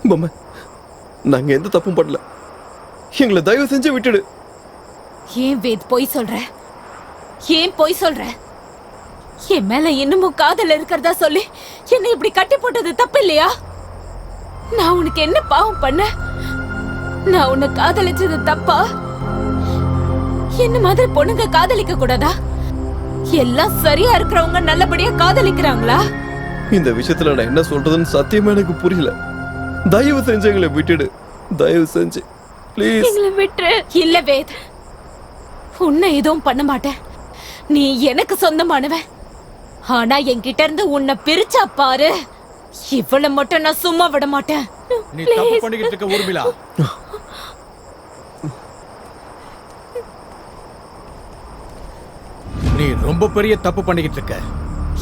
பொம்மை, நாங்க எந்த தப்பும் பண்ணல. எங்களை தயவு செஞ்சு விட்டுடு. ஏன் வேத் பொய் சொல்ற? ஏன் பொய் சொல்ற? என் மேல இன்னமும் காதல் இருக்கிறதா சொல்லி என்னை இப்படி கட்டி போட்டது தப்பு இல்லையா? நான் உனக்கு என்ன பாவம் பண்ண? நான் உன்னை காதலிச்சது தப்பா? என்ன மாதிரி பொண்ணுங்க காதலிக்க கூடாதா? எல்லாம் சரியா இருக்கிறவங்க நல்லபடியா காதலிக்கிறாங்களா? இந்த விஷயத்துல நான் என்ன சொல்றதுன்னு சத்தியமா எனக்கு புரியல. தயவு செஞ்சு எங்களை விட்டுடு. தயவு செஞ்சு ப்ளீஸ். எங்களை விட்டுரு. இல்ல வேத், உன்னை எதுவும் பண்ண மாட்டேன். நீ எனக்கு சொந்தமானவன். ஆனா என்கிட்ட இருந்து உன்னை பிரிச்சா பாரு, இவ்வளவு மட்டும் நான் சும்மா விட மாட்டேன். நீ தப்பு பண்ணிக்கிட்டு இருக்க ஊர்மிளா. நீ ரொம்ப பெரிய தப்பு பண்ணிக்கிட்டு இருக்க.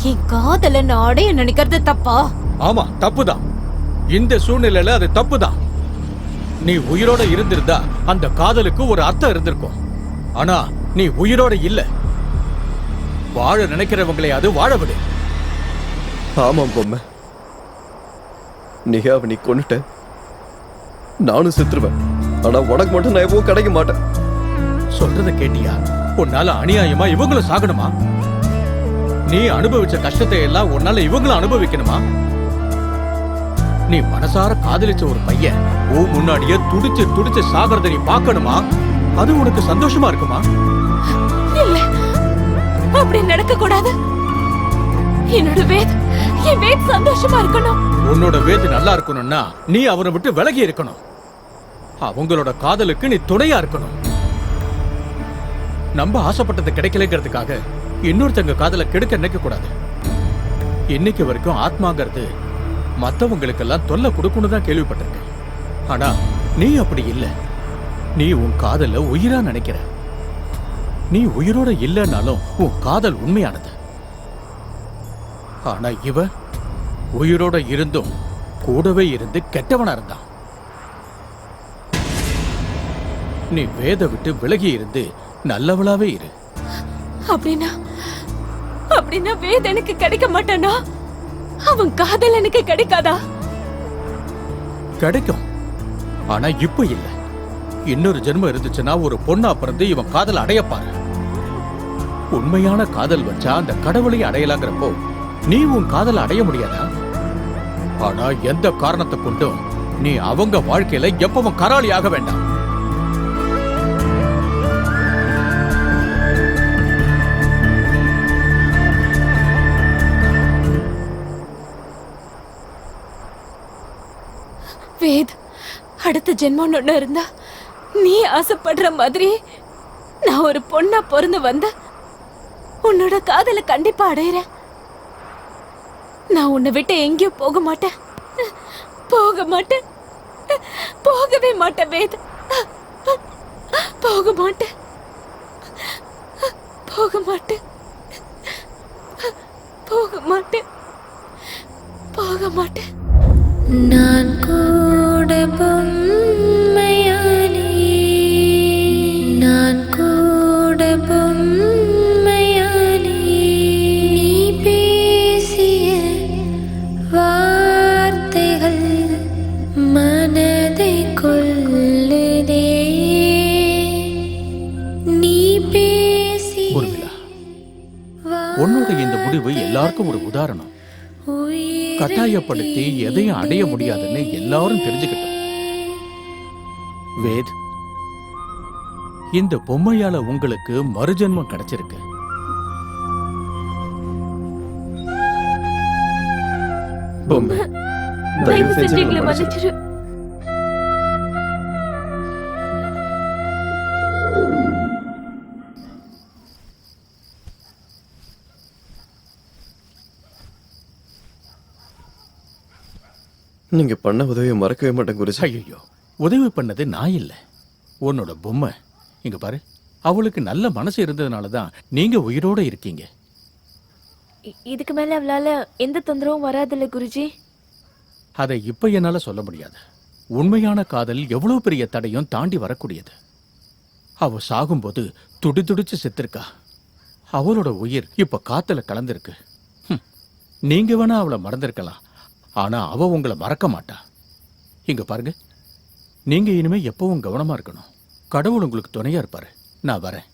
என் காதல நான் அடைய நினைக்கிறது தப்பா? ஆமா, தப்புதான். இந்த சூழ்நிலையில அது தப்புதான். நீ உயிரோட இருந்திருந்தா அந்த காதலுக்கு ஒரு அர்த்தம் இருந்திருக்கும். ஆனா நீ உயிரோட இல்ல. வாழ நினைக்கிறவங்களை அது வாழ விடு. ஆமாம் பொம்மை, நிகாவை நீ கொன்னுட்ட. நானும் செத்துருவேன். ஆனா உனக்கு மட்டும் நான் எப்பவும் கிடைக்க மாட்டேன். சொல்றத கேட்டியா? உன்னால அநியாயமா இவங்களும் சாகணுமா? நீ அனுபவிச்ச கஷ்டத்தை எல்லாம் உன்னால இவங்களும் அனுபவிக்கணுமா? நீ மனசார காதலிச்ச ஒரு பையன் முன்னாடியே துடிச்சு துடிச்சு சாகிறத நீ பார்க்கணுமா? அது உனக்கு சந்தோஷமா இருக்குமா? இல்ல, அப்படி நடக்க கூடாது. என்னோட வேத், என் வேத் சந்தோஷமா இருக்கணும். உன்னோட வேத் நல்லா இருக்கணும்னா நீ அவரை விட்டு விலகி இருக்கணும். அவங்களோட காதலுக்கு நீ துணையா இருக்கணும். நம்ம ஆசைப்பட்டது கிடைக்கலங்கிறதுக்காக இன்னொருத்தங்க காதலை கெடுக்க நினைக்க கூடாது. இன்னைக்கு வரைக்கும் ஆத்மாங்கிறது மற்றவங்களுக்கெல்லாம் தொல்லை கொடுக்கணும் தான் கேள்விப்பட்டிருக்கேன். ஆனா நீ அப்படி இல்லை. நீ உன் காதல உயிரா நினைக்கிற. நீ உயிரோட இல்லைன்னாலும் உன் காதல் உண்மையானது. ஆனா இவ உயிரோட இருந்தும் கூடவே இருந்து கெட்டவனா இருந்தான். நீ வேத விட்டு விலகி இருந்து நல்லவளாவே இரு. அப்படின்னா வேத எனக்கு கிடைக்க மாட்டானா? அவன் காதல் எனக்கு கிடைக்காதா? கிடைக்கும். ஆனா இப்ப இல்ல. இன்னொரு ஜென்மம் இருந்துச்சுன்னா ஒரு பொண்ணா பிறந்து இவன் காதல் அடையப்பாரு. உண்மையான காதல் வச்சா அந்த கடவுளை அடையலாங்கிறப்போ நீ உன் காதல் அடைய முடியாதா? ஆனா எந்த காரணத்தை கொண்டும் நீ அவங்க வாழ்க்கையில எப்பவும் கராளி ஆக வேண்டாம். வேத், அடுத்த ஜென்மம் ஒண்ணு இருந்தா நீ ஆசைப்படுற மாதிரி நான் ஒரு பொண்ணா பிறந்து வந்த உன்னோட காதலை கண்டிப்பா அடையிறேன். நான் உன்னை விட்டு எங்கேயும் போக மாட்டேன். போக மாட்டேன். போகவே மாட்டேன் வேத். போக மாட்டேன். போக மாட்டேன். போக மாட்டேன். போக மாட்டேன். நான் கூட பொம்மையானே, நான் கூட பொம்மையானே, நீ பேசிய வார்த்தைகள் மனதை கொல்லுதே. நீ பேசி உன்னோட இந்த முடிவு எல்லாருக்கும் ஒரு உதாரணம். கட்டாயப்படுத்தி எதையும் அடைய முடியாதுன்னு எல்லாரும் தெரிஞ்சுக்கிட்டோம். வேத், இந்த பொம்மையால உங்களுக்கு மறுஜென்மம் கிடைச்சிருக்கு. பொம்மை, தயவு செஞ்சு எங்களை மன்னிச்சிரு. நீங்க பண்ண உதவியை மறக்கவே மாட்டேன் குருஜி. ஐயோ, உதவி பண்ணது நான் இல்லை, உன்னோட பொம்மை. இங்க பாரு, அவளுக்கு நல்ல மனசு இருந்ததுனால தான் நீங்க உயிரோட இருக்கீங்க. இதுக்கு மேல அவளால எந்த தொந்தரவும் வராதுல்ல குருஜி? அதை இப்ப என்னால சொல்ல முடியாது. உண்மையான காதல் எவ்வளவு பெரிய தடையும் தாண்டி வரக்கூடியது. அவ சாகும்போது துடி துடிச்சு செத்துருக்கா. அவளோட உயிர் இப்ப காத்துல கலந்திருக்கு. நீங்க வேணா அவளை மறந்திருக்கலாம், ஆனா அவ உங்களை மறக்க மாட்டா. இங்க பாருங்க, நீங்க இனிமே எப்பவும் கவனமா இருக்கணும். கடவுள் உங்களுக்கு துணையா இருப்பாரு. நான் வரேன்.